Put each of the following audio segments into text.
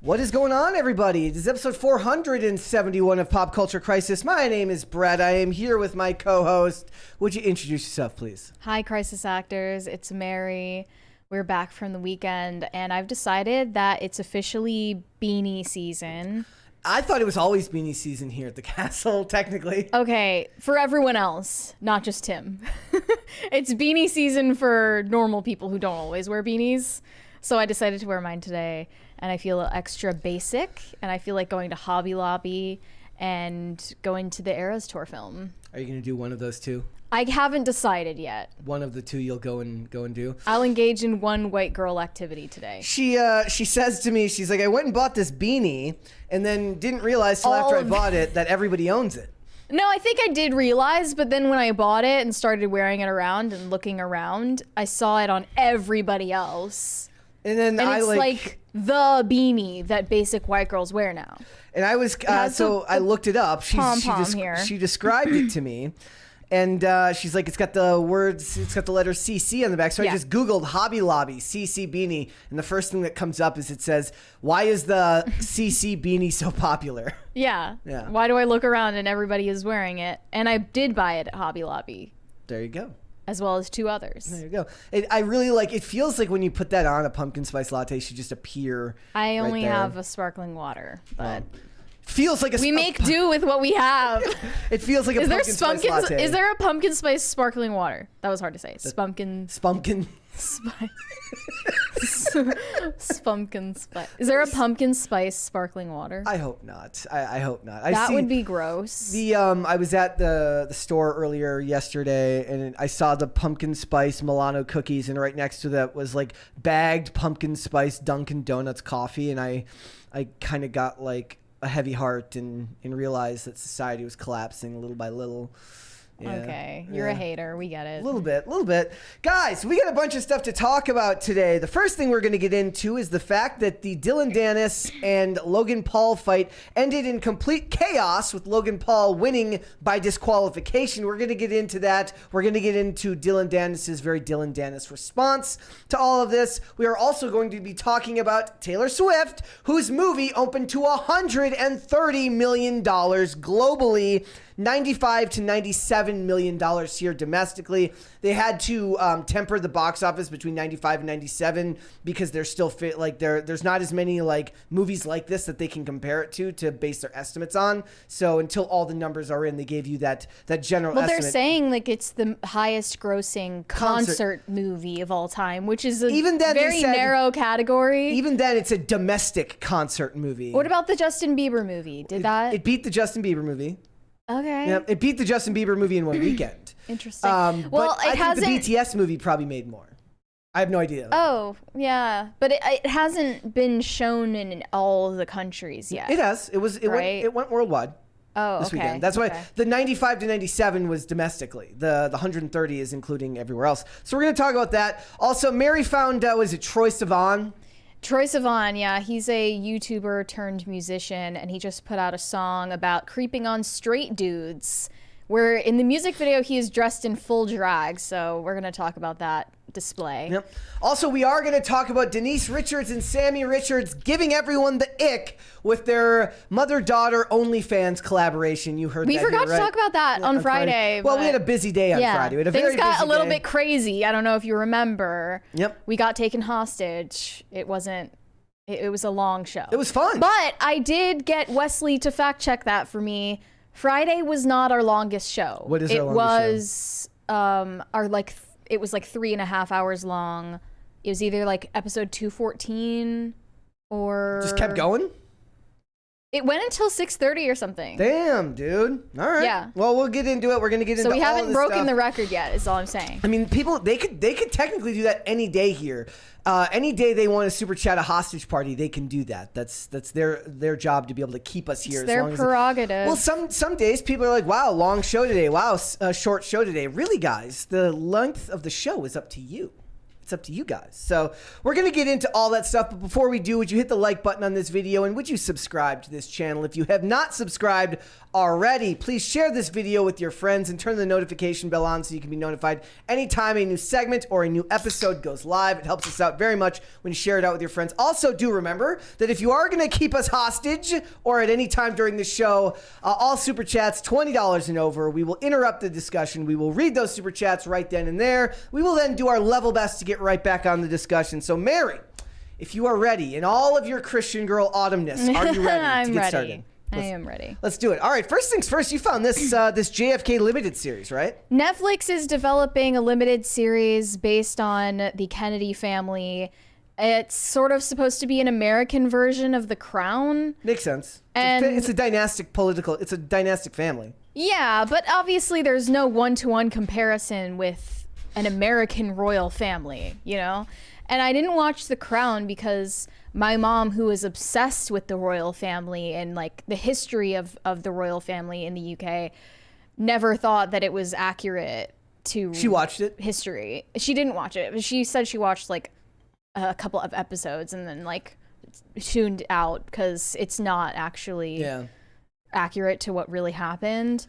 What is going on, everybody? This is episode 471 of Pop Culture Crisis. My name is Brett. I am here with my co-host. Would you introduce yourself, please? Hi, Crisis Actors. It's Mary. We're back from the weekend, and I've decided that it's officially beanie season. I thought it was always beanie season here at the castle, technically. Okay, for everyone else, not just Tim. It's beanie season for normal people who don't always wear beanies. So I decided to wear mine today, and I feel extra basic, and I feel like going to Hobby Lobby and going to the Eras Tour film. Are you going to do one of those two? I haven't decided yet. One of the two you'll go and do? I'll engage in one white girl activity today. She says to me, she's like, I went and bought this beanie, and then didn't realize till after I bought it that everybody owns it. No, I think I did realize, but then when I bought it and started wearing it around and looking around, I saw it on everybody else. And then it's like the beanie that basic white girls wear now. And I was so I looked it up. She described it to me, and she's like, it's got the letter CC on the back. So I just Googled Hobby Lobby CC beanie, and the first thing that comes up is it says, "Why is the CC beanie so popular?" Yeah. Why do I look around and everybody is wearing it? And I did buy it at Hobby Lobby. There you go. As well as two others. There you go. I really like, it feels like when you put that on, a pumpkin spice latte should just appear. I only have a sparkling water, but feels like we make do with what we have. It feels like a pumpkin spice latte. Is there a pumpkin spice sparkling water? That was hard to say. Spunkin spice. Spunkin spice. Is there a pumpkin spice sparkling water? I hope not. I hope not. That would be gross. I was at the store earlier yesterday, and I saw the pumpkin spice Milano cookies, and right next to that was like bagged pumpkin spice Dunkin' Donuts coffee, and I kind of got like a heavy heart and realized that society was collapsing little by little. Yeah, okay, you're a hater. We get it. A little bit. Guys, we got a bunch of stuff to talk about today. The first thing we're going to get into is the fact that the Dillon Danis and Logan Paul fight ended in complete chaos, with Logan Paul winning by disqualification. We're going to get into that. We're going to get into Dillon Danis' very Dillon Danis response to all of this. We are also going to be talking about Taylor Swift, whose movie opened to $130 million globally. $95 to $97 million here domestically. They had to temper the box office between 95 and 97 because they're still there's not as many like movies like this that they can compare it to base their estimates on. So until all the numbers are in, they gave you that general estimate. Well, they're saying like it's the highest grossing concert movie of all time, which is a very narrow category. Even then, it's a domestic concert movie. What about the Justin Bieber movie? It beat the Justin Bieber movie. Okay. Yeah, it beat the Justin Bieber movie in one weekend. Interesting. Well, I think the BTS movie probably made more. I have no idea. Oh, yeah. But it hasn't been shown in all the countries yet. It has. It went worldwide. Oh, this weekend. That's why the 95 to 97 was domestically. The 130 is including everywhere else. So we're going to talk about that. Also, Mary found, was it Troye Sivan? Troye Sivan, yeah, he's a YouTuber turned musician, and he just put out a song about creeping on straight dudes, where in the music video he is dressed in full drag, so we're going to talk about that display. Yep. Also, we are going to talk about Denise Richards and Sammy Richards giving everyone the ick with their mother-daughter OnlyFans collaboration. You heard we forgot to talk about that on Friday. Well, we had a busy day on Friday. We had a things got a little bit crazy. I don't know if you remember. Yep. We got taken hostage. It was a long show. It was fun. But I did get Wesley to fact check that for me. Friday was not our longest show. What is our longest show? It was like 3.5 hours long. It was either like episode 214 or just kept going. It went until 6:30 or something. Damn, dude. All right. Yeah. Well, we'll get into it. We're gonna get into. So we all haven't this broken stuff. the record yet. Is all I'm saying. I mean, people they could technically do that any day here. Any day they want to super chat a hostage party, they can do that. That's their job to be able to keep us here. It's their prerogative. Well, some days people are like, wow, long show today. Wow, short show today. Really, guys, the length of the show is up to you. It's up to you guys. So we're going to get into all that stuff. But before we do, would you hit the like button on this video? And would you subscribe to this channel? If you have not subscribed already, please share this video with your friends and turn the notification bell on so you can be notified anytime a new segment or a new episode goes live. It helps us out very much when you share it out with your friends. Also, do remember that if you are going to keep us hostage or at any time during the show, all Super Chats, $20 and over, we will interrupt the discussion. We will read those Super Chats right then and there. We will then do our level best to get right back on the discussion. So, Mary, if you are ready in all of your Christian girl autumnness, are you ready to get started? I am ready. Let's do it. All right, first things first, you found this this JFK limited series, right? Netflix is developing a limited series based on the Kennedy family. It's sort of supposed to be an American version of The Crown. Makes sense. And it's a dynastic family. Yeah, but obviously there's no one-to-one comparison with an American royal family, you know? And I didn't watch The Crown because my mom, who is obsessed with the royal family and like the history of the royal family in the UK, never thought that it was accurate to She watched it? history. She didn't watch it. She said she watched like a couple of episodes and then like tuned out because it's not actually accurate to what really happened.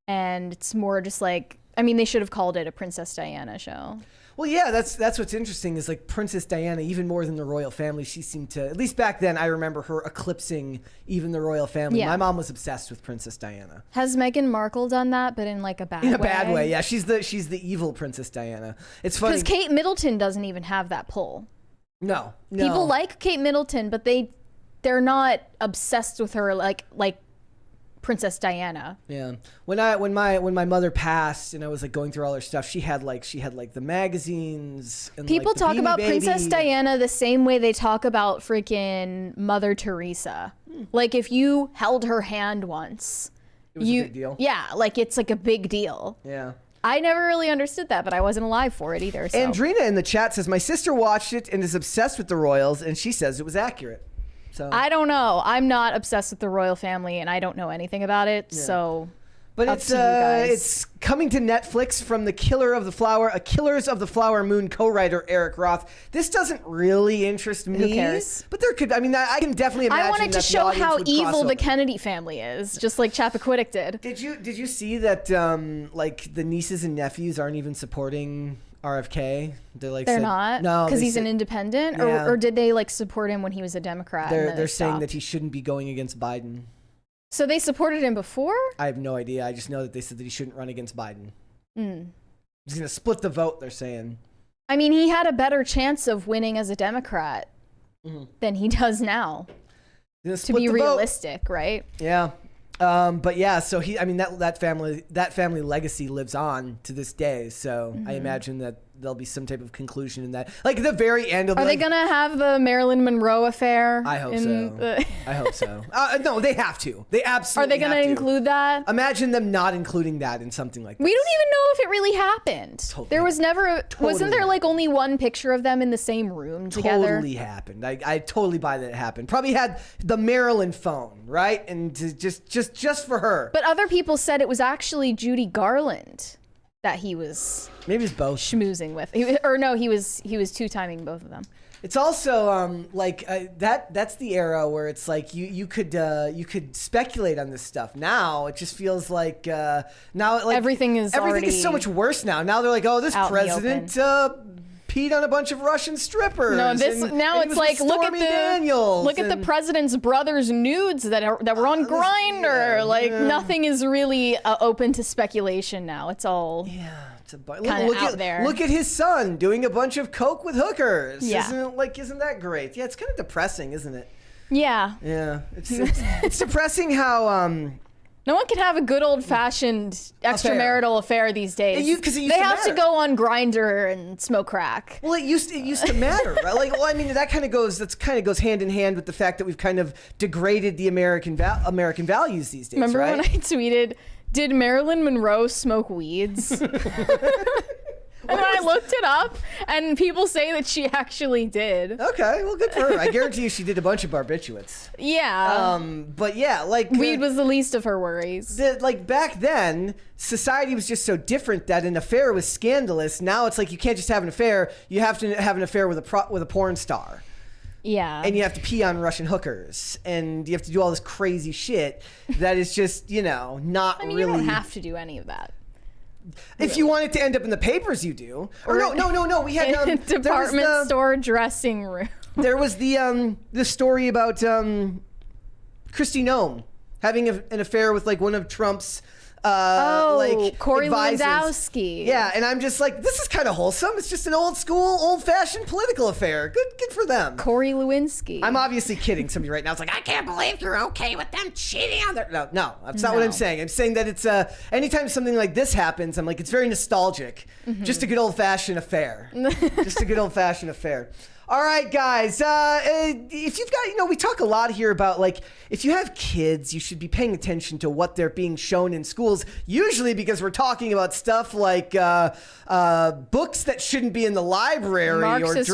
And it's more just like, I mean, they should have called it a Princess Diana show. Well, yeah, that's what's interesting is like Princess Diana, even more than the royal family, she seemed to, at least back then, I remember her eclipsing even the royal family. Yeah. My mom was obsessed with Princess Diana. Has Meghan Markle done that, but in like a bad way? In a bad way, yeah. She's the evil Princess Diana. It's funny. Because Kate Middleton doesn't even have that pull. No. People like Kate Middleton, but they're not obsessed with her like Princess Diana. Yeah. When my mother passed and I was like going through all her stuff, she had like the magazines and people like, the talk Beanie about Baby. Princess Diana the same way they talk about freaking Mother Teresa. Like if you held her hand once, it was a big deal. Yeah, like it's like a big deal. Yeah. I never really understood that, but I wasn't alive for it either. So. Andrina in the chat says my sister watched it and is obsessed with the royals and she says it was accurate. So I don't know. I'm not obsessed with the royal family, and I don't know anything about it. Yeah. So, but up to you guys. It's coming to Netflix from the Killers of the Flower Moon co-writer Eric Roth. This doesn't really interest me. Who cares? But there could. I mean, I can definitely imagine. I wanted to that the show audience how would evil cross the over. Kennedy family is, just like Chappaquiddick did. Did you see that? Like the nieces and nephews aren't even supporting RFK. They're not? No, because they he's an independent? Yeah. Or did they like support him when he was a Democrat? They're saying that he shouldn't be going against Biden. So they supported him before? I have no idea. I just know that they said that he shouldn't run against Biden. Mm. He's going to split the vote, they're saying. I mean, he had a better chance of winning as a Democrat than he does now. To be realistic, right? Yeah. But yeah, so that family legacy lives on to this day. So I imagine that there'll be some type of conclusion in that. Like at the very end of Are they gonna have the Marilyn Monroe affair? I hope so. I hope so. No, they have to. They absolutely Are they gonna include that? Imagine them not including that in something like this. We don't even know if it really happened. Totally there was never. Totally wasn't there like only one picture of them in the same room together? Totally happened. I totally buy that it happened. Probably had the Marilyn phone, right? And just for her. But other people said it was actually Judy Garland that he was maybe it's both schmoozing with. He was two-timing both of them. It's also that's the era where it's like you could speculate on this stuff. Now it just feels like everything is so much worse now. Now they're like, oh, this president peed on a bunch of Russian strippers. No, it's like look at the president's brother's nudes that were on Grindr. Nothing is really open to speculation now. It's all kind of out there. Look at his son doing a bunch of coke with hookers. Yeah. Isn't that great? Yeah, it's kind of depressing, isn't it? Yeah. Yeah, it's depressing how no one can have a good old-fashioned extramarital affair these days. They have to go on Grindr and smoke crack. Well, it used to matter, right? That kind of goes hand in hand with the fact that we've kind of degraded the American values these days. Remember right? when I tweeted, "Did Marilyn Monroe smoke weeds?" And then I looked it up, and people say that she actually did. Okay, well, good for her. I guarantee you she did a bunch of barbiturates. Yeah. But yeah, like weed was the least of her worries. Like back then, society was just so different that an affair was scandalous. Now it's like you can't just have an affair; you have to have an affair with a porn star. Yeah. And you have to pee on Russian hookers, and you have to do all this crazy shit that is just, not I mean, really. you don't have to do any of that. If you want it to end up in the papers, you do. Or no. We had department store dressing room. There was the story about Kristi Noem having an affair with like one of Trump's Corey advisors. Lewandowski. Yeah, and I'm just like, this is kind of wholesome. It's just an old school, old-fashioned political affair. Good for them. Corey Lewinsky. I'm obviously kidding somebody right now. It's like, I can't believe you're okay with them cheating on their... No, that's not what I'm saying. I'm saying that it's anytime something like this happens, I'm like, it's very nostalgic. Mm-hmm. Just a good old-fashioned affair. Just a good old-fashioned affair. All right, guys. If you've got, we talk a lot here about like, if you have kids, you should be paying attention to what they're being shown in schools. Usually because we're talking about stuff like books that shouldn't be in the library, Marxist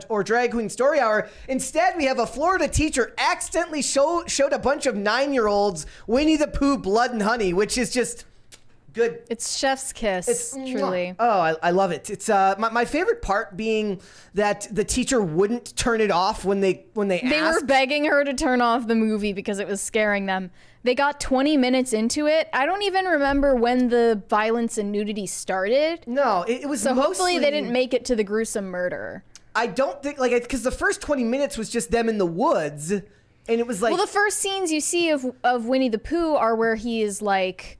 or drag queen story hour. Instead, we have a Florida teacher accidentally showed a bunch of 9-year-olds Winnie the Pooh Blood and Honey, which is just... good. It's chef's kiss, truly. Oh, I love it. It's my favorite part being that the teacher wouldn't turn it off when they asked. They were begging her to turn off the movie because it was scaring them. They got 20 minutes into it. I don't even remember when the violence and nudity started. No, it was so mostly, hopefully they didn't make it to the gruesome murder. I don't think because the first 20 minutes was just them in the woods, and it was like, well, the first scenes you see of Winnie the Pooh are where he is like.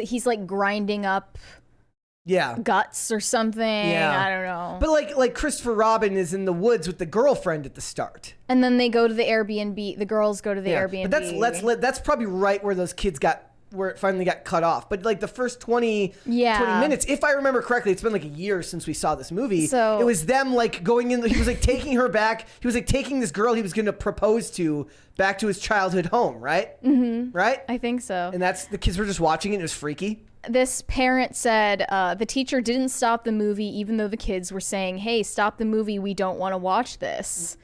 He's like grinding up guts or something. I don't know. But like Christopher Robin is in the woods with the girlfriend at the start. And then they go to the Airbnb. The girls go to the Airbnb. But that's probably right where those kids where it finally got cut off. But like the first 20 minutes, if I remember correctly, it's been like a year since we saw this movie. So it was them like going in, he was like taking her back. He was like taking this girl he was going to propose to back to his childhood home, right? Mm-hmm. Right? I think so. And the kids were just watching it. It was freaky. This parent said the teacher didn't stop the movie even though the kids were saying, hey, stop the movie. We don't want to watch this.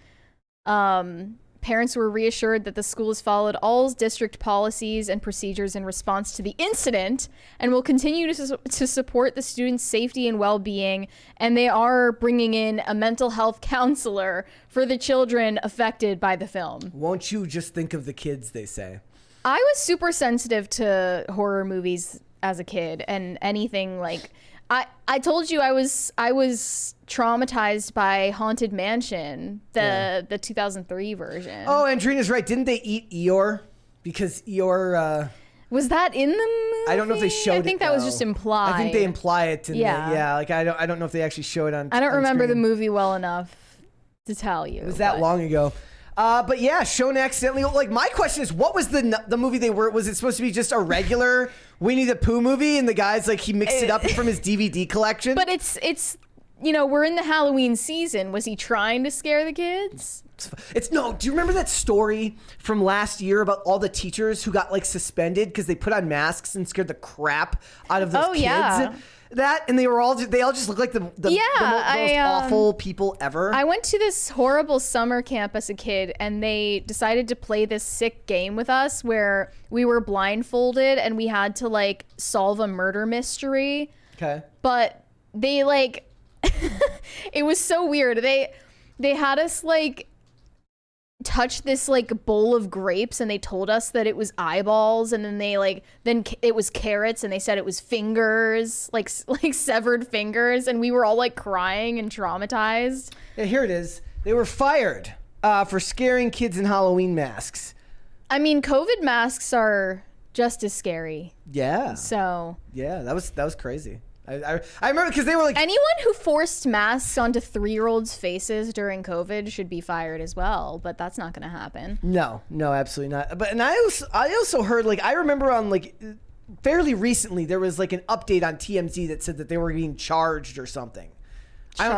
Parents were reassured that the school has followed all district policies and procedures in response to the incident and will continue to support the students' safety and well-being. And they are bringing in a mental health counselor for the children affected by the film. Won't you just think of the kids, they say. I was super sensitive to horror movies as a kid and anything like... I told you I was traumatized by Haunted Mansion, the 2003 version. Oh, Andrina's right. Didn't they eat Eeyore? Because Eeyore... was that in the movie? I don't know if they showed it. I think that was just implied. I think they imply it. Like I don't know if they actually show it on. I don't remember screen. the movie well enough to tell you. It was that long ago. But yeah, shown accidentally. Like my question is, what was the movie they were? Was it supposed to be just a regular Winnie the Pooh movie, and the guy's like he mixed it up from his DVD collection? But it's we're in the Halloween season. Was he trying to scare the kids? No. Do you remember that story from last year about all the teachers who got like suspended because they put on masks and scared the crap out of those kids? Yeah. That and they all just look like the most awful people ever. I went to this horrible summer camp as a kid, and they decided to play this sick game with us where we were blindfolded and we had to like solve a murder mystery. Okay. But they like it was so weird. They had us like touch this like bowl of grapes, and they told us that it was eyeballs, and then then it was carrots, and they said it was fingers, like severed fingers, and we were all like crying and traumatized. Yeah, here it is. They were fired for scaring kids in Halloween masks. I mean, COVID masks are just as scary. Yeah. So. Yeah, that was crazy. I remember because they were like, anyone who forced masks onto 3-year-olds' faces during COVID should be fired as well, but that's not going to happen. No, absolutely not. But I also heard like I remember on like fairly recently there was like an update on TMZ that said that they were being charged or something. I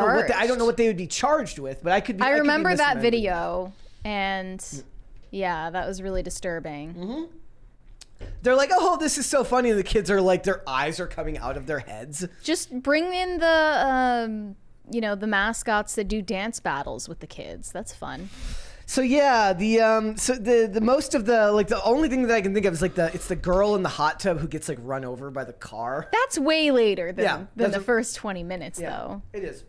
don't know what they would be charged with, but I could be. I remember that video, and yeah, that was really disturbing. Mm-hmm. They're like, oh, this is so funny. And the kids are like, their eyes are coming out of their heads. Just bring in the, the mascots that do dance battles with the kids. That's fun. So yeah, the most of the only thing that I can think of is it's the girl in the hot tub who gets run over by the car. That's way later than the first 20 minutes though. It is.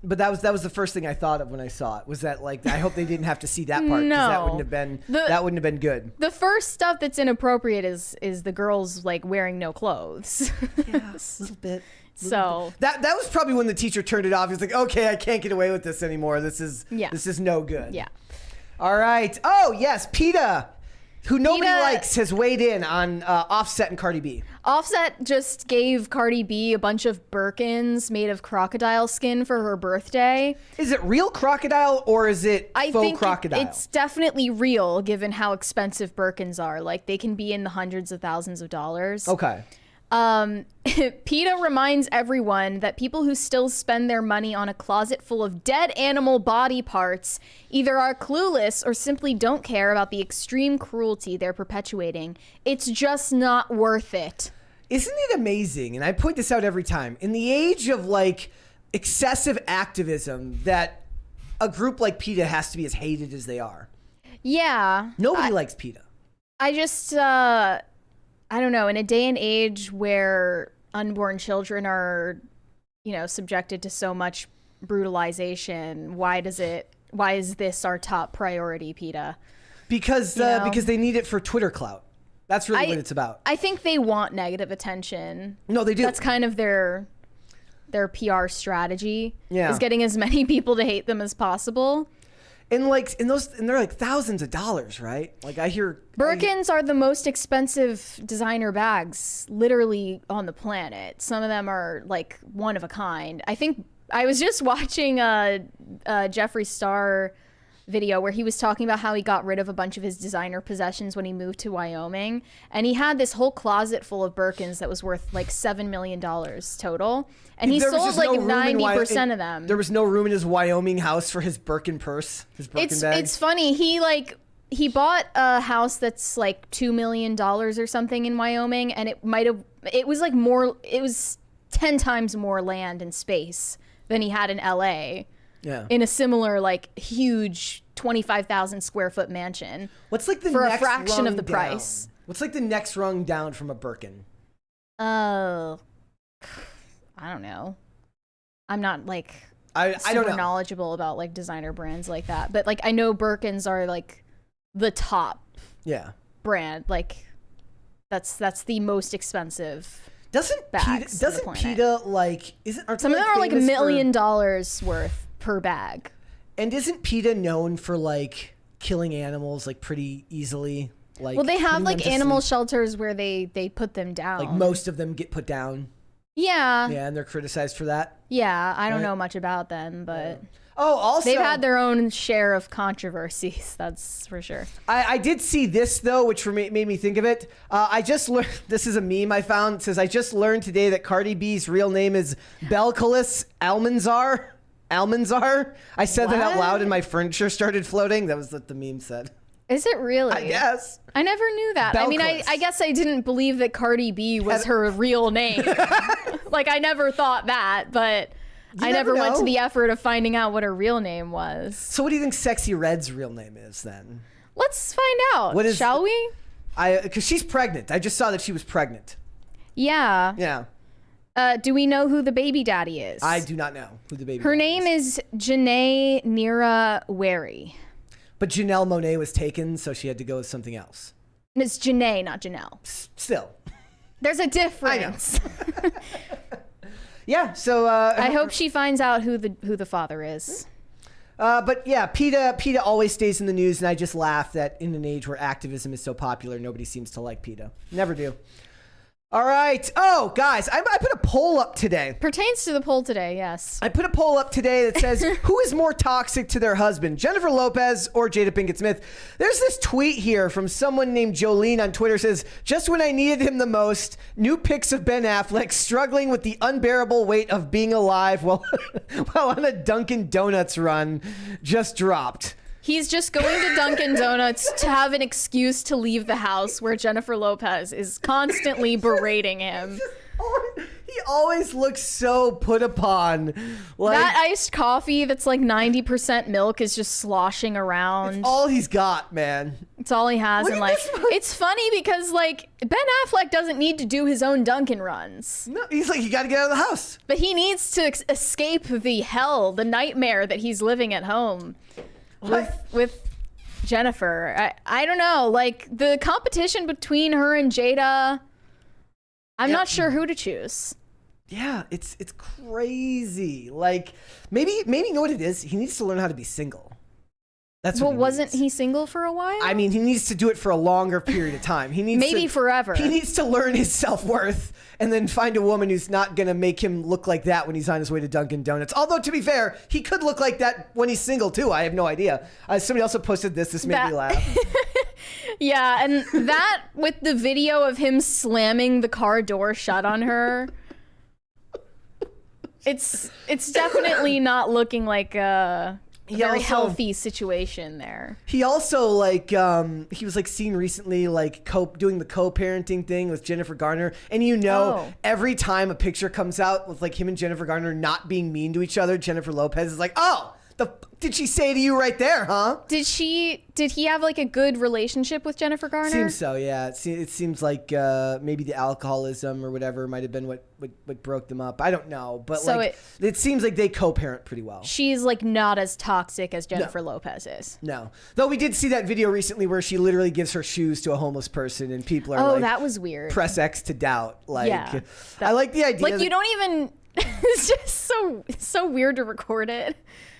But that was the first thing I thought of when I saw it. Was that I hope they didn't have to see that part, because that wouldn't have been good. The first stuff that's inappropriate is the girls wearing no clothes. Yeah, a little bit. So that was probably when the teacher turned it off. He's like, okay, I can't get away with this anymore. This is no good. Yeah. All right. Oh yes, PETA, who nobody likes, has weighed in on Offset and Cardi B. Offset just gave Cardi B a bunch of Birkins made of crocodile skin for her birthday. Is it real crocodile or is it faux crocodile? It's definitely real, given how expensive Birkins are. They can be in the hundreds of thousands of dollars. Okay. PETA reminds everyone that people who still spend their money on a closet full of dead animal body parts either are clueless or simply don't care about the extreme cruelty they're perpetuating. It's just not worth it. Isn't it amazing? And I point this out every time. In the age of excessive activism, that a group like PETA has to be as hated as they are. Yeah. Nobody likes PETA. I just, I don't know, in a day and age where unborn children are, subjected to so much brutalization, why is this our top priority, PETA? Because they need it for Twitter clout. That's really what it's about. I think they want negative attention. No, they do. That's kind of their PR strategy. Yeah. Is getting as many people to hate them as possible. And they're thousands of dollars, right? I hear Birkins are the most expensive designer bags literally on the planet. Some of them are one of a kind. I think I was just watching a Jeffree Star video where he was talking about how he got rid of a bunch of his designer possessions when he moved to Wyoming, and he had this whole closet full of Birkins that was worth $7 million total, and he sold 90% of them. There was no room in his Wyoming house for his Birkin purse, his Birkin bag. It's funny, he bought a house that's $2 million or something in Wyoming, and it was 10 times more land and space than he had in LA. Yeah. In a similar huge 25,000 square foot mansion. What's the for next a fraction rung of the down? price? What's the next rung down from a Birkin? I don't know. I'm not I don't know. knowledgeable about designer brands like that, but I know Birkins are the top brand. That's the most expensive. Doesn't PETA isn't some of them are $1 million worth per bag? And isn't PETA known for killing animals pretty easily? Well, they have animal shelters where they put them down. Most of them get put down. Yeah. Yeah, and they're criticized for that. Yeah, I don't know much about them, but oh, also they've had their own share of controversies. That's for sure. I did see this though, which made me think of it. I just learned, this is a meme I found. It says, I just learned today that Cardi B's real name is Belcalis Almanzar. I said that out loud and my furniture started floating. That was what the meme said. Is it really? I guess. I never knew that. I mean, I guess I didn't believe that Cardi B was her real name. I never thought that, but I never went to the effort of finding out what her real name was. So what do you think Sexy Red's real name is then? Let's find out. Shall we? Because she's pregnant. I just saw that she was pregnant. Yeah. Yeah. Do we know who the baby daddy is? I do not know who the baby daddy is. Her name is Janae Nira Wary. But Janelle Monáe was taken, so she had to go with something else. And it's Janae, not Janelle. Still. There's a difference. I know. Yeah, so I hope she finds out who the father is. But yeah, PETA always stays in the news, and I just laugh that in an age where activism is so popular, nobody seems to like PETA. Never do. All right. Oh, guys, I put a poll up today. Pertains to the poll today, yes. I put a poll up today that says, who is more toxic to their husband, Jennifer Lopez or Jada Pinkett Smith? There's this tweet here from someone named Jolene on Twitter, says, just when I needed him the most, new pics of Ben Affleck struggling with the unbearable weight of being alive while on a Dunkin' Donuts run just dropped. He's just going to Dunkin' Donuts to have an excuse to leave the house where Jennifer Lopez is constantly berating him. He always looks so put upon. Like, that iced coffee that's like 90% milk is just sloshing around. It's all he's got, man. It's all he has. Look And at like, this one. it's funny because like Ben Affleck doesn't need to do his own Dunkin' runs. No, he's like, you got to get out of the house. But he needs to escape the hell, the nightmare that he's living at home with Jennifer. I don't know. Like the competition between her and Jada, I'm not sure who to choose. Yeah, it's crazy. Like maybe you know what it is? He needs to learn how to be single. That's what wasn't he single for a while? I mean, he needs to do it for a longer period of time. He needs maybe forever. He needs to learn his self-worth and then find a woman who's not going to make him look like that when he's on his way to Dunkin' Donuts. Although, to be fair, he could look like that when he's single, too. I have no idea. Somebody also posted this. This made me laugh. Yeah, and that with the video of him slamming the car door shut on her, it's definitely not looking like a very healthy situation there. He also like he was like seen recently like doing the co-parenting thing with Jennifer Garner, and every time a picture comes out with like him and Jennifer Garner not being mean to each other, Jennifer Lopez is like, oh, did she say to you right there, huh? Did he have like a good relationship with Jennifer Garner? Seems so, yeah. It seems like maybe the alcoholism or whatever might have been what broke them up. I don't know, but so it seems like they co-parent pretty well. She's like not as toxic as Jennifer Lopez is. No, though we did see that video recently where she literally gives her shoes to a homeless person, and people are like, that was weird. Press X to doubt. Like, yeah, I like the idea. Like you don't even. It's just so weird to record it.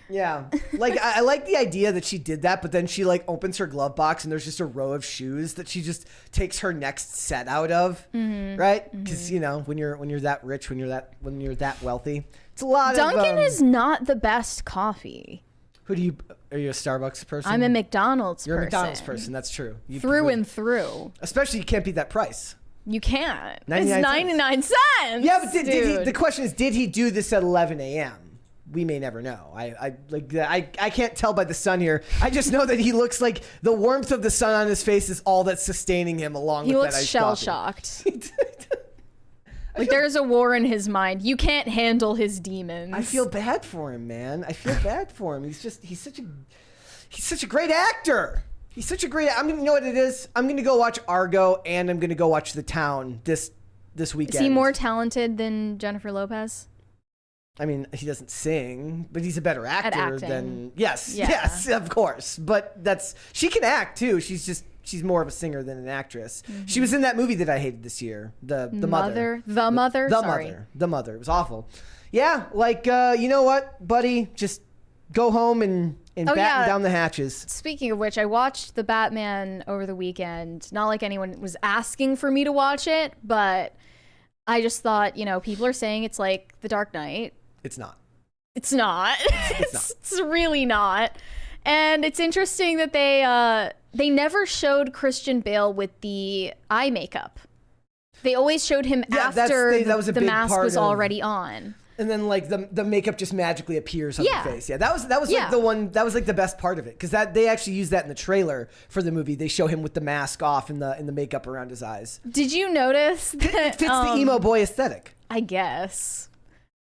Yeah, like I like the idea that she did that, but then she like opens her glove box and there's just a row of shoes that she just takes her next set out of, right? Because when you're that rich, when you're that wealthy, it's a lot. Dunkin' is not the best coffee. Are you a Starbucks person? I'm a McDonald's person. You're a McDonald's person. That's true. Through and through. Especially you can't beat that price. You can't. It's 99 cents. Yeah, but the question is, did he do this at 11 a.m.? We may never know. I can't tell by the sun here. I just know that he looks like the warmth of the sun on his face is all that's sustaining him along with that ice He looks shell-shocked. Like there's a war in his mind. You can't handle his demons. I feel bad for him, man. I feel bad for him. He's such a great actor. He's such a great. You know what it is? I'm gonna go watch Argo and I'm gonna go watch The Town this weekend. Is he more talented than Jennifer Lopez? I mean, he doesn't sing, but he's a better actor than yes, of course. But she can act too. She's more of a singer than an actress. She was in that movie that I hated this year, the Mother. The Mother. The Mother. It was awful. Yeah, like you know what, buddy, just go home and batten down the hatches. Speaking of which, I watched The Batman over the weekend. Not like anyone was asking for me to watch it, but I just thought, people are saying it's like The Dark Knight. It's not. It's not. It's really not. And it's interesting that they never showed Christian Bale with the eye makeup. They always showed him after the mask was already on. And then like the makeup just magically appears on the face. Yeah, that was like the one that was like the best part of it, because they actually used that in the trailer for the movie. They show him with the mask off and the makeup around his eyes. Did you notice that it fits the emo boy aesthetic? I guess.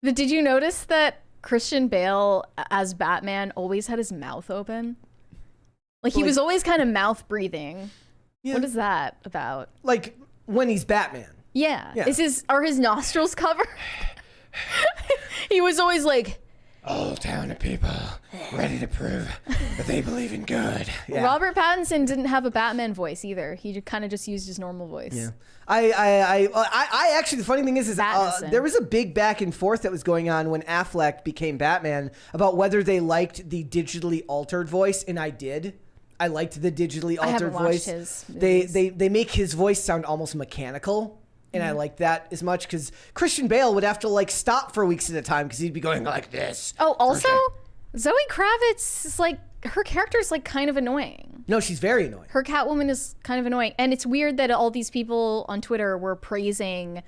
But did you notice that Christian Bale as Batman always had his mouth open? Like he was always kind of mouth breathing. Yeah. What is that about? Like when he's Batman. Yeah. Are his nostrils covered? He was always like, "All town of people ready to prove that they believe in good." Yeah. Robert Pattinson didn't have a Batman voice either. He kind of just used his normal voice. Yeah. I actually, the funny thing is there was a big back and forth that was going on when Affleck became Batman about whether they liked the digitally altered voice, and I did. I liked the digitally altered voice. His they make his voice sound almost mechanical. And I like that as much, because Christian Bale would have to like stop for weeks at a time because he'd be going like this. Oh, also, Zoe Kravitz is like, her character is like kind of annoying. No, she's very annoying. Her Catwoman is kind of annoying. And it's weird that all these people on Twitter were praising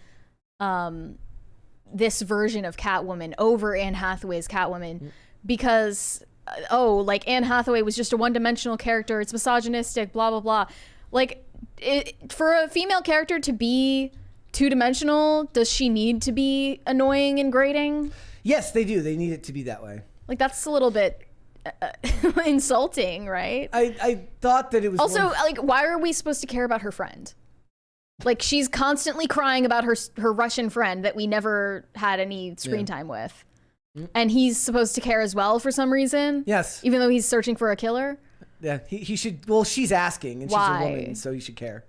this version of Catwoman over Anne Hathaway's Catwoman, because oh, like Anne Hathaway was just a one-dimensional character. It's misogynistic, blah, blah, blah. Like, for a female character to be two-dimensional, does she need to be annoying and grating? Yes, they do. They need it to be that way. Like, that's a little bit insulting, right? I thought that it was also like, why are we supposed to care about her friend? Like, she's constantly crying about her Russian friend that we never had any screen time with, and he's supposed to care as well for some reason. Yes, even though he's searching for a killer. Yeah, he should. Well, she's asking, and why? she's a woman, so you should care.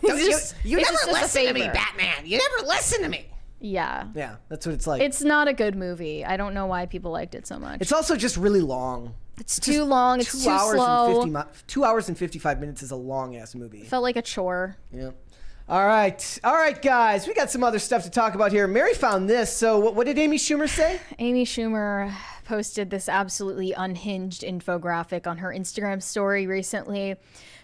You never listen to me, Batman. You never listen to me. Yeah. Yeah, that's what it's like. It's not a good movie. I don't know why people liked it so much. It's also just really long. It's too long. It's too slow. 2 hours and 55 minutes is a long ass movie. It felt like a chore. Yeah. All right, guys. We got some other stuff to talk about here. Mary found this. So, what did Amy Schumer say? Amy Schumer posted this absolutely unhinged infographic on her Instagram story recently.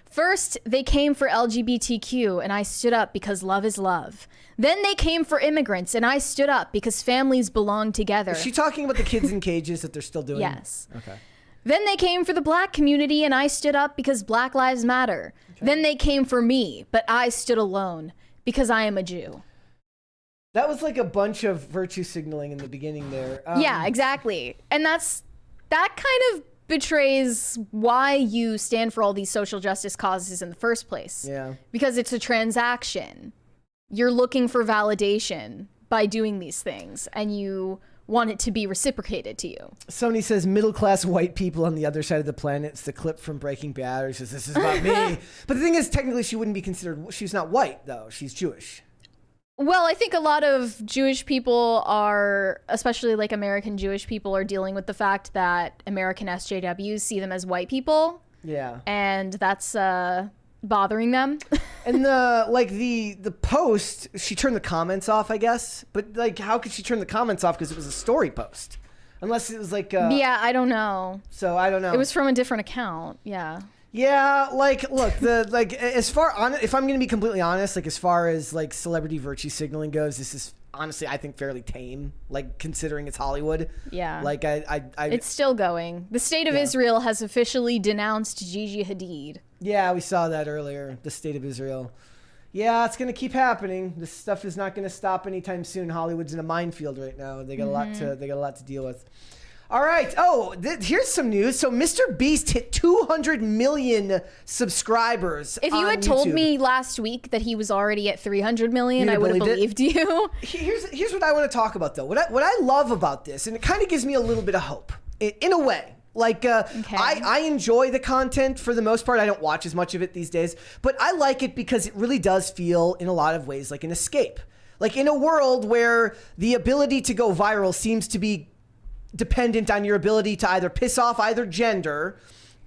First, they came for LGBTQ, and I stood up because love is love. Then they came for immigrants, and I stood up because families belong together. Is she talking about the kids in cages that they're still doing? Yes. Okay. Then they came for the black community, and I stood up because Black Lives Matter. Okay. Then they came for me, but I stood alone because I am a Jew. That was like a bunch of virtue signaling in the beginning there. Yeah, exactly. And that kind of betrays why you stand for all these social justice causes in the first place. Yeah. Because it's a transaction. You're looking for validation by doing these things, and you want it to be reciprocated to you. Somebody says middle-class white people on the other side of the planet. It's the clip from Breaking Bad. She says, this is about me. But the thing is, technically, she wouldn't be considered, she's not white, though. She's Jewish. Well, I think a lot of Jewish people are, especially like American Jewish people, are dealing with the fact that American SJWs see them as white people. Yeah. And that's bothering them. And the post, she turned the comments off, I guess. But like, how could she turn the comments off? Because it was a story post. Unless it was like... yeah, I don't know. So I don't know. It was from a different account. Yeah. Yeah, like, look, if I'm going to be completely honest, like, as far as, like, celebrity virtue signaling goes, this is, honestly, I think fairly tame, like, considering it's Hollywood. Yeah. Like, it's still going. The state of Israel has officially denounced Gigi Hadid. Yeah, we saw that earlier, the state of Israel. Yeah, it's going to keep happening. This stuff is not going to stop anytime soon. Hollywood's in a minefield right now. They got a lot to deal with. All right. Oh, here's some news. So MrBeast hit 200 million subscribers. If you had told me last week that he was already at 300 million, I would have believed you. Here's what I want to talk about, though. What I love about this, and it kind of gives me a little bit of hope, in a way. Like, okay. I enjoy the content for the most part. I don't watch as much of it these days, but I like it because it really does feel, in a lot of ways, like an escape. Like, in a world where the ability to go viral seems to be dependent on your ability to either piss off either gender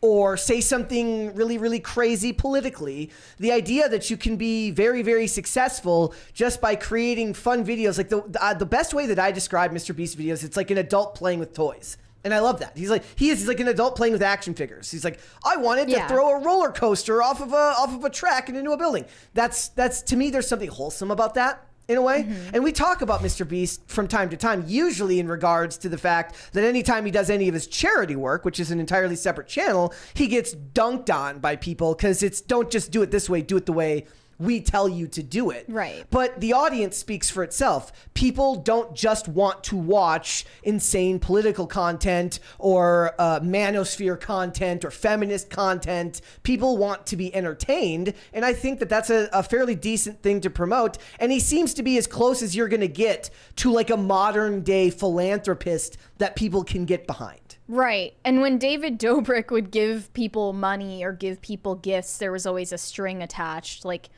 or say something really, really crazy politically. The idea that you can be very, very successful just by creating fun videos. Like the best way that I describe MrBeast videos, it's like an adult playing with toys. And I love that. He's like an adult playing with action figures. He's like, I wanted to throw a roller coaster off of a track and into a building. That's to me, there's something wholesome about that. In a way. Mm-hmm. And we talk about MrBeast from time to time, usually in regards to the fact that anytime he does any of his charity work, which is an entirely separate channel, he gets dunked on by people because it's don't just do it this way, do it the way we tell you to do it. Right. But the audience speaks for itself. People don't just want to watch insane political content or manosphere content or feminist content. People want to be entertained. And I think that that's a fairly decent thing to promote. And he seems to be as close as you're going to get to like a modern day philanthropist that people can get behind. Right. And when David Dobrik would give people money or give people gifts, there was always a string attached. Like,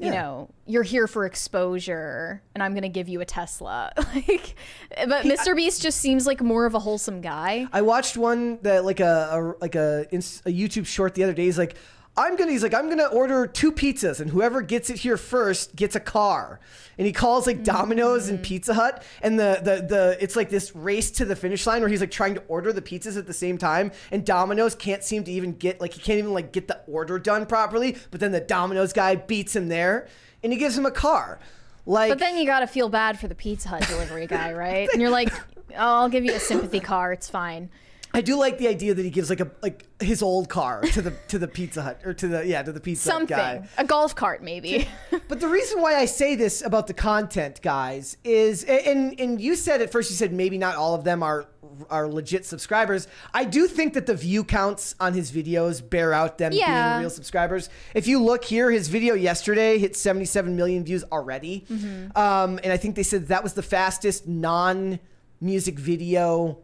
you know, you're here for exposure, and I'm gonna give you a Tesla. But MrBeast just seems like more of a wholesome guy. I watched one that like a YouTube short the other day. He's like, I'm gonna order 2 pizzas, and whoever gets it here first gets a car. And he calls like Domino's and Pizza Hut, and the it's like this race to the finish line where he's like trying to order the pizzas at the same time, and Domino's can't seem to even get he can't even like get the order done properly. But then the Domino's guy beats him there, and he gives him a car. Like, but then you gotta feel bad for the Pizza Hut delivery guy, right? And you're like, oh, I'll give you a sympathy car. It's fine. I do like the idea that he gives like his old car to the Pizza Hut or to the Pizza Hut guy. Something. A golf cart, maybe. But the reason why I say this about the content, guys, is and you said at first, you said maybe not all of them are legit subscribers. I do think that the view counts on his videos bear out them being real subscribers. If you look here, his video yesterday hit 77 million views already. And I think they said that was the fastest non-music video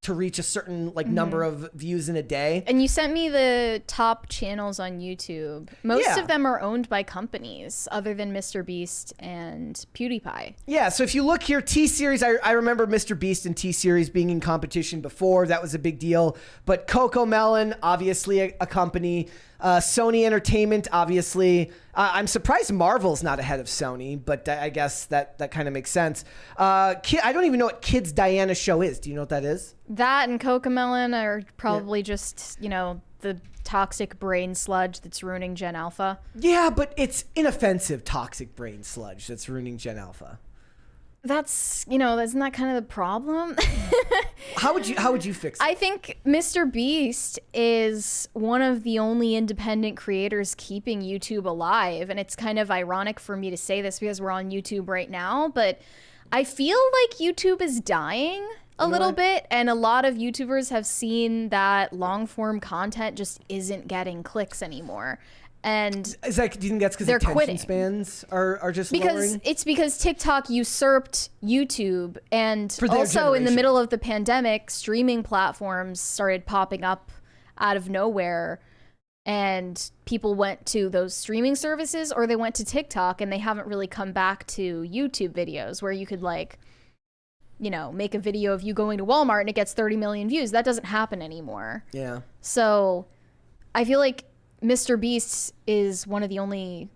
to reach a certain number of views in a day. And you sent me the top channels on YouTube. Most of them are owned by companies other than MrBeast and PewDiePie. Yeah, so if you look here, T-Series, I remember MrBeast and T-Series being in competition before. That was a big deal. But Cocomelon, obviously a company. Sony Entertainment, obviously. I'm surprised Marvel's not ahead of Sony, but I guess that kind of makes sense. I don't even know what Kids Diana show is. Do you know what that is? That and Cocomelon are probably just, the toxic brain sludge that's ruining Gen Alpha. Yeah, but it's inoffensive toxic brain sludge that's ruining Gen Alpha. That's, isn't that kind of the problem? How would you fix it? I think MrBeast is one of the only independent creators keeping YouTube alive. And it's kind of ironic for me to say this because we're on YouTube right now, but I feel like YouTube is dying a little bit. And a lot of YouTubers have seen that long form content just isn't getting clicks anymore. And do you think that's because attention quitting. Spans are just lowering? It's because TikTok usurped YouTube, and also generation. in the middle of the pandemic, streaming platforms started popping up out of nowhere, and people went to those streaming services or they went to TikTok, and they haven't really come back to YouTube videos where you could make a video of you going to Walmart and it gets 30 million views. That doesn't happen anymore. Yeah. So I feel like MrBeast is one of the only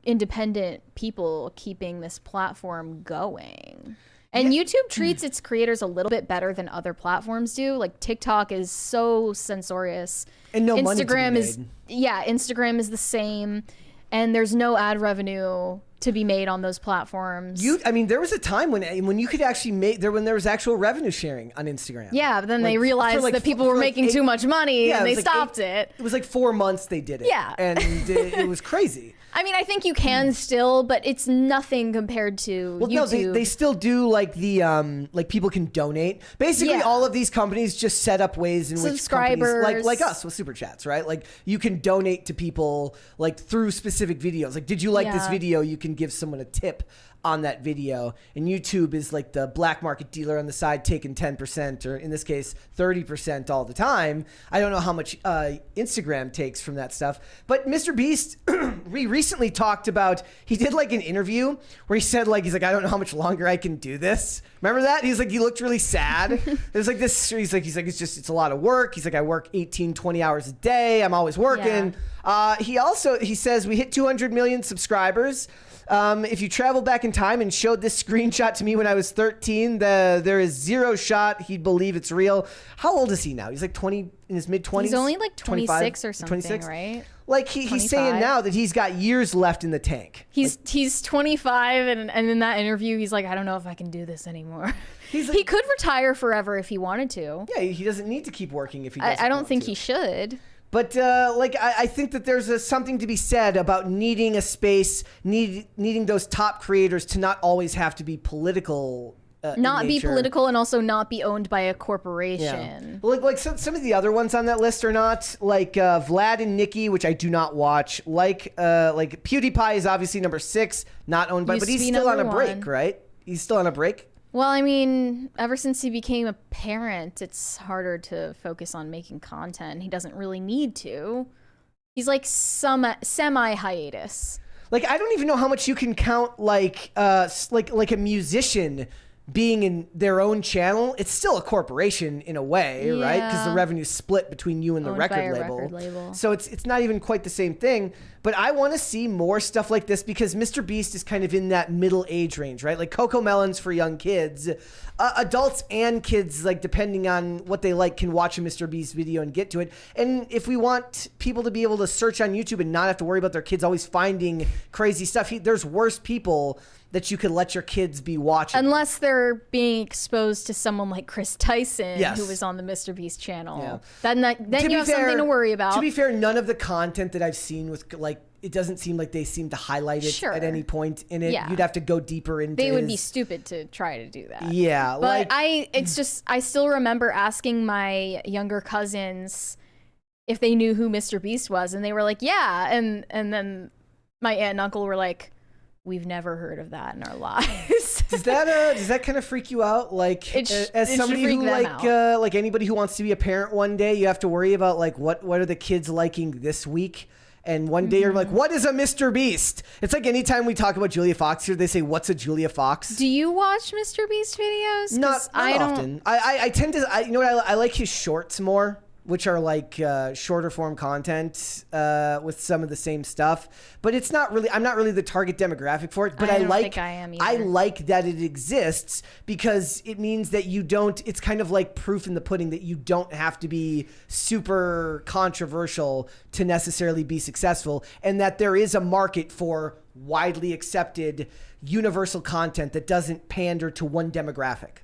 independent people keeping this platform going. And YouTube treats its creators a little bit better than other platforms do. Like TikTok is so censorious. And no money to be made. Instagram is the same. And there's no ad revenue to be made on those platforms. There was a time when you could actually when there was actual revenue sharing on Instagram. Yeah, but then they realized that people were making too much money and they stopped it. It was like 4 months they did it. Yeah. And it was crazy. I think you can still, but it's nothing compared to YouTube. No, they still do like people can donate. Basically, all of these companies just set up ways in which companies like us with Superchats, right? Like you can donate to people through specific videos. Like, did you like this video? You can give someone a tip on that video. And YouTube is like the black market dealer on the side taking 10%, or in this case 30% all the time. I don't know how much Instagram takes from that stuff, but MrBeast we recently talked about, he did an interview where he said he's like, I don't know how much longer I can do this. Remember that? He's like, he looked really sad. It was like this, he's like it's a lot of work. He's like, I work 18-20 hours a day. I'm always working. He says we hit 200 million subscribers. If you travel back in time and showed this screenshot to me when I was 13, there is zero shot he'd believe it's real. How old is he now? He's 20, in his mid-20s? He's only 26 or something, 26? Right? He's saying now that he's got years left in the tank. He's 25, and in that interview, he's like, I don't know if I can do this anymore. He could retire forever if he wanted to. Yeah, he doesn't need to keep working if he doesn't I don't think he should. But I think that there's something to be said about needing a space, needing those top creators to not always have to be political. Not be political and also not be owned by a corporation. Yeah. Some of the other ones on that list are not, Vlad and Nikki, which I do not watch. PewDiePie is obviously number 6, not owned by, but he's still on a break, right? He's still on a break. Well, ever since he became a parent, it's harder to focus on making content. He doesn't really need to. He's semi-hiatus. I don't even know how much you can count a musician being in their own channel. It's still a corporation in a way, right? Because the revenue's split between you and the record label. So it's not even quite the same thing. But I want to see more stuff like this because MrBeast is kind of in that middle age range, right? Cocomelon's for young kids. Adults and kids, depending on what they like, can watch a MrBeast video and get to it. And if we want people to be able to search on YouTube and not have to worry about their kids always finding crazy stuff, there's worse people that you could let your kids be watching. Unless they're being exposed to someone like Chris Tyson, Yes. who was on the MrBeast channel. Yeah. Then you have something to worry about. To be fair, none of the content that I've seen with like, it doesn't seem like they seem to highlight it Sure. at any point in it. Yeah. You'd have to go deeper into They would be his- stupid to try to do that. Yeah, But like I still remember asking my younger cousins if they knew who MrBeast was, and they were like, yeah. And then my aunt and uncle were like, we've never heard of that in our lives. does that kind of freak you out? Like It as should somebody freak who them like anybody who wants to be a parent one day, you have to worry about like what are the kids liking this week? And one day you're like, what is a MrBeast? It's like anytime we talk about Julia Fox here, they say, what's a Julia Fox? Do you watch MrBeast videos? 'Cause Not I don't. often. I tend to, you know what, I like his shorts more, which are like shorter form content with some of the same stuff. But it's not really, I'm not really the target demographic for it. But I don't think I am either. like that it exists because it means that you don't, it's kind of like proof in the pudding that you don't have to be super controversial to necessarily be successful. And that there is a market for widely accepted universal content that doesn't pander to one demographic.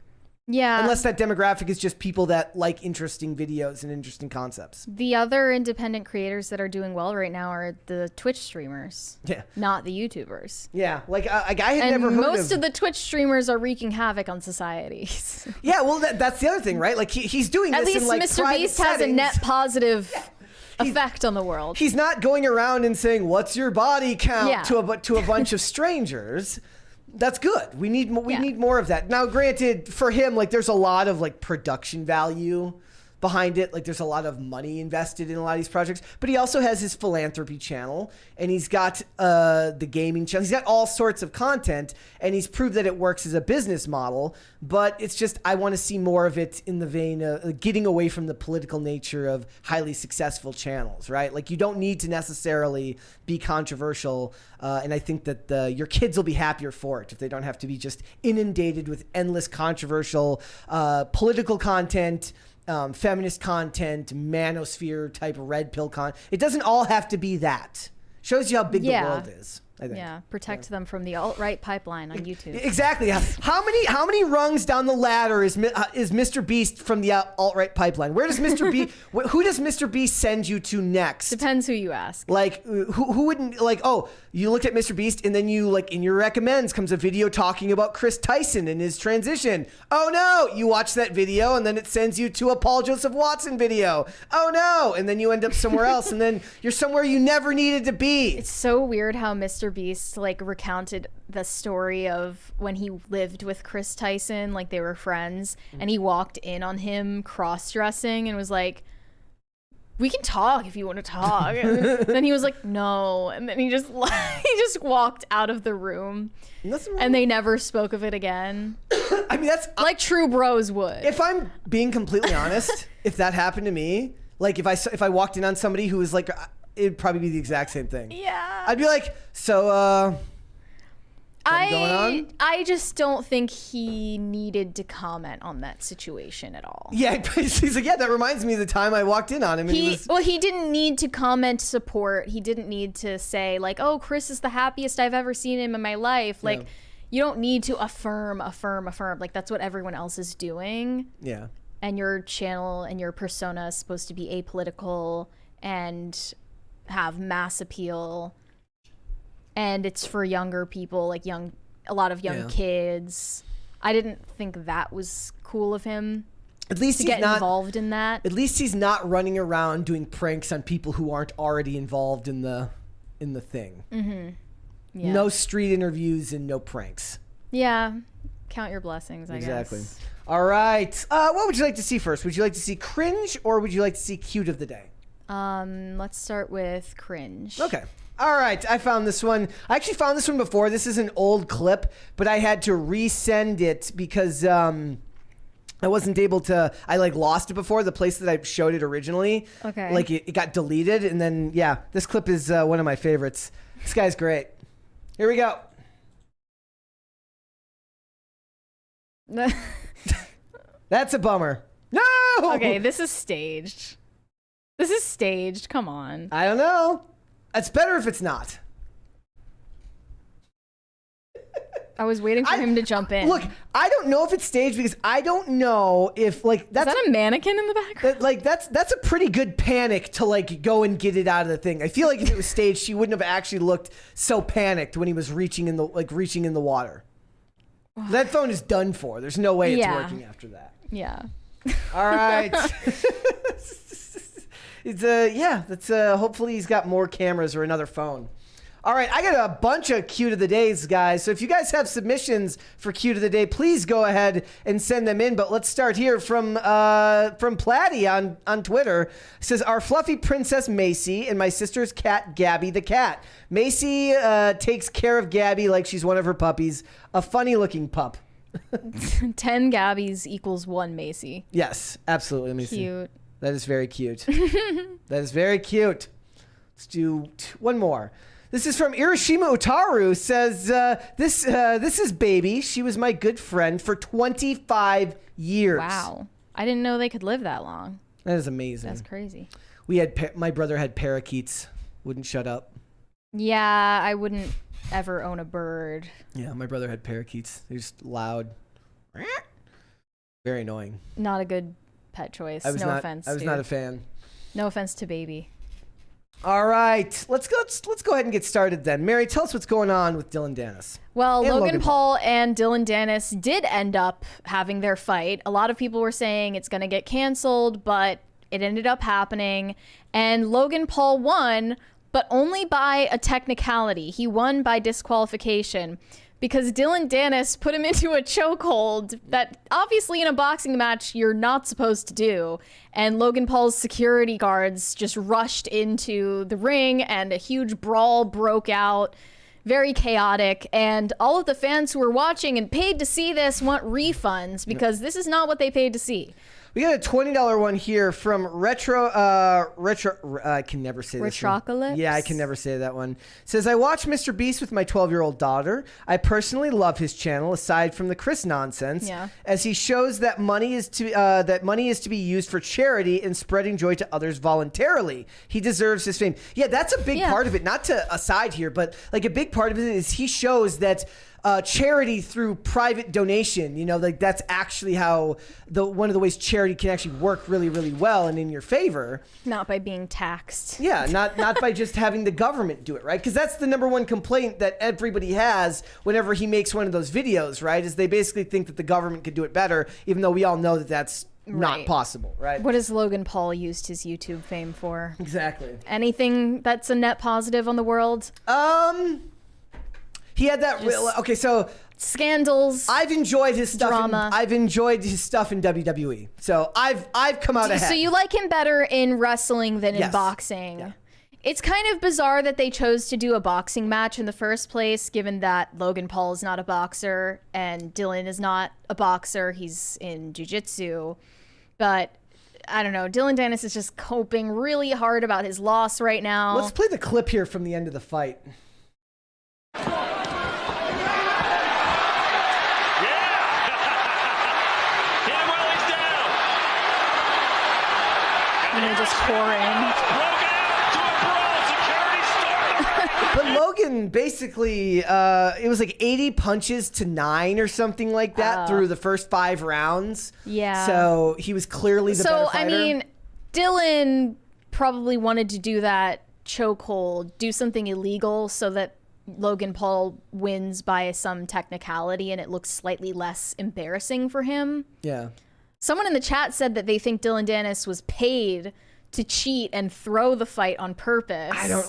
Yeah. Unless that demographic is just people that like interesting videos and interesting concepts. The other independent creators that are doing well right now are the Twitch streamers, Yeah. not the YouTubers. Yeah. Like I had And never heard most of the Twitch streamers are wreaking havoc on society. Yeah, well, that's the other thing, right? Like he's doing At this least in like private MrBeast has a settings. net positive effect on the world. He's not going around and saying, "What's your body count?" Yeah. to a bunch of strangers. That's good. We need need more of that. Now, granted, for him, like there's a lot of like production value behind it. Like there's a lot of money invested in a lot of these projects. But he also has his philanthropy channel, and he's got the gaming channel. He's got all sorts of content, and he's proved that it works as a business model. But it's just I want to see more of it in the vein of getting away from the political nature of highly successful channels, right? Like you don't need to necessarily be controversial, and I think that your kids will be happier for it if they don't have to be just inundated with endless controversial political content. Feminist content, manosphere type red pill content. It doesn't all have to be that. Shows you how big the world is, I think. Yeah, protect them from the alt-right pipeline on YouTube. Exactly. How many rungs down the ladder is MrBeast from the alt-right pipeline? Where does MrBeast? Who does MrBeast send you to next? Depends who you ask. Like who wouldn't like? Oh, you looked at MrBeast and then you like in your recommends comes a video talking about Chris Tyson and his transition. Oh no, you watch that video and then it sends you to a Paul Joseph Watson video. Oh no, and then you end up somewhere else and then you're somewhere you never needed to be. It's so weird how MrBeast like recounted the story of when he lived with Chris Tyson, like they were friends, and he walked in on him cross-dressing and was like, we can talk if you want to talk. And then he was like, no. And then he just walked out of the room. And they never spoke of it again. I mean, that's like true bros would. If I'm being completely honest, if that happened to me, like if I walked in on somebody who was like, it'd probably be the exact same thing. Yeah. I'd be like, so, something going on? I just don't think he needed to comment on that situation at all. Yeah, he's like, yeah, that reminds me of the time I walked in on him. And he didn't need to comment support. He didn't need to say like, oh, Chris is the happiest I've ever seen him in my life. Like, Yeah. you don't need to affirm. Like, that's what everyone else is doing. Yeah. And your channel and your persona is supposed to be apolitical and have mass appeal. And it's for younger people, like a lot of young kids. I didn't think that was cool of him. At least to he's get not involved in that. At least he's not running around doing pranks on people who aren't already involved in the thing. Mm-hmm. Yeah. No street interviews and no pranks. Yeah. Count your blessings, I Exactly. guess. All right. What would you like to see first? Would you like to see cringe or would you like to see cute of the day? Let's start with cringe. Okay. All right, I found this one. I actually found this one before. This is an old clip, but I had to resend it because I wasn't able to. I like lost it before the place that I showed it originally. Okay. Like it got deleted, and then yeah, this clip is one of my favorites. This guy's great. Here we go. That's a bummer. No. Okay, this is staged. This is staged. Come on. I don't know. It's better if it's not. I was waiting for him to jump in. Look, I don't know if it's staged because I don't know if like Is that a mannequin in the background? that's a pretty good panic to like go and get it out of the thing. I feel like if it was staged, she wouldn't have actually looked so panicked when he was reaching in the water. That phone is done for. There's no way it's working after that. Yeah. All right. That's hopefully he's got more cameras or another phone. All right, I got a bunch of Cute of the Days, guys. So if you guys have submissions for Cute of the Day, please go ahead and send them in. But let's start here from Platty on Twitter. It says, our fluffy princess Macy and my sister's cat Gabby the cat. Macy takes care of Gabby like she's one of her puppies. A funny looking pup. 10 Gabbies equals 1 Macy. Yes, absolutely, Macy. Cute. That is very cute. That is very cute. Let's do one more. This is from Irishima Utaru. Says, this is Baby. She was my good friend for 25 years. Wow. I didn't know they could live that long. That is amazing. That's crazy. My brother had parakeets. Wouldn't shut up. Yeah, I wouldn't ever own a bird. Yeah, my brother had parakeets. They're just loud. Very annoying. Not a good pet choice. No offense. I was not a fan. No offense to Baby. All right, let's go ahead and get started then. Mary, tell us what's going on with Dillon Danis. Well, Logan Paul and Dillon Danis did end up having their fight. A lot of people were saying it's going to get canceled, but it ended up happening. And Logan Paul won, but only by a technicality. He won by disqualification because Dillon Danis put him into a chokehold that obviously in a boxing match you're not supposed to do. And Logan Paul's security guards just rushed into the ring and a huge brawl broke out. Very chaotic. And all of the fans who were watching and paid to see this want refunds because this is not what they paid to see. We got a $20 one here from Retro. I can never say this. Retrocalypse? Yeah, I can never say that one. It says, I watch MrBeast with my 12-year-old daughter. I personally love his channel, aside from the Chris nonsense, as he shows that money is to be used for charity and spreading joy to others voluntarily. He deserves his fame. Yeah, that's a big part of it. Not to aside here, but like a big part of it is he shows that. Charity through private donation, like that's actually how one of the ways charity can actually work really, really well and in your favor. Not by being taxed. Yeah, not by just having the government do it, right? Because that's the number one complaint that everybody has whenever he makes one of those videos, right? Is they basically think that the government could do it better, even though we all know that that's not possible, right? What has Logan Paul used his YouTube fame for? Exactly. Anything that's a net positive on the world? He had that so scandals. I've enjoyed his stuff. Drama. I've enjoyed his stuff in WWE. So I've come out ahead. So you like him better in wrestling than in boxing. Yeah. It's kind of bizarre that they chose to do a boxing match in the first place, given that Logan Paul is not a boxer and Dillon is not a boxer. He's in jiu-jitsu. But I don't know. Dillon Danis is just coping really hard about his loss right now. Let's play the clip here from the end of the fight. And they just pour in. But Logan basically, it was like 80 punches to 9 or something like that through the first 5 rounds. Yeah. So he was clearly the better fighter. I mean, Dillon probably wanted to do that chokehold, do something illegal so that Logan Paul wins by some technicality and it looks slightly less embarrassing for him. Yeah. Someone in the chat said that they think Dillon Danis was paid to cheat and throw the fight on purpose. I don't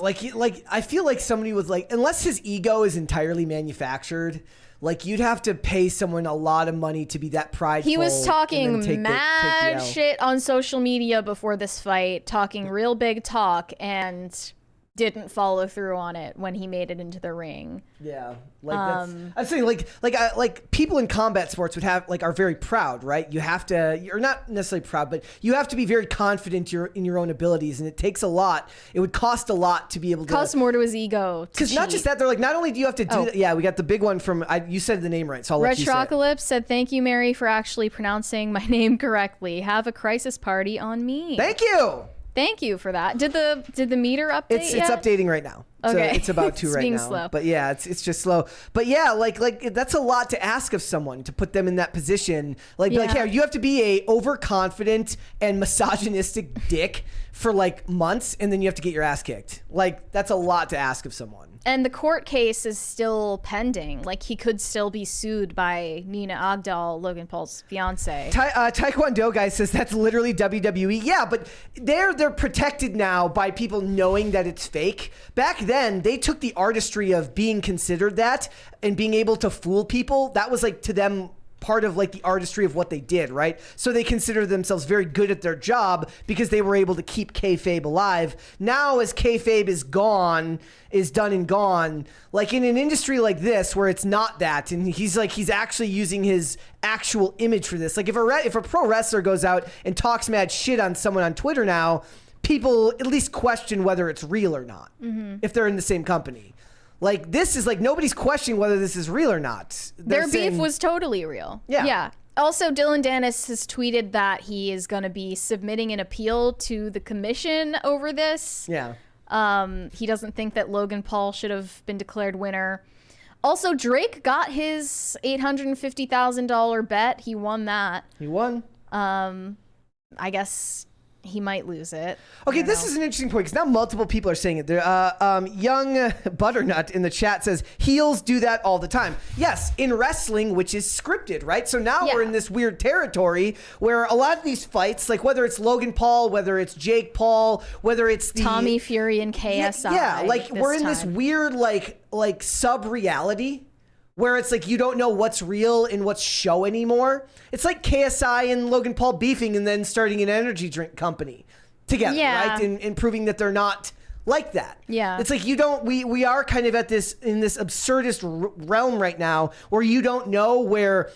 I feel like somebody was like, unless his ego is entirely manufactured, like you'd have to pay someone a lot of money to be that prideful. He was talking mad shit on social media before this fight, talking real big talk, and didn't follow through on it when he made it into the ring. Yeah, like I'm saying, like people in combat sports are very proud, right? You have to, you're not necessarily proud, but you have to be very confident in your own abilities, and it takes a lot. It would cost a lot to be able to. Cost more to his ego. Because not just that, they're like, not only do you have to do that. Yeah, we got the big one from you said the name right, so I'll let you say it. Retrocalypse said, "Thank you, Mary, for actually pronouncing my name correctly. Have a crisis party on me." Thank you. Thank you for that. Did the meter update It's updating right now. Okay. It's about to It's right being now. slow. But yeah, it's just slow. But yeah, like that's a lot to ask of someone to put them in that position. Like Yeah. you have to be a overconfident and misogynistic dick for like months, and then you have to get your ass kicked. Like that's a lot to ask of someone. And the court case is still pending. Like, he could still be sued by Nina Agdal, Logan Paul's fiance. Taekwondo guy says that's literally WWE. Yeah, but they're protected now by people knowing that it's fake. Back then, they took the artistry of being considered that and being able to fool people. That was like to them part of like the artistry of what they did, right? So they consider themselves very good at their job because they were able to keep kayfabe alive. Now, as kayfabe is done and gone, like in an industry like this where it's not that, and he's actually using his actual image for this. Like if a pro wrestler goes out and talks mad shit on someone on Twitter now, people at least question whether it's real or not, if they're in the same company. Like, this is like, nobody's questioning whether this is real or not. Their beef was totally real. Yeah. Also, Dillon Danis has tweeted that he is going to be submitting an appeal to the commission over this. Yeah. He doesn't think that Logan Paul should have been declared winner. Also, Drake got his $850,000 bet. He won that. He won. I guess he might lose it. Okay, this is an interesting point because now multiple people are saying it. Young Butternut in the chat says heels do that all the time. Yes, in wrestling, which is scripted, right? So now we're in this weird territory where a lot of these fights, like whether it's Logan Paul, whether it's Jake Paul, whether it's the Tommy Fury and KSI. Yeah, like we're in this weird like sub-reality where it's like you don't know what's real and what's show anymore. It's like KSI and Logan Paul beefing and then starting an energy drink company together, right? And proving that they're not like that. Yeah. It's like we are kind of at in this absurdist realm right now where you don't know where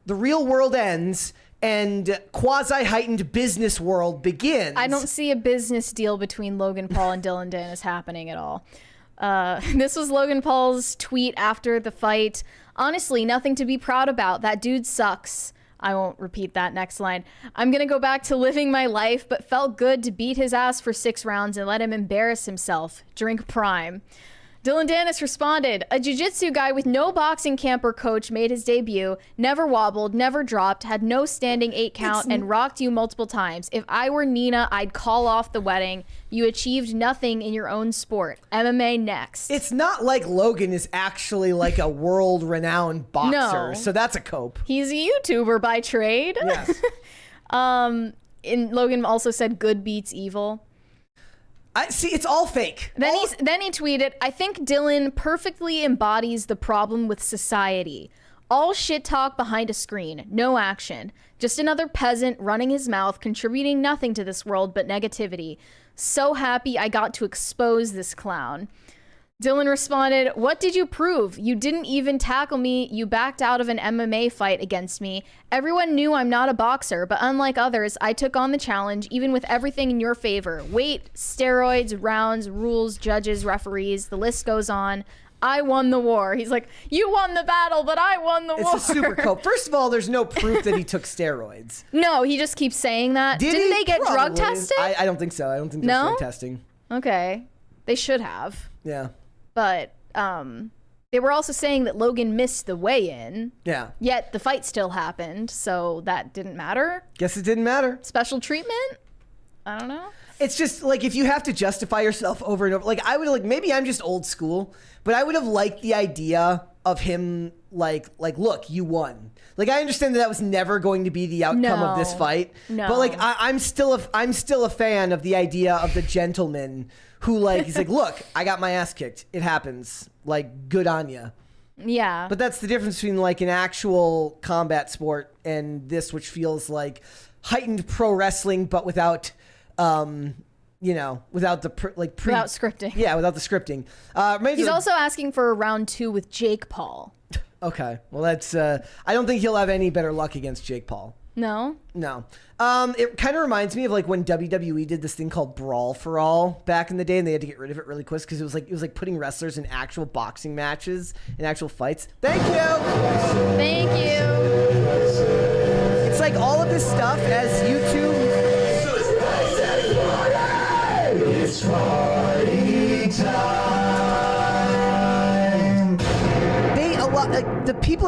the real world ends and quasi-heightened business world begins. I don't see a business deal between Logan Paul and Dillon Danis happening at all. This was Logan Paul's tweet after the fight. Honestly, nothing to be proud about. That dude sucks. I won't repeat that next line. I'm going to go back to living my life, but felt good to beat his ass for 6 rounds and let him embarrass himself. Drink prime. Dillon Danis responded, a jiu-jitsu guy with no boxing camp or coach made his debut, never wobbled, never dropped, had no standing 8 count, and rocked you multiple times. If I were Nina, I'd call off the wedding. You achieved nothing in your own sport. MMA next. It's not like Logan is actually like a world-renowned boxer, No. so that's a cope. He's a YouTuber by trade. Yes. And Logan also said good beats evil. I see, it's all fake. Then he tweeted, I think Dillon perfectly embodies the problem with society. All shit talk behind a screen, no action. Just another peasant running his mouth, contributing nothing to this world but negativity. So happy I got to expose this clown. Dillon responded, what did you prove? You didn't even tackle me. You backed out of an MMA fight against me. Everyone knew I'm not a boxer, but unlike others, I took on the challenge, even with everything in your favor. Weight, steroids, rounds, rules, judges, referees, the list goes on. I won the war. He's like, you won the battle, but I won the war. It's a super cope. First of all, there's no proof that he took steroids. No, he just keeps saying that. Didn't they get drug tested? I don't think so. I don't think there's drug testing. Okay. They should have. Yeah. But they were also saying that Logan missed the weigh-in. Yeah. Yet the fight still happened, so that didn't matter. Guess it didn't matter. Special treatment? I don't know. It's just like if you have to justify yourself over and over, like I would like maybe I'm just old school, but I would have liked the idea of him like look, you won. Like I understand that was never going to be the outcome of this fight. No. But like I'm still a fan of the idea of the gentleman who like he's like, look, I got my ass kicked. It happens. Like good on ya. Yeah. But that's the difference between like an actual combat sport and this, which feels like heightened pro wrestling, but without, without the without scripting. Yeah, without the scripting. He's also asking for a round 2 with Jake Paul. Okay, well that's. I don't think he'll have any better luck against Jake Paul. No. It kind of reminds me of like when WWE did this thing called Brawl for All back in the day, and they had to get rid of it really quick because it was like putting wrestlers in actual boxing matches and actual fights. Thank you. Thank you. It's like all of this stuff as YouTube. It's party time.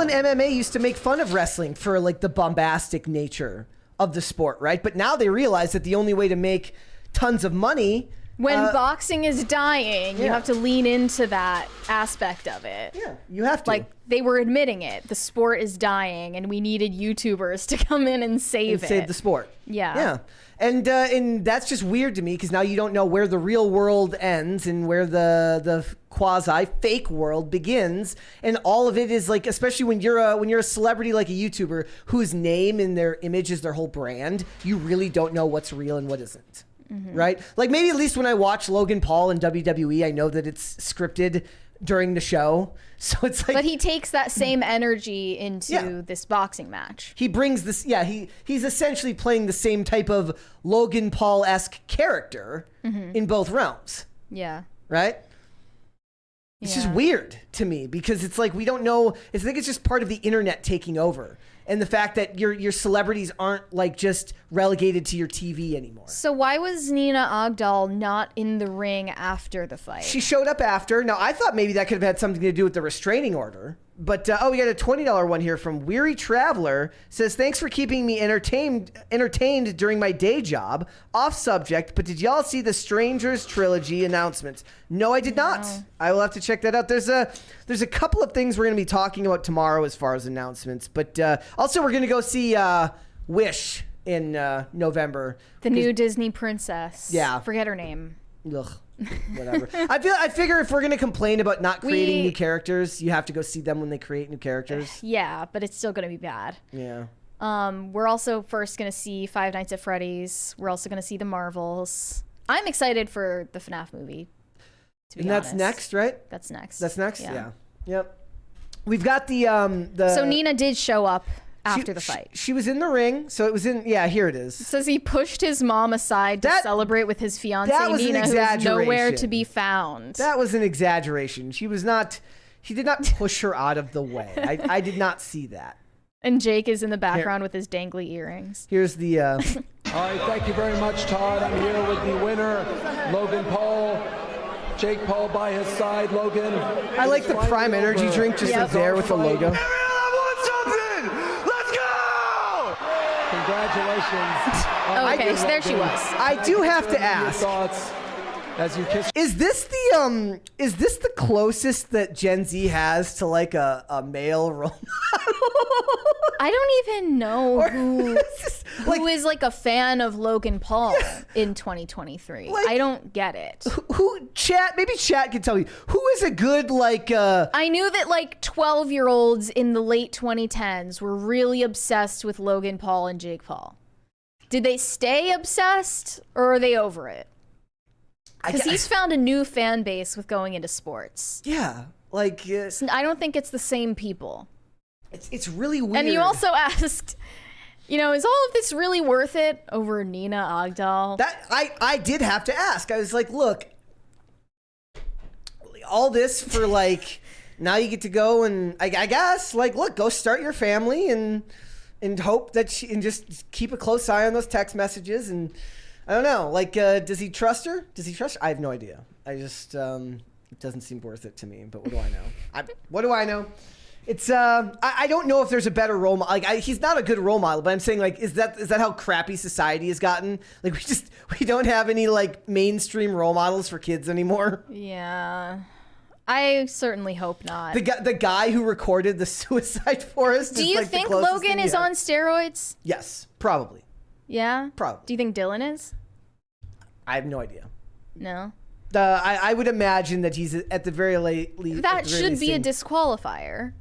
in MMA used to make fun of wrestling for like the bombastic nature of the sport, right? But now they realize that the only way to make tons of money when boxing is dying, you have to lean into that aspect of it. Yeah, you have to. Like, they were admitting it. The sport is dying, and we needed YouTubers to come in and save it. Save the sport. Yeah. Yeah. And that's just weird to me because now you don't know where the real world ends and where the quasi fake world begins, and all of it is like, especially when you're a celebrity like a YouTuber whose name and their image is their whole brand, you really don't know what's real and what isn't. Right? Like maybe at least when I watch Logan Paul in WWE, I know that it's scripted during the show. So it's like, but he takes that same energy into this boxing match. He brings this, he's essentially playing the same type of Logan Paul-esque character in both realms. Yeah. Right? It's just weird to me because it's like we don't know. I think it's just part of the internet taking over. And the fact that your celebrities aren't like just relegated to your TV anymore. So why was Nina Agdal not in the ring after the fight? She showed up after. Now, I thought maybe that could have had something to do with the restraining order. But, we got a $20 one here from Weary Traveler. Says, thanks for keeping me entertained during my day job. Off subject, but did y'all see the Strangers trilogy announcements? No, I did not. I will have to check that out. There's a couple of things we're going to be talking about tomorrow as far as announcements. But also we're going to go see Wish in November. The new Disney princess. Yeah. Forget her name. Ugh. Whatever. I figure if we're gonna complain about not creating new characters, you have to go see them when they create new characters. Yeah, but it's still gonna be bad. Yeah. We're also first gonna see Five Nights at Freddy's. We're also gonna see the Marvels. I'm excited for the FNAF movie. And that's next, right? That's next. That's next. Yeah. Yep. We've got the. So Nina did show up after the fight. She was in the ring, so it was in. Yeah, here it is. It says he pushed his mom aside to celebrate with his fiancée Nina, who was nowhere to be found. That was an exaggeration. She was not. He did not push her out of the way. I did not see that. And Jake is in the background with his dangly earrings. Here's the. All right, thank you very much, Todd. I'm here with the winner, Logan Paul. Jake Paul by his side. Logan. I like the Prime Energy drink just up there with the logo. Congratulations. Okay, so there she was. I do have to ask. As you kiss. Is this the closest that Gen Z has to like a male role model? I don't even know who is like a fan of Logan Paul in 2023. Like, I don't get it. Maybe chat can tell me who is a good I knew that like 12-year-olds in the late 2010s were really obsessed with Logan Paul and Jake Paul. Did they stay obsessed or are they over it? Because he's found a new fan base with going into sports. Yeah, like I don't think it's the same people. It's really weird. And you also asked, is all of this really worth it over Nina Agdal? That I did have to ask. I was like, look, all this for like now you get to go and I guess like look, go start your family and hope that and just keep a close eye on those text messages and. I don't know. Like, does he trust her? I have no idea. I just, it doesn't seem worth it to me. But what do I know? What do I know? It's, I don't know if there's a better role model. Like, he's not a good role model. But I'm saying, like, is that how crappy society has gotten? Like, we don't have any like mainstream role models for kids anymore. Yeah, I certainly hope not. The guy who recorded the Suicide Forest. Do you think Logan is on steroids? Yes, probably. Yeah? Probably. Do you think Dillon is? I have no idea. No? I would imagine that he's at the very least. That should be a disqualifier.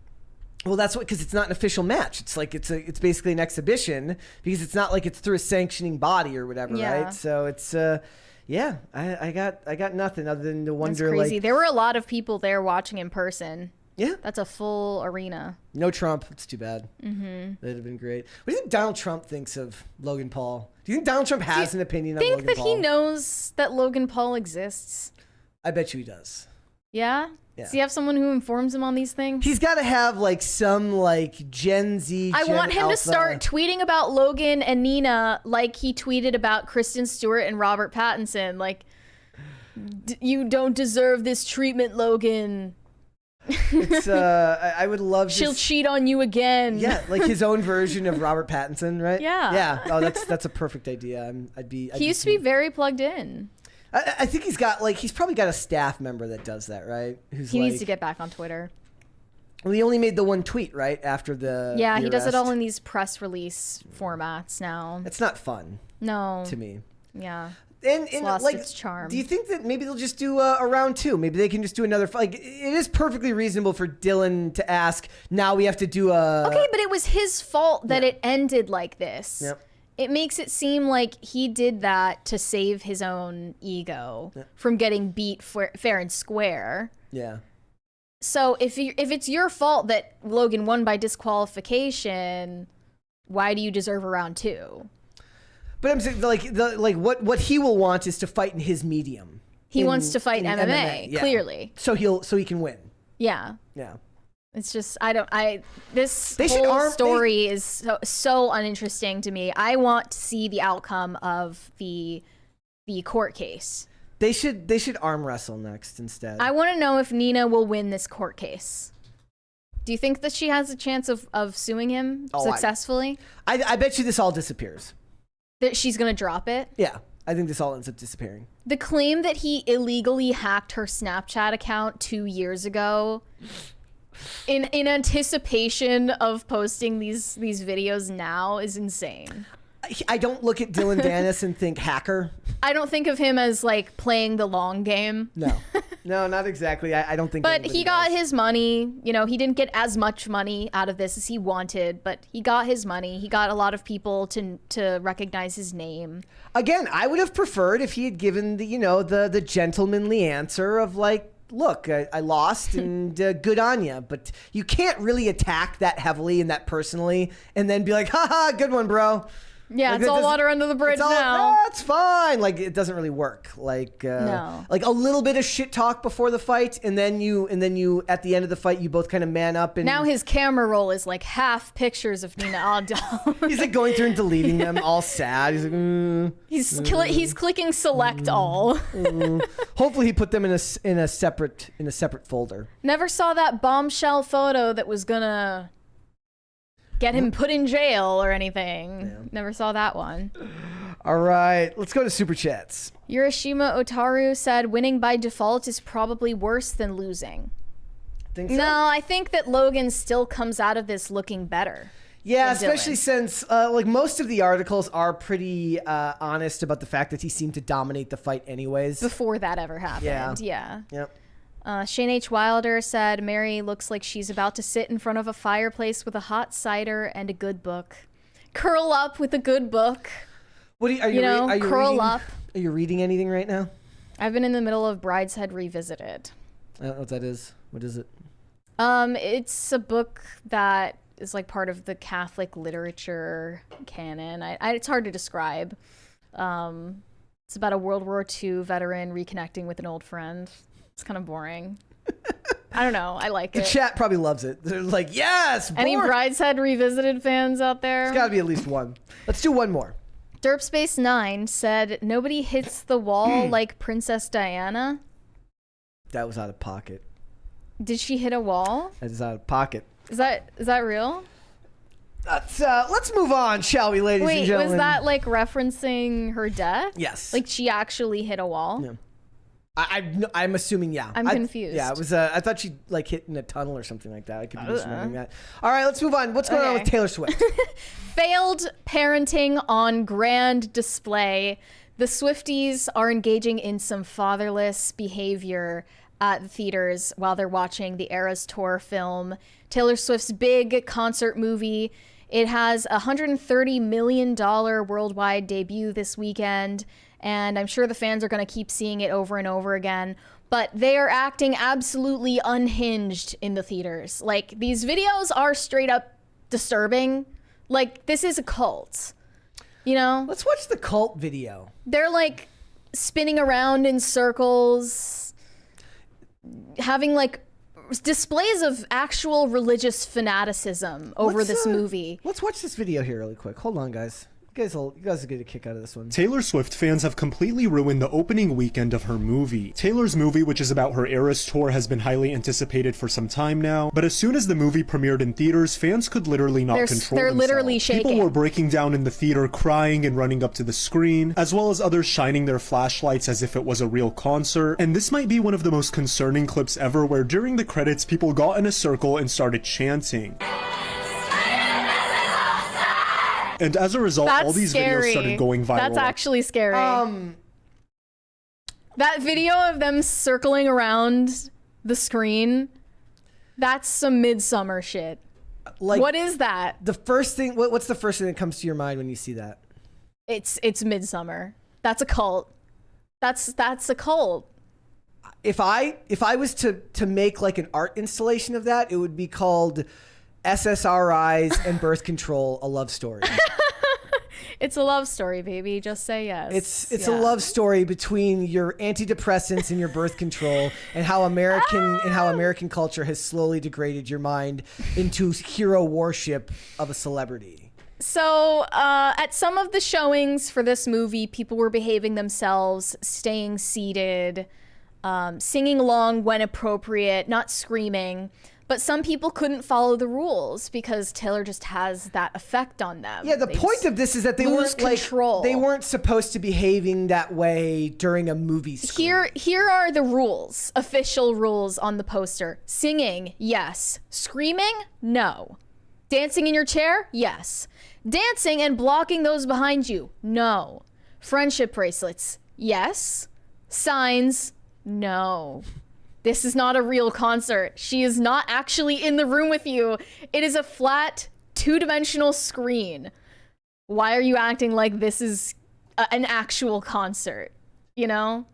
Well, that's because it's not an official match. It's like it's basically an exhibition because it's not like it's through a sanctioning body or whatever, right? So it's I got nothing other than to wonder. That's crazy. Like, there were a lot of people there watching in person. Yeah, that's a full arena. No Trump. It's too bad. That'd have been great. What do you think Donald Trump thinks of Logan Paul? Do you think Donald Trump has an opinion on Logan Paul? Think that he knows that Logan Paul exists? I bet you he does. Yeah? Does he have someone who informs him on these things? He's got to have like some like Gen Z. I want him to start tweeting about Logan and Nina like he tweeted about Kristen Stewart and Robert Pattinson. Like, you don't deserve this treatment, Logan. It's I would love. She'll cheat on you again. Yeah, like his own version of Robert Pattinson, right? Yeah. Yeah. Oh, that's a perfect idea. He used to be very plugged in. I think he's probably got a staff member that does that, right? He needs to get back on Twitter. Well, he only made the one tweet, right? After the he does it arrest. all in these press release formats now. It's not fun. No. To me. Yeah. And lost like, its charm. Do you think that maybe they'll just do a round 2? Maybe they can just do another. Like, it is perfectly reasonable for Dillon to ask. Now we have to do a. Okay, but it was his fault that it ended like this. Yep. It makes it seem like he did that to save his own ego from getting beat fair and square. Yeah. So if it's your fault that Logan won by disqualification, why do you deserve a round 2? But I'm saying, like what he will want is to fight in his medium. He wants to fight in MMA, yeah. clearly. So he can win. Yeah. Yeah. It's just this They should whole story is so uninteresting to me. I want to see the outcome of the court case. They should arm wrestle next instead. I want to know if Nina will win this court case. Do you think that she has a chance of suing him successfully? I bet you this all disappears. That she's going to drop it? Yeah. I think this all ends up disappearing. The claim that he illegally hacked her Snapchat account 2 years ago in anticipation of posting these videos now is insane. I don't look at Dillon Danis and think hacker. I don't think of him as like playing the long game. No, not exactly. I don't think. But he got his money. You know, he didn't get as much money out of this as he wanted, but he got his money. He got a lot of people to recognize his name. Again, I would have preferred if he had given the gentlemanly answer of like, look, I lost and good on you. But you can't really attack that heavily and that personally and then be like, haha, good one, bro. Yeah, like, it's all water under the bridge now. That's fine. Like, it doesn't really work. Like, no. Like a little bit of shit talk before the fight, and then you at the end of the fight, you both kind of man up. And now his camera roll is like half pictures of Nina Adal. He's like going through and deleting them, all sad. He's like, he's clicking select all. Hopefully, he put them in a separate folder. Never saw that bombshell photo that was gonna get him put in jail or anything. Yeah. Never saw that one. All right, let's go to Super Chats. Urashima Otaru said, winning by default is probably worse than losing. Think so? No, I think that Logan still comes out of this looking better. Yeah, especially since like most of the articles are pretty honest about the fact that he seemed to dominate the fight anyways. Before that ever happened, yeah. Yep. Shane H. Wilder said, Mary looks like she's about to sit in front of a fireplace with a hot cider and a good book. Curl up with a good book. What are you curl reading? up. Are you reading anything right now? I've been in the middle of Brideshead Revisited. I don't know what that is. What is it? It's a book that is like part of the Catholic literature canon. It's hard to describe. It's about a World War II veteran reconnecting with an old friend. It's kind of boring. I don't know. I like it. The chat probably loves it. They're like, yes! Any Brideshead Revisited fans out there? There's got to be at least one. Let's do one more. Derpspace9 said, nobody hits the wall like Princess Diana. That was out of pocket. Did she hit a wall? That is out of pocket. Is that real? Let's move on, shall we, ladies and gentlemen? Was that like referencing her death? Yes. Like she actually hit a wall? Yeah. I'm assuming, yeah. I'm confused. Yeah, it was. I thought she like hit in a tunnel or something like that. I could be misremembering that. All right, let's move on. What's going on with Taylor Swift? Failed parenting on grand display. The Swifties are engaging in some fatherless behavior at the theaters while they're watching the Eras Tour film, Taylor Swift's big concert movie. It has a $130 million worldwide debut this weekend, and I'm sure the fans are going to keep seeing it over and over again. But they are acting absolutely unhinged in the theaters. Like, these videos are straight up disturbing. Like, this is a cult, you know? Let's watch the cult video. They're like spinning around in circles, having like displays of actual religious fanaticism over this movie. Let's watch this video here really quick. Hold on, guys. You guys will get a kick out of this one. Taylor Swift fans have completely ruined the opening weekend of her movie. Taylor's movie, which is about her Eras tour, has been highly anticipated for some time now, but as soon as the movie premiered in theaters, fans could literally not control themselves. They're literally shaking. People were breaking down in the theater, crying and running up to the screen, as well as others shining their flashlights as if it was a real concert. And this might be one of the most concerning clips ever, where during the credits, people got in a circle and started chanting. And as a result, all these videos started going viral. That's actually scary. That video of them circling around the screen, that's some Midsummer shit. Like, what is that? The first thing, what's the first thing that comes to your mind when you see that? It's Midsummer. That's a cult. That's a cult. If I was to make like an art installation of that, it would be called SSRIs and Birth Control, a love story. It's a love story, baby. Just say yes. It's a love story between your antidepressants and your birth control, and how American culture has slowly degraded your mind into hero worship of a celebrity. So at some of the showings for this movie, people were behaving themselves, staying seated, singing along when appropriate, not screaming. But some people couldn't follow the rules because Taylor just has that effect on them. Yeah, the point of this is that they weren't supposed to be behaving that way during a movie screen. Here are the rules, official rules on the poster. Singing, yes. Screaming, no. Dancing in your chair, yes. Dancing and blocking those behind you, no. Friendship bracelets, yes. Signs, no. This is not a real concert. She is not actually in the room with you. It is a flat, two-dimensional screen. Why are you acting like this is an actual concert? You know?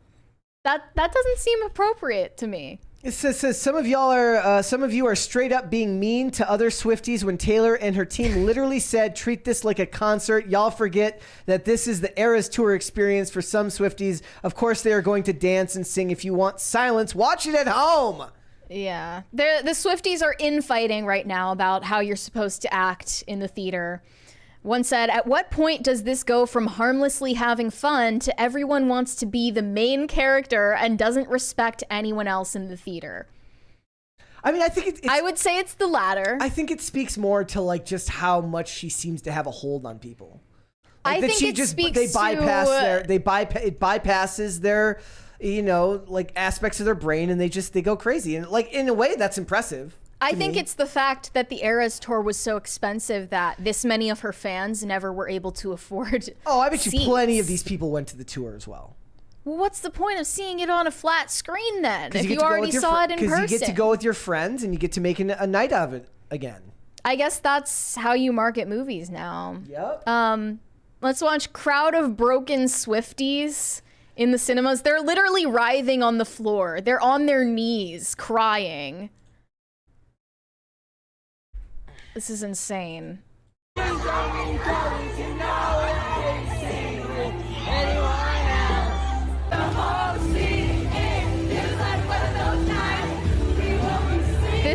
That doesn't seem appropriate to me. It says some of you are straight up being mean to other Swifties when Taylor and her team literally said, treat this like a concert. Y'all forget that this is the Eras Tour experience for some Swifties. Of course, they are going to dance and sing. If you want silence, watch it at home. Yeah. The Swifties are infighting right now about how you're supposed to act in the theater. One said, at what point does this go from harmlessly having fun to everyone wants to be the main character and doesn't respect anyone else in the theater? I mean, I think I would say it's the latter. I think it speaks more to like just how much she seems to have a hold on people. Like, I think it speaks it bypasses their, you know, like aspects of their brain, and they go crazy. And like in a way, that's impressive. I think it's the fact that the Eras tour was so expensive that this many of her fans never were able to afford I bet seats. you plenty of these people went to the tour as well. Well, what's the point of seeing it on a flat screen then? If you already saw it in person. Because you get to go with your friends and you get to make a night of it again. I guess that's how you market movies now. Yep. Let's watch Crowd of Broken Swifties in the cinemas. They're literally writhing on the floor. They're on their knees, crying. This is insane. This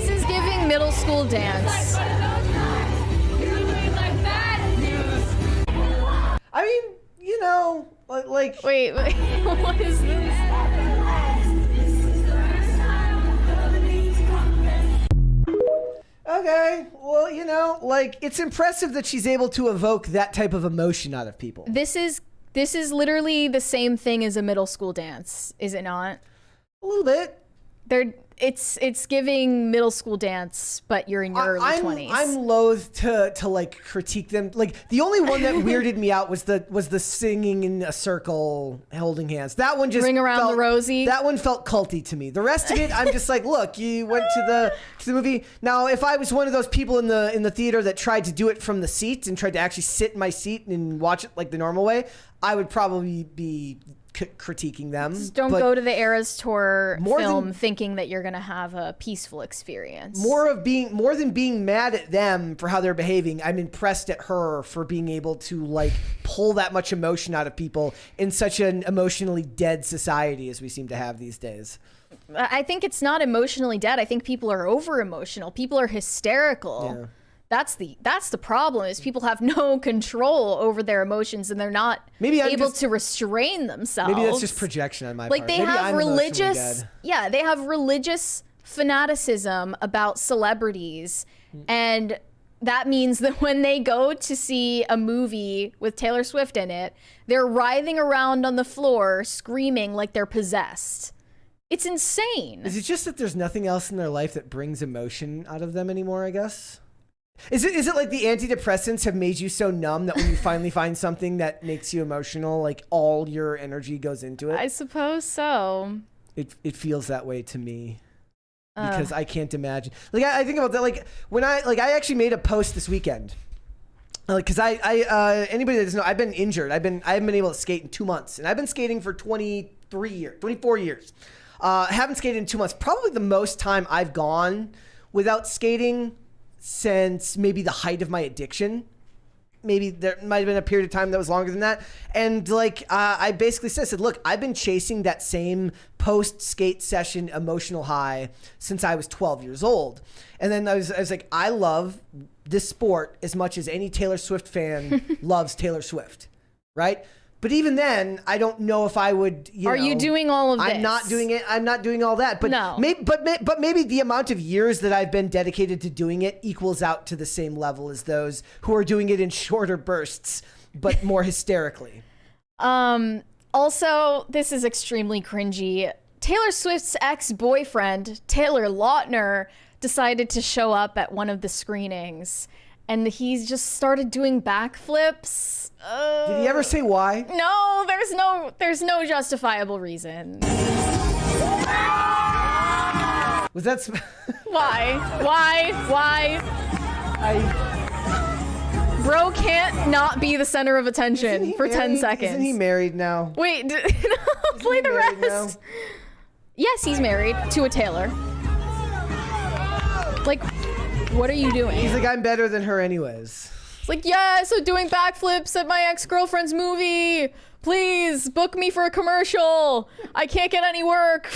is giving middle school dance. I mean, you know, like... Wait, what is this? Okay, well, you know, like, it's impressive that she's able to evoke that type of emotion out of people. This is literally the same thing as a middle school dance, is it not? A little bit. It's giving middle school dance, but you're in your early 20s. I'm loath to like critique them. Like the only one that weirded me out was the singing in a circle, holding hands. That one just Ring Around the Rosie. That one felt culty to me. The rest of it, I'm just like, look, you went to the movie. Now, if I was one of those people in the theater that tried to do it from the seat and tried to actually sit in my seat and watch it like the normal way, I would probably be critiquing them. Just don't go to the Eras Tour film thinking that you're gonna have a peaceful experience. More than being mad at them for how they're behaving, I'm impressed at her for being able to like pull that much emotion out of people in such an emotionally dead society as we seem to have these days. I think it's not emotionally dead. I think people are over emotional. People are hysterical. Yeah. That's the problem, is people have no control over their emotions and they're not able to restrain themselves. Maybe that's just projection on my part. Like they have religious fanaticism about celebrities, and that means that when they go to see a movie with Taylor Swift in it, they're writhing around on the floor screaming like they're possessed. It's insane. Is it just that there's nothing else in their life that brings emotion out of them anymore, I guess? Is it like the antidepressants have made you so numb that when you finally find something that makes you emotional, like all your energy goes into it? I suppose so. It feels that way to me. Because I can't imagine. Like I think about that. Like when I actually made a post this weekend. Because anybody that doesn't know, I've been injured. I haven't been able to skate in 2 months, and I've been skating for 24 years. Haven't skated in 2 months. Probably the most time I've gone without skating since maybe the height of my addiction. Maybe there might have been a period of time that was longer than that. And I basically said, look, I've been chasing that same post-skate session emotional high since I was 12 years old. And then I was like, I love this sport as much as any Taylor Swift fan loves Taylor Swift, right? But even then, I don't know if I would. Are you doing all of this? I'm not doing it. I'm not doing all that. But no. Maybe the amount of years that I've been dedicated to doing it equals out to the same level as those who are doing it in shorter bursts, but more hysterically. Also, this is extremely cringy. Taylor Swift's ex-boyfriend, Taylor Lautner, decided to show up at one of the screenings, and he's just started doing backflips. Did he ever say why? No, there's no justifiable reason. Was that? Why? Bro can't not be the center of attention for 10 seconds. Isn't he married now? Wait, play the rest. Now? Yes, he's married to a Taylor. Like, what are you doing? He's like, I'm better than her anyways. It's like, yeah, so doing backflips at my ex-girlfriend's movie. Please book me for a commercial. I can't get any work.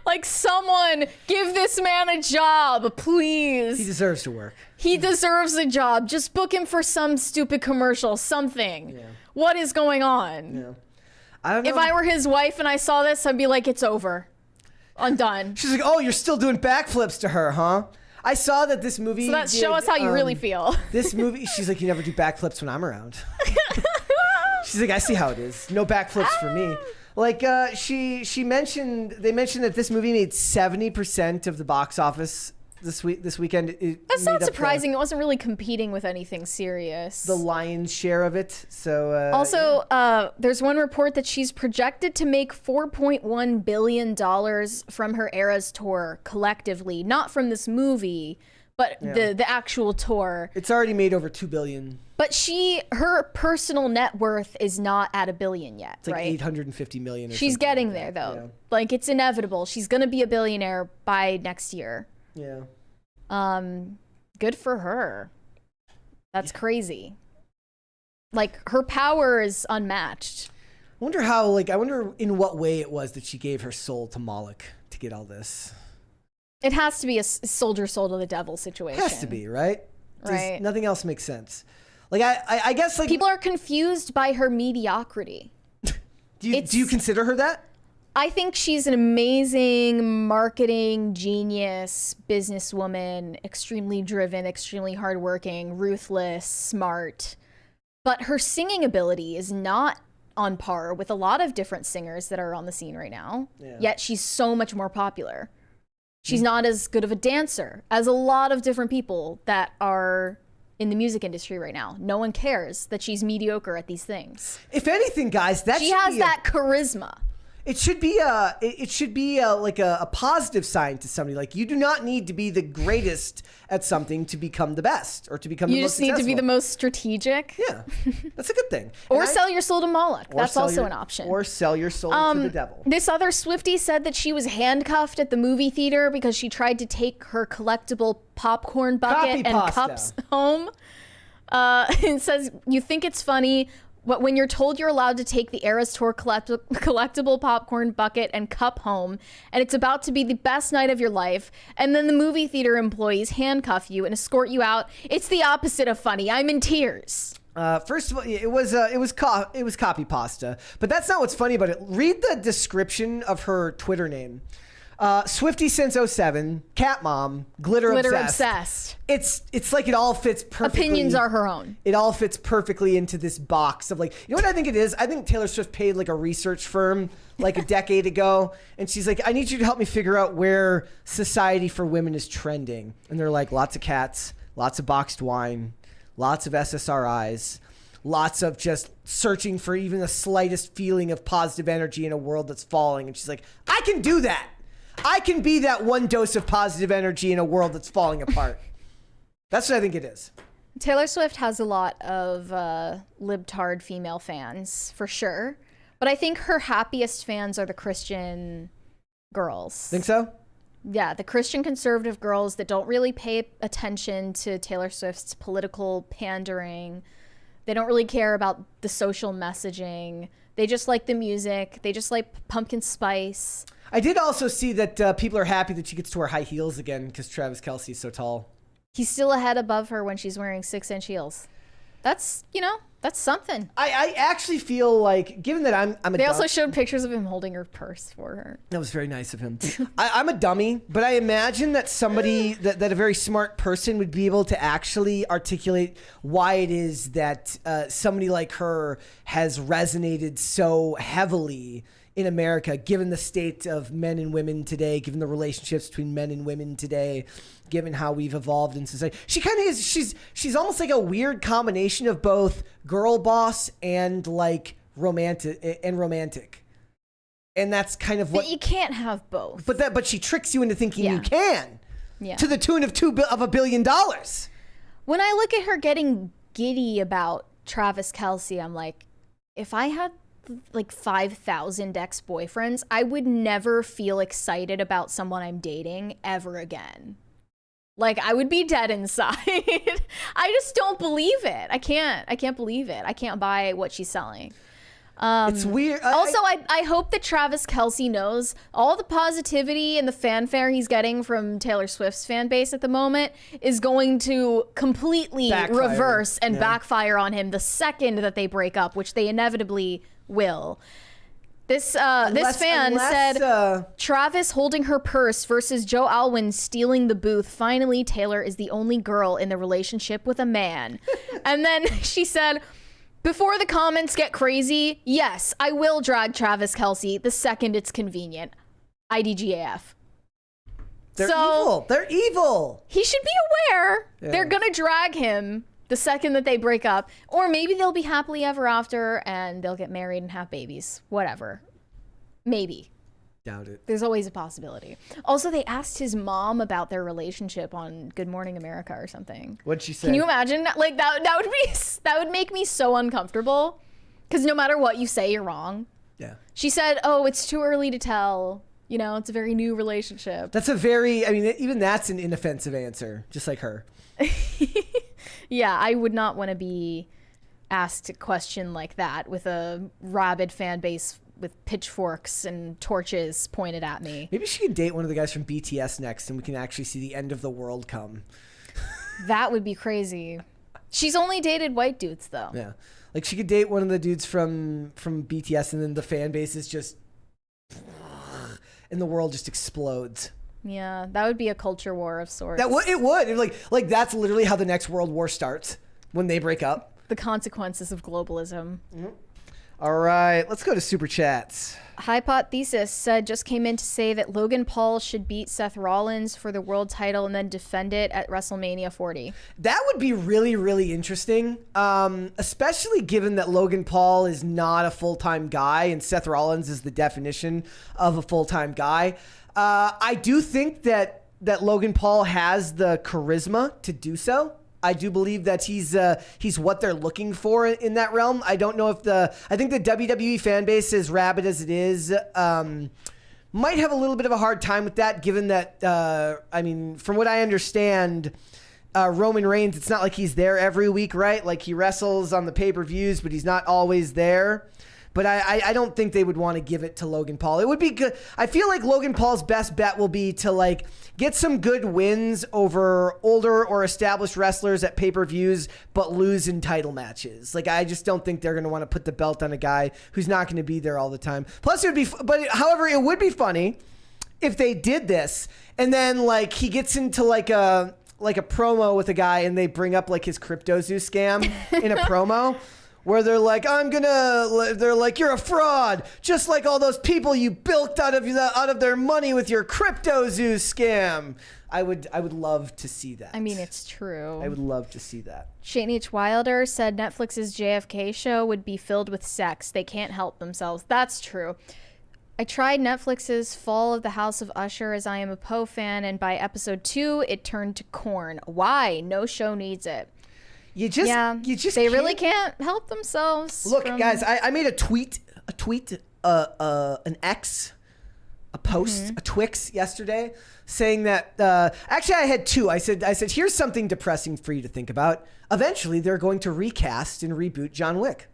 Like, someone give this man a job, please. He deserves to work. He deserves a job. Just book him for some stupid commercial, something. Yeah. What is going on? Yeah. I don't know. If I were his wife and I saw this, I'd be like, it's over. I'm done. She's like, oh, you're still doing backflips to her, huh? I saw that this movie. So show us how you really feel. This movie, she's like, you never do backflips when I'm around. She's like, I see how it is. No backflips for me. Like they mentioned that this movie made 70% of the box office this weekend. That's not surprising. It wasn't really competing with anything serious. The lion's share of it. So also, there's one report that she's projected to make $4.1 billion from her Eras tour collectively, not from this movie, but the actual tour. It's already made over $2 billion. But her personal net worth is not at $1 billion yet, it's like right? $850 million. She's getting there though. Yeah. Like, it's inevitable. She's gonna be a billionaire by next year. Yeah. Good for her. That's crazy. Like, her power is unmatched. I wonder in what way it was that she gave her soul to Moloch to get all this. It has to be a sold your soul to the devil situation. It has to be, right? Right. Nothing else makes sense. Like, I guess, like, people are confused by her mediocrity. Do you consider her that? I think she's an amazing marketing genius, businesswoman, extremely driven, extremely hardworking, ruthless, smart. But her singing ability is not on par with a lot of different singers that are on the scene right now. Yeah. Yet she's so much more popular. She's not as good of a dancer as a lot of different people that are in the music industry right now. No one cares that she's mediocre at these things. If anything, guys, she has that charisma. It should be a positive sign to somebody. Like, you do not need to be the greatest at something to become the best or to become the most successful. You just need to be the most strategic. Yeah, that's a good thing. Or sell your soul to Moloch. That's also an option. Or sell your soul to the devil. This other Swiftie said that she was handcuffed at the movie theater because she tried to take her collectible popcorn bucket and cups home. It says, you think it's funny. when you're told you're allowed to take the Eras Tour collectible popcorn bucket and cup home, and it's about to be the best night of your life, and then the movie theater employees handcuff you and escort you out, it's the opposite of funny. I'm in tears. First of all, it was copy pasta, but that's not what's funny about it. Read the description of her Twitter name. Swiftie since 07, cat mom, glitter obsessed. It's like it all fits perfectly. Opinions are her own. It all fits perfectly into this box of like, you know what I think it is? I think Taylor Swift paid like a research firm like a decade ago, and she's like, I need you to help me figure out where society for women is trending. And they're like, lots of cats, lots of boxed wine, lots of SSRIs, lots of just searching for even the slightest feeling of positive energy in a world that's falling. And she's like, I can do that. I can be that one dose of positive energy in a world that's falling apart. That's what I think it is. Taylor Swift has a lot of libtard female fans, for sure. But I think her happiest fans are the Christian girls. Think so? Yeah, the Christian conservative girls that don't really pay attention to Taylor Swift's political pandering. They don't really care about the social messaging. They just like the music. They just like pumpkin spice. I did also see that people are happy that she gets to wear high heels again because Travis Kelce's so tall. He's still a head above her when she's wearing 6-inch heels. That's, that's something. I actually feel like, given that I'm a They also showed pictures of him holding her purse for her. That was very nice of him. I'm a dummy, but I imagine that somebody, that a very smart person would be able to actually articulate why it is that somebody like her has resonated so heavily in America, given the state of men and women today, given the relationships between men and women today, given how we've evolved in society. She kind of is, she's almost like a weird combination of both girl boss and like romantic. And that's kind of what... But you can't have both. But she tricks you into thinking you can. Yeah. To the tune of $1 billion. When I look at her getting giddy about Travis Kelce, I'm like, if I had like 5,000 ex-boyfriends, I would never feel excited about someone I'm dating ever again. Like, I would be dead inside. I just don't believe it. I can't believe it. I can't buy what she's selling. It's weird. I hope that Travis Kelce knows all the positivity and the fanfare he's getting from Taylor Swift's fan base at the moment is going to completely reverse and backfire on him the second that they break up, which they inevitably will. This fan said, Travis holding her purse versus Joe Alwyn stealing the booth. Finally, Taylor is the only girl in the relationship with a man. And then she said, before the comments get crazy, yes, I will drag Travis Kelce the second it's convenient. IDGAF. They're evil. They're evil. He should be aware. Yeah. They're going to drag him the second that they break up. Or maybe they'll be happily ever after and they'll get married and have babies. Whatever. Maybe. Doubt it. There's always a possibility. Also, they asked his mom about their relationship on Good Morning America or something. What'd she say? Can you imagine? Like that would make me so uncomfortable. Because no matter what you say, you're wrong. Yeah. She said, "Oh, it's too early to tell. You know, it's a very new relationship." That's even that's an inoffensive answer, just like her. Yeah, I would not want to be asked a question like that with a rabid fan base with pitchforks and torches pointed at me. Maybe she could date one of the guys from BTS next and we can actually see the end of the world come. That would be crazy. She's only dated white dudes though. Yeah. Like she could date one of the dudes from BTS and then the fan base is just and the world just explodes. Yeah, that would be a culture war of sorts. It would. Like that's literally how the next world war starts when they break up. The consequences of globalism. Mm-hmm. All right, let's go to Super Chats. Hypothesis said just came in to say that Logan Paul should beat Seth Rollins for the world title and then defend it at WrestleMania 40. That would be really, really interesting, especially given that Logan Paul is not a full-time guy and Seth Rollins is the definition of a full-time guy. I do think that Logan Paul has the charisma to do so. I do believe that he's what they're looking for in that realm. I don't know if I think the WWE fan base, as rabid as it is, might have a little bit of a hard time with that, given that, from what I understand, Roman Reigns, it's not like he's there every week, right? Like he wrestles on the pay-per-views, but he's not always there. But I don't think they would want to give it to Logan Paul. It would be good. I feel like Logan Paul's best bet will be to like get some good wins over older or established wrestlers at pay-per-views, but lose in title matches. Like I just don't think they're going to want to put the belt on a guy who's not going to be there all the time. Plus, it would be. However, it would be funny if they did this and then like he gets into like a promo with a guy and they bring up like his CryptoZoo scam in a promo. Where they're like, they're like, you're a fraud, just like all those people you bilked out of their money with your CryptoZoo scam. I would love to see that. I mean, it's true. I would love to see that. Shane H. Wilder said Netflix's JFK show would be filled with sex. They can't help themselves. That's true. I tried Netflix's Fall of the House of Usher as I am a Poe fan, and by episode 2, it turned to corn. Why? No show needs it. You just they really can't help themselves. Look, guys, I made a tweet, an X, a post, a Twix yesterday saying that, actually I had two. I said, here's something depressing for you to think about. Eventually they're going to recast and reboot John Wick.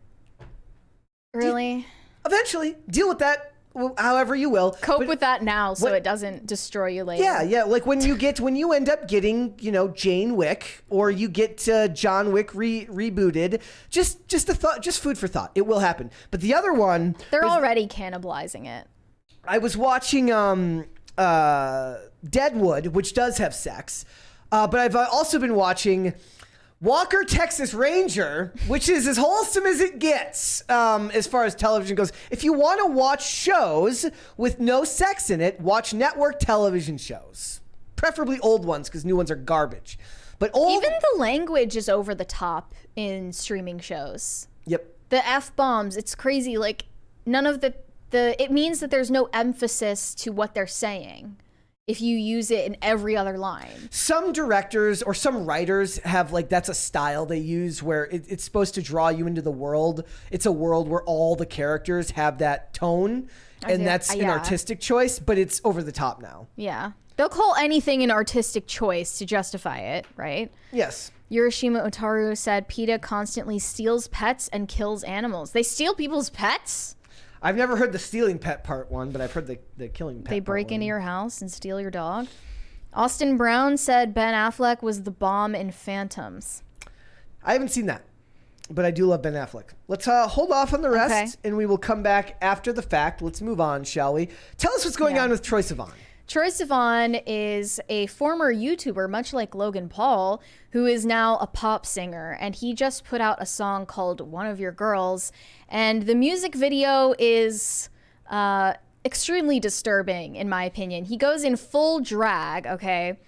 Really? Eventually. Deal with that however you will. Cope with that now so it doesn't destroy you later. Yeah. Like when you end up getting, Jane Wick or you get John Wick rebooted, just a thought, just food for thought. It will happen. But the other one, they're already cannibalizing it. I was watching Deadwood, which does have sex, but I've also been watching Walker, Texas Ranger, which is as wholesome as it gets as far as television goes. If you want to watch shows with no sex in it, watch network television shows. Preferably old ones because new ones are garbage. But even the language is over the top in streaming shows. Yep. The F-bombs, it's crazy. Like none of it means that there's no emphasis to what they're saying if you use it in every other line. Some directors or some writers have that's a style they use where it's supposed to draw you into the world. It's a world where all the characters have that tone, and that's an artistic choice, but it's over the top now. Yeah. They'll call anything an artistic choice to justify it, right? Yes. Urashima Otaru said PETA constantly steals pets and kills animals. They steal people's pets? I've never heard the stealing pet part one, but I've heard the killing pet. They break part into one. your house and steal your dog. Austin Brown said Ben Affleck was the bomb in Phantoms. I haven't seen that, but I do love Ben Affleck. Let's hold off on the rest, and we will come back after the fact. Let's move on, shall we? Tell us what's going on with Troye Sivan. Troye Sivan is a former YouTuber, much like Logan Paul, who is now a pop singer, and he just put out a song called One of Your Girls, and the music video is extremely disturbing, in my opinion. He goes in full drag, okay?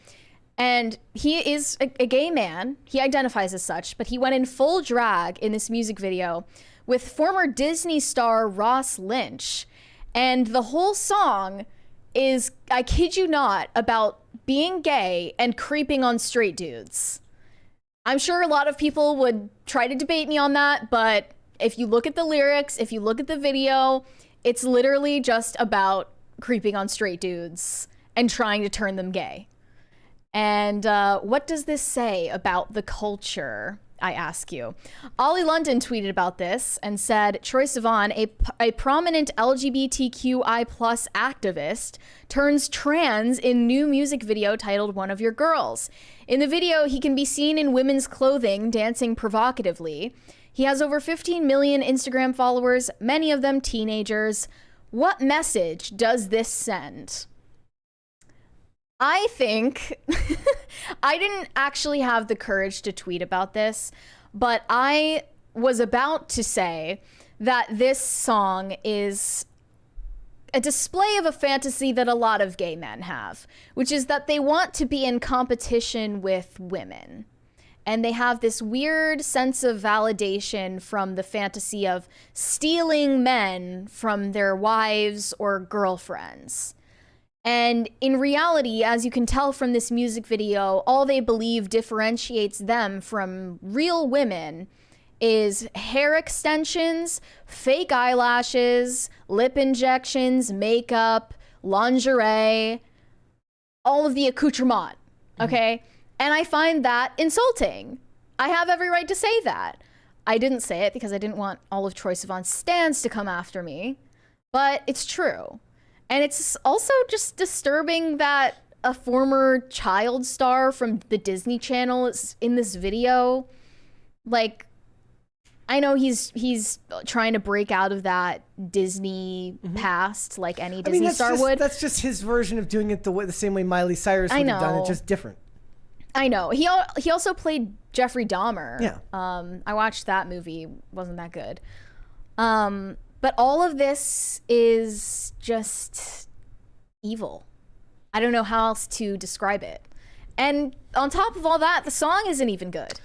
And he is a gay man. He identifies as such, but he went in full drag in this music video with former Disney star Ross Lynch, and the whole song is, I kid you not, about being gay and creeping on straight dudes. I'm sure a lot of people would try to debate me on that, but if you look at the lyrics, if you look at the video, it's literally just about creeping on straight dudes and trying to turn them gay. And what does this say about the culture, I ask you? Ollie London tweeted about this and said, Troye Sivan, a prominent LGBTQI+ activist, turns trans in new music video titled One of Your Girls. In the video, he can be seen in women's clothing, dancing provocatively. He has over 15 million Instagram followers, many of them teenagers. What message does this send? I think I didn't actually have the courage to tweet about this, but I was about to say that this song is a display of a fantasy that a lot of gay men have, which is that they want to be in competition with women. And they have this weird sense of validation from the fantasy of stealing men from their wives or girlfriends. And in reality, as you can tell from this music video, all they believe differentiates them from real women is hair extensions, fake eyelashes, lip injections, makeup, lingerie, all of the accoutrement, okay? And I find that insulting. I have every right to say that. I didn't say it because I didn't want all of Troye Sivan's stans to come after me, but it's true. And it's also just disturbing that a former child star from the Disney Channel is in this video. Like, I know he's trying to break out of that Disney past, like any Disney star would. That's just his version of doing it the same way Miley Cyrus would have done it, just different. I know. He also played Jeffrey Dahmer. Yeah. I watched that movie. Wasn't that good. But all of this is just evil. I don't know how else to describe it. And on top of all that, the song isn't even good.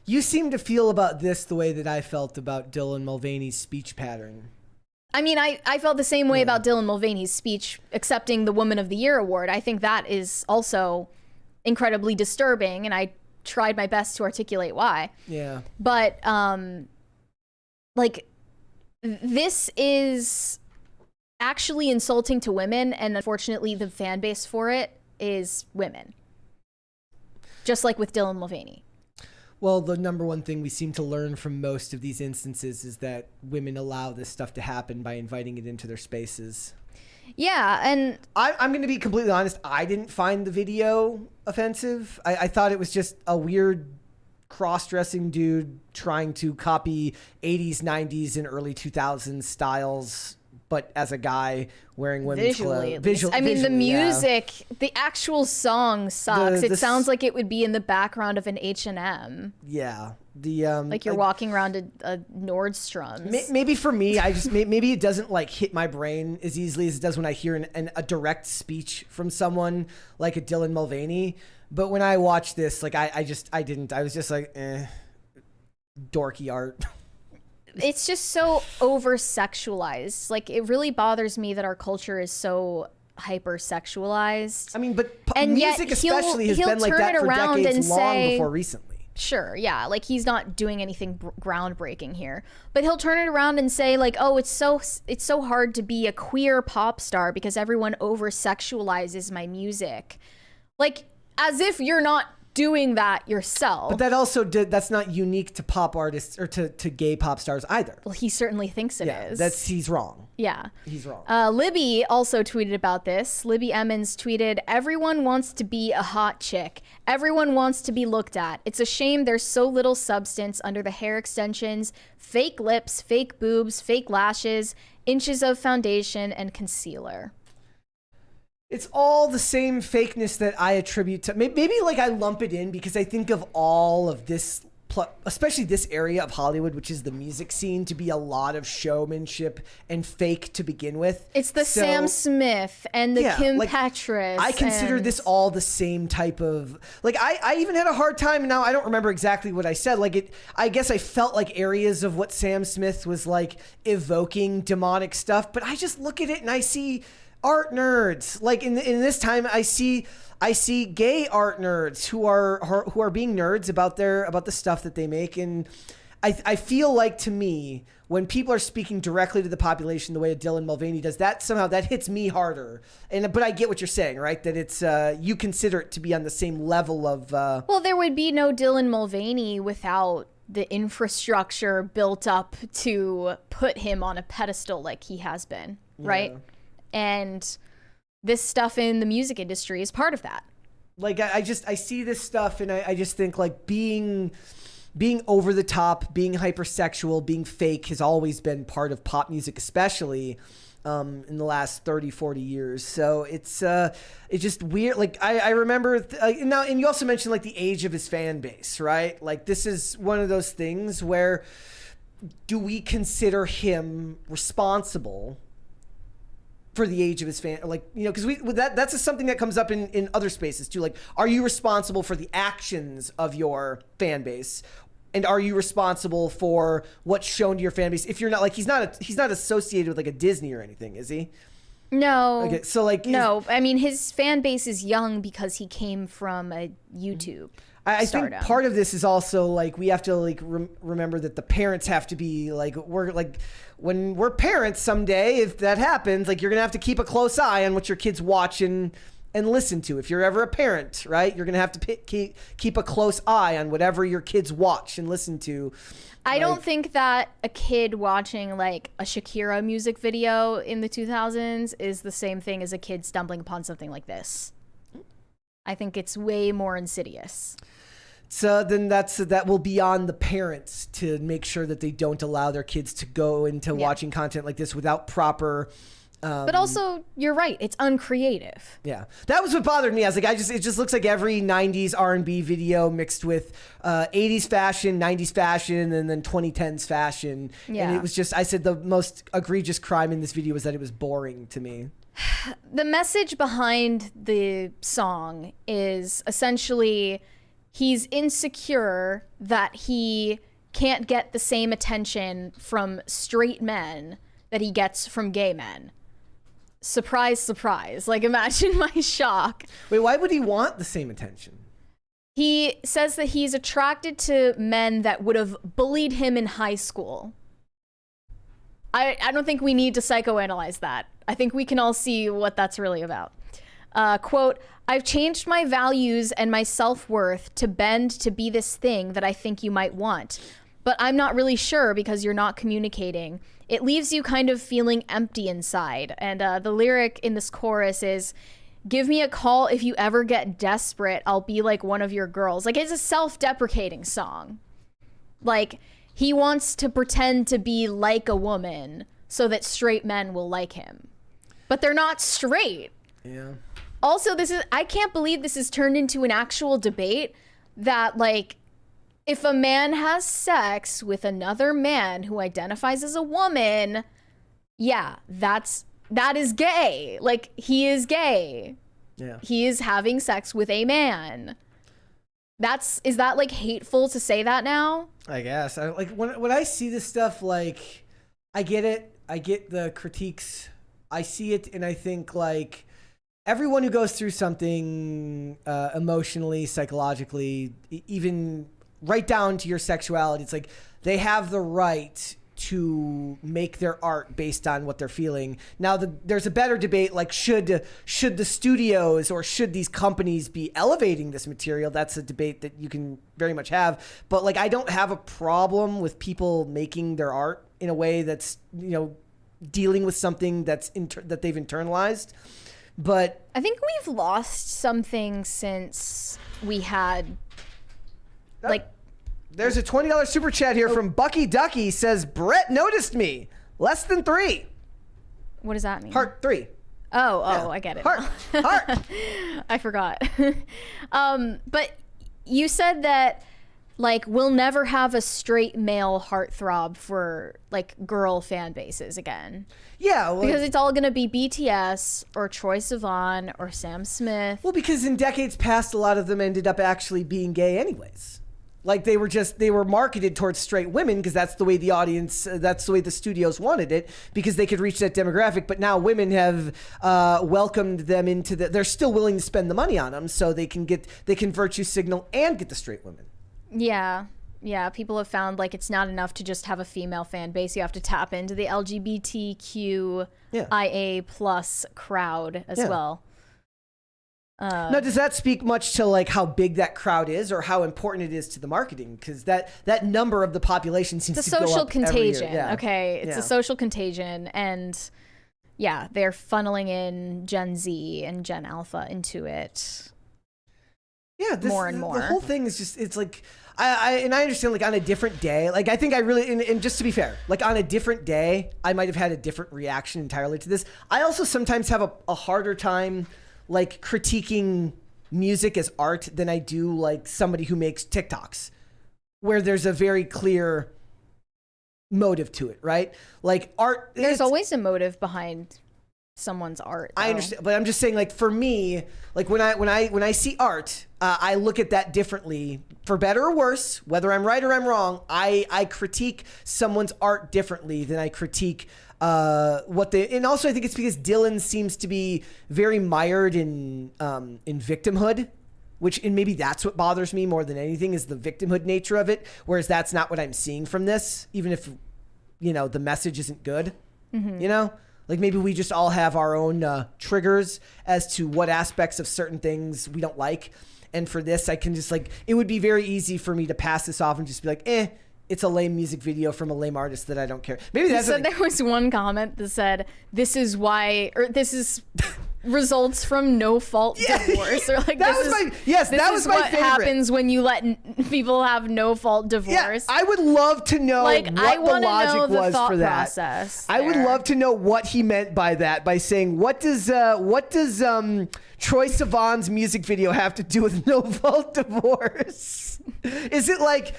You seem to feel about this the way that I felt about Dillon Mulvaney's speech pattern. I mean, I felt the same way about Dillon Mulvaney's speech accepting the Woman of the Year award. I think that is also incredibly disturbing, and I tried my best to articulate why. Yeah. But, like, this is actually insulting to women, and unfortunately the fan base for it is women. Just like with Dillon Mulvaney. Well, the number one thing we seem to learn from most of these instances is that women allow this stuff to happen by inviting it into their spaces. Yeah, and I'm going to be completely honest. I didn't find the video offensive. I thought it was just a weird cross-dressing dude trying to copy 80s, 90s, and early 2000s styles, but as a guy wearing women's clothes. I mean, the music, the actual song sucks. It sounds like it would be in the background of an H&M. Yeah. Like you're walking around a Nordstrom's. Maybe for me, maybe it doesn't like hit my brain as easily as it does when I hear a direct speech from someone like a Dillon Mulvaney. But when I watched this, like I was just like, dorky art. It's just so over-sexualized. Like, it really bothers me that our culture is so hyper-sexualized. I mean, but and music especially has been like that for decades long before recently. Sure, yeah, like he's not doing anything groundbreaking here, but he'll turn it around and say like, oh, it's so hard to be a queer pop star because everyone over-sexualizes my music. Like, as if you're not doing that yourself. But that's not unique to pop artists or to gay pop stars either. Well, he certainly thinks it is. He's wrong. Yeah. He's wrong. Libby also tweeted about this. Libby Emmons tweeted, everyone wants to be a hot chick. Everyone wants to be looked at. It's a shame there's so little substance under the hair extensions, fake lips, fake boobs, fake lashes, inches of foundation, and concealer. It's all the same fakeness that I attribute to maybe like I lump it in because I think of all of this, especially this area of Hollywood, which is the music scene, to be a lot of showmanship and fake to begin with. It's the Sam Smith and the Kim Petras. I consider this all the same type of, like, I even had a hard time, now I don't remember exactly what I said. Like, I guess I felt like areas of what Sam Smith was like evoking demonic stuff, but I just look at it and I see art nerds. Like in this time, I see gay art nerds who are being nerds about the stuff that they make, and I feel like, to me, when people are speaking directly to the population the way a Dillon Mulvaney does, that somehow that hits me harder. But I get what you're saying, right? That it's you consider it to be on the same level of. Well, there would be no Dillon Mulvaney without the infrastructure built up to put him on a pedestal like he has been, right? Yeah. And this stuff in the music industry is part of that. Like, I see this stuff and I just think like being over the top, being hypersexual, being fake has always been part of pop music, especially in the last 30, 40 years. So it's just weird. Like I remember now, and you also mentioned like the age of his fan base, right? Like this is one of those things where do we consider him responsible for the age of his fan, like, you know, because that's something that comes up in other spaces too. Like, are you responsible for the actions of your fan base, and are you responsible for what's shown to your fan base? If you're not, like, he's not associated with like a Disney or anything, is he? No. Okay, so like no, I mean his fan base is young because he came from a YouTube. I think part of this is also like we have to like remember that the parents have to be like, we're like, when we're parents someday, if that happens, like you're gonna have to keep a close eye on what your kids watch and and listen to. If you're ever a parent, right, you're going to have to keep a close eye on whatever your kids watch and listen to. I don't think that a kid watching like a Shakira music video in the 2000s is the same thing as a kid stumbling upon something like this. I think it's way more insidious. So then that will be on the parents to make sure that they don't allow their kids to go into watching content like this without proper. But also, you're right. It's uncreative. Yeah, that was what bothered me. I was like, it just looks like every '90s R&B video mixed with '80s fashion, '90s fashion, and then 2010s fashion. Yeah. And it was just, I said the most egregious crime in this video was that it was boring to me. The message behind the song is essentially he's insecure that he can't get the same attention from straight men that he gets from gay men. Surprise, surprise. Like, imagine my shock. Wait, why would he want the same attention? He says that he's attracted to men that would have bullied him in high school. I don't think we need to psychoanalyze that. I think we can all see what that's really about. Quote, I've changed my values and my self-worth to bend to be this thing that I think you might want. But I'm not really sure because you're not communicating. It leaves you kind of feeling empty inside. And the lyric in this chorus is, give me a call if you ever get desperate. I'll be like one of your girls. Like, it's a self-deprecating song. Like, he wants to pretend to be like a woman so that straight men will like him. But they're not straight. Yeah. Also, I can't believe this has turned into an actual debate that, like, if a man has sex with another man who identifies as a woman, yeah, that is gay. Like, he is gay. Yeah. He is having sex with a man. Is that like hateful to say that now? I guess. When I see this stuff, like, I get it. I get the critiques. I see it, and I think, like, everyone who goes through something emotionally, psychologically, even right down to your sexuality, it's like they have the right to make their art based on what they're feeling. Now, there's a better debate, like should the studios or should these companies be elevating this material? That's a debate that you can very much have. But, like, I don't have a problem with people making their art in a way that's, you know, dealing with something that they've internalized. But I think we've lost something since we had, like, there's a $20 super chat here from Bucky Ducky. Says, Brett noticed me. Less than 3. what does that mean? Heart 3. Oh, Yeah. I get it. Heart. I forgot. But you said that, like, we'll never have a straight male heartthrob for, like, girl fan bases again. Yeah. Well, Because it's all going to be BTS or Troye Sivan or Sam Smith. well, because in decades past, a lot of them ended up actually being gay anyways. Like, they were marketed towards straight women because that's the way the audience, that's the way the studios wanted it, because they could reach that demographic. But now women have welcomed them into they're still willing to spend the money on them, so they can virtue signal and get the straight women. Yeah. People have found, like, it's not enough to just have a female fan base. You have to tap into the LGBTQIA plus crowd as well. Now, does that speak much to, like, how big that crowd is or how important it is to the marketing? Because that number of the population seems to go up social every contagion. year. Yeah. Okay, it's Yeah. a social contagion, and yeah, they're funneling in Gen Z and Gen Alpha into it. Yeah, more and more. The whole thing is just, it's like, I understand, like, on a different day, like, I think I really, and just to be fair, like, on a different day, I might have had a different reaction entirely to this. I also sometimes have a harder time, like, critiquing music as art than I do, like, somebody who makes TikToks, where there's a very clear motive to it, right? Like, art. There's always a motive behind someone's art, though. I understand, but I'm just saying, like, for me, like, when I see art, I look at that differently, for better or worse, whether I'm right or I'm wrong. I critique someone's art differently than I critique and also I think it's because Dillon seems to be very mired in victimhood, and maybe that's what bothers me more than anything, is the victimhood nature of it. Whereas that's not what I'm seeing from this, even if, you know, the message isn't good. You know, Like maybe we just all have our own triggers as to what aspects of certain things we don't like. And for this, I can just like, it would be very easy for me to pass this off and just be like, it's a lame music video from a lame artist that I don't care. Maybe that's so there was one comment that said, this is results from no fault divorce, or like that this was is, my yes this that is was my what favorite. happens when you let people have no fault divorce. Yeah, I would love to know like what I the want to logic know the was thought for that. process. I would there. love to know what he meant by that, by saying what does Troye Sivan's music video have to do with no fault divorce? Is it like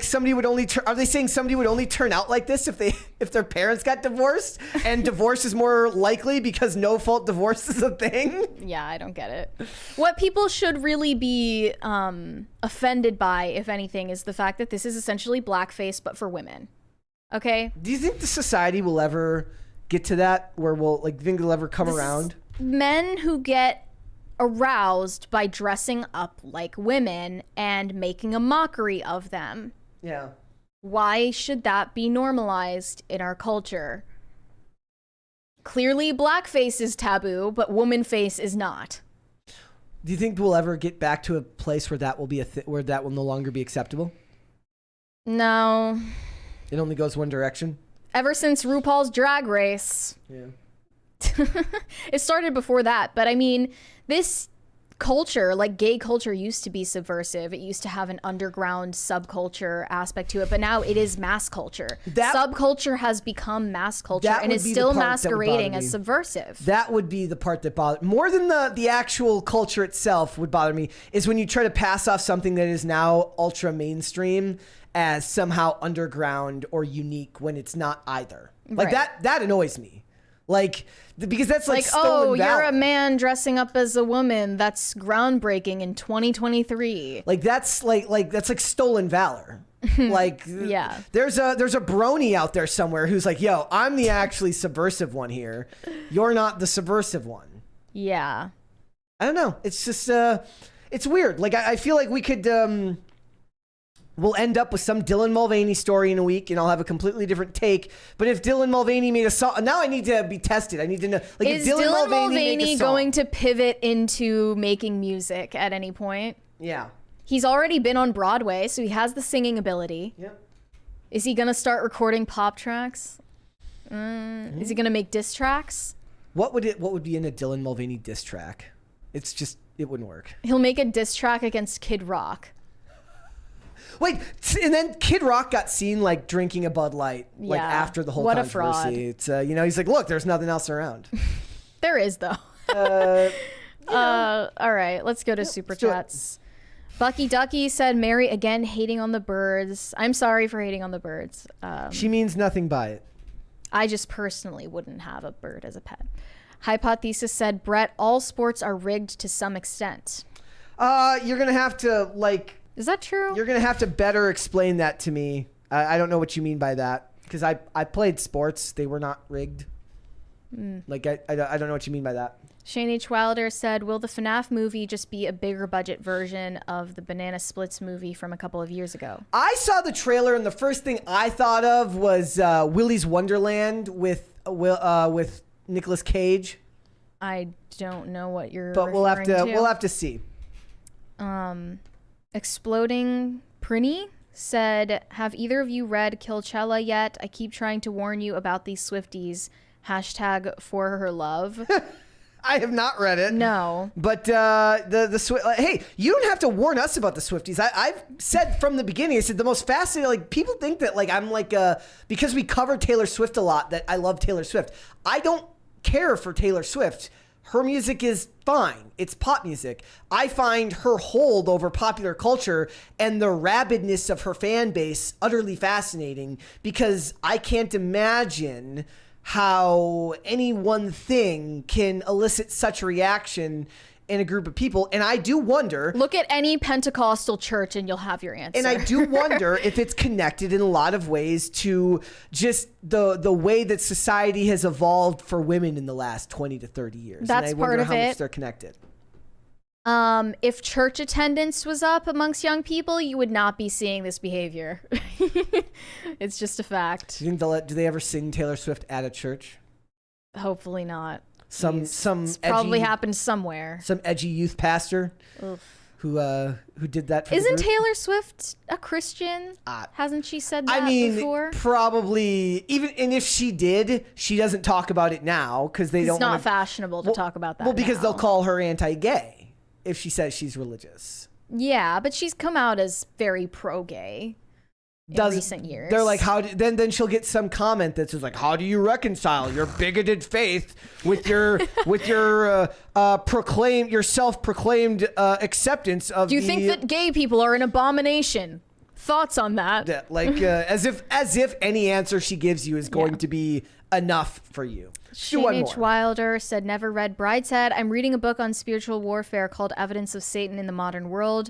somebody would only are they saying somebody would only turn out like this if their parents got divorced, and divorce is more likely because no fault divorce is a thing? Yeah, I don't get it. What people should really be offended by, if anything, is the fact that this is essentially blackface but for women. Okay? Do you think the society will ever get to that where think it'll ever come around? Men who get aroused by dressing up like women and making a mockery of them. Yeah. Why should that be normalized in our culture? Clearly, blackface is taboo, but woman face is not. Do you think we'll ever get back to a place where that will be where that will no longer be acceptable? No. It only goes one direction. Ever since RuPaul's Drag Race. Yeah. It started before that, but I mean, this culture, like gay culture, used to be subversive. It used to have an underground subculture aspect to it, but now it is mass culture. Subculture has become mass culture and is still masquerading as subversive. That would be the part that bothered more than the actual culture itself would bother me, is when you try to pass off something that is now ultra mainstream as somehow underground or unique when it's not either. Like that annoys me. Like, because that's like stolen valor. You're a man dressing up as a woman. That's groundbreaking in 2023. Like that's like stolen valor. Like, yeah. There's a brony out there somewhere who's like, yo, I'm the actually subversive one here. You're not the subversive one. Yeah. I don't know. It's just it's weird. Like I feel like we could we'll end up with some Dillon Mulvaney story in a week, and I'll have a completely different take. But if Dillon Mulvaney made a song, now I need to be tested. I need to know. Like, is Dillon Mulvaney going to pivot into making music at any point? Yeah. He's already been on Broadway, so he has the singing ability. Yep. Is he going to start recording pop tracks? Is he going to make diss tracks? What would be in a Dillon Mulvaney diss track? It wouldn't work. He'll make a diss track against Kid Rock. Wait, and then Kid Rock got seen like drinking a Bud Light, like after the whole controversy. What a fraud. It's he's like, look, there's nothing else around. There is though. All right, let's go to Super Chats. Bucky Ducky said, Mary again hating on the birds. I'm sorry for hating on the birds. She means nothing by it. I just personally wouldn't have a bird as a pet. Hypothesis said, Brett, all sports are rigged to some extent. You're gonna have to Is that true? You're going to have to better explain that to me. I don't know what you mean by that. Because I played sports. They were not rigged. Like, I don't know what you mean by that. Shane H. Wilder said, will the FNAF movie just be a bigger budget version of the Banana Splits movie from a couple of years ago? I saw the trailer, and the first thing I thought of was Willy's Wonderland with Nicolas Cage. I don't know what you're But we'll have to see. Exploding Prinny said, have either of you read Killcella yet? I keep trying to warn you about these Swifties. # for her love. I have not read it. No. But hey, you don't have to warn us about the Swifties. I've said from the beginning, I said the most fascinating, like, people think that like I'm like because we cover Taylor Swift a lot, that I love Taylor Swift. I don't care for Taylor Swift. Her music is fine. It's pop music. I find her hold over popular culture and the rabidness of her fan base utterly fascinating, because I can't imagine how any one thing can elicit such a reaction in a group of people. And I do wonder... Look at any Pentecostal church and you'll have your answer. And I do wonder if it's connected in a lot of ways to just the way that society has evolved for women in the last 20 to 30 years. That's and I part wonder of how it. much they're connected. If church attendance was up amongst young people, you would not be seeing this behavior. It's just a fact. Do you think do they ever sing Taylor Swift at a church? Hopefully not. It's probably edgy, happened somewhere. some edgy youth pastor who did that. For Isn't the group. Taylor Swift a Christian? Hasn't she said that I mean, before? probably. And if she did, she doesn't talk about it now because they don't. It's not wanna, fashionable to talk about that. Well, because now. they'll call her anti-gay if she says she's religious. Yeah, but she's come out as very pro-gay in recent years. They're like, then she'll get some comment that's just like, how do you reconcile your bigoted faith with your self-proclaimed acceptance of? Do you think that gay people are an abomination? Thoughts on that? Yeah, like as if any answer she gives you is going to be enough for you. Shane H. Wilder said, never read Brideshead. I'm reading a book on spiritual warfare called Evidence of Satan in the Modern World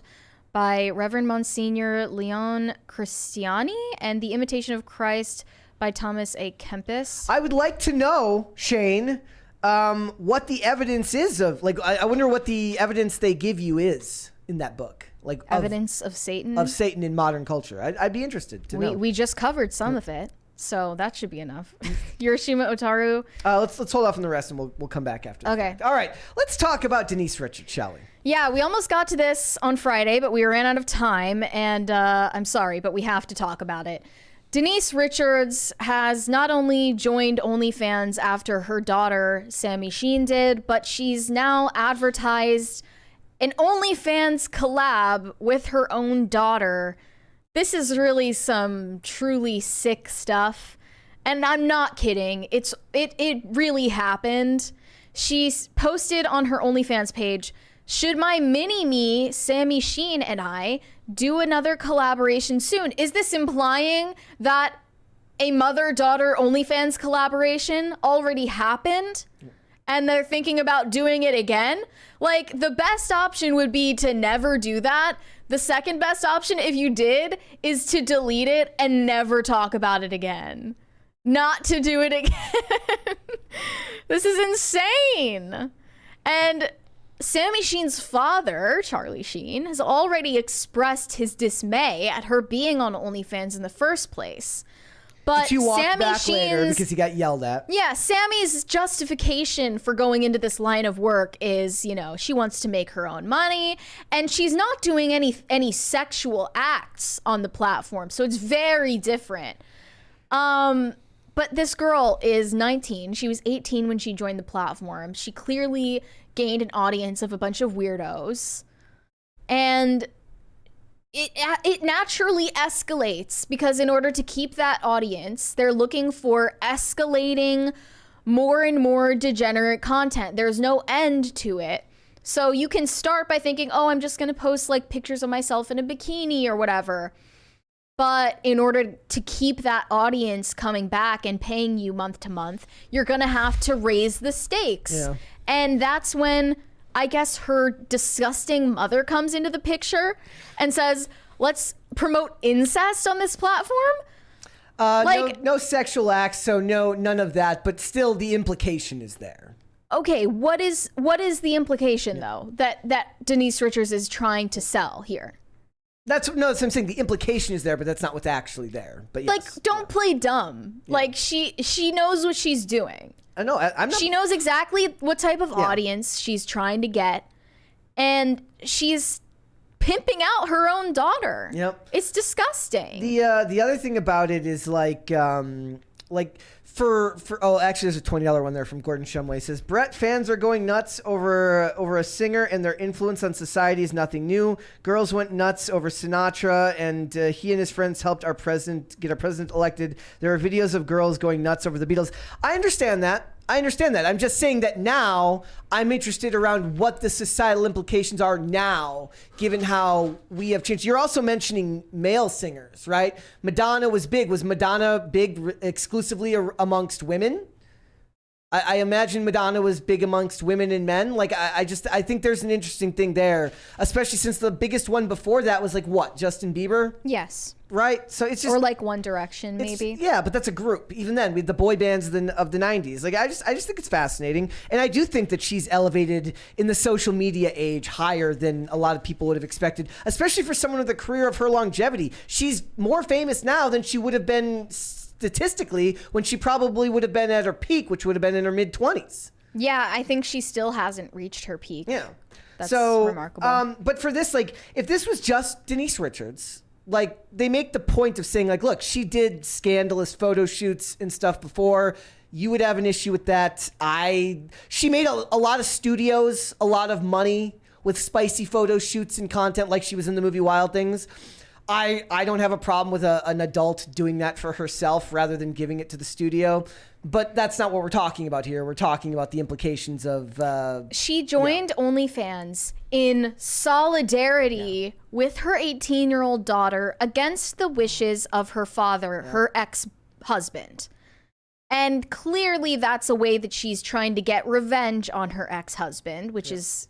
by Reverend Monsignor Leon Cristiani and The Imitation of Christ by Thomas A. Kempis. I would like to know, Shane, what the evidence is of, like, I wonder what the evidence they give you is in that book. Like Evidence of Satan? Of Satan in modern culture. I'd be interested to know. We just covered some of it. So that should be enough. Hiroshima Otaru. Let's hold off on the rest and we'll come back after. Okay. All right. Let's talk about Denise Richards, shall we? Yeah, we almost got to this on Friday, but we ran out of time. And I'm sorry, but we have to talk about it. Denise Richards has not only joined OnlyFans after her daughter, Sammy Sheen, did, but she's now advertised an OnlyFans collab with her own daughter. This is really some truly sick stuff. And I'm not kidding. It really happened. She's posted on her OnlyFans page, should my mini-me, Sammy Sheen, and I do another collaboration soon? Is this implying that a mother-daughter OnlyFans collaboration already happened? And they're thinking about doing it again? Like, the best option would be to never do that. The second best option, if you did, is to delete it and never talk about it again. Not to do it again. This is insane. And Sammy Sheen's father, Charlie Sheen, has already expressed his dismay at her being on OnlyFans in the first place. But she walked Sammy back later because he got yelled at. Yeah, Sammy's justification for going into this line of work is, she wants to make her own money, and she's not doing any sexual acts on the platform, so it's very different. But this girl is 19. She was 18 when she joined the platform. She clearly gained an audience of a bunch of weirdos, and it naturally escalates because in order to keep that audience, they're looking for escalating more and more degenerate content. There's no end to it. So you can start by thinking, oh, I'm just going to post like pictures of myself in a bikini or whatever. But in order to keep that audience coming back and paying you month to month, you're going to have to raise the stakes. Yeah. And that's when I guess her disgusting mother comes into the picture and says, let's promote incest on this platform. No sexual acts, so none of that, but still the implication is there. Okay, what is the implication though that Denise Richards is trying to sell here? That's what I'm saying. The implication is there, but that's not what's actually there. But yes, like, don't play dumb. Yeah. Like she knows what she's doing. I know. I'm not. She knows exactly what type of audience she's trying to get, and she's pimping out her own daughter. Yep. It's disgusting. The other thing about it is like actually there's a $20 one there from Gordon Shumway. It says, Brett, fans are going nuts over a singer and their influence on society is nothing new. Girls went nuts over Sinatra, and he and his friends helped our president get our president elected. There are videos of girls going nuts over the Beatles. I understand that. I'm just saying that now I'm interested around what the societal implications are now, given how we have changed. You're also mentioning male singers, right? Madonna was big. Was Madonna big exclusively amongst women? I imagine Madonna was big amongst women and men. Like, I think there's an interesting thing there, especially since the biggest one before that was like what? Justin Bieber? Yes. Right? So it's just. Or like One Direction, maybe. Yeah, but that's a group. Even then, with the boy bands of the 90s. Like, I just think it's fascinating. And I do think that she's elevated in the social media age higher than a lot of people would have expected, especially for someone with a career of her longevity. She's more famous now than she would have been statistically when she probably would have been at her peak, which would have been in her mid-20s. Yeah, I think she still hasn't reached her peak. Yeah. That's so remarkable. But for this, like, if this was just Denise Richards, like, they make the point of saying, like, look, she did scandalous photo shoots and stuff before. You would have an issue with that. She made a lot of studios a lot of money with spicy photo shoots and content, like she was in the movie Wild Things. I don't have a problem with an adult doing that for herself rather than giving it to the studio. But that's not what we're talking about here. We're talking about the implications of... she joined OnlyFans in solidarity with her 18-year-old daughter against the wishes of her father, her ex-husband. And clearly that's a way that she's trying to get revenge on her ex-husband, which is,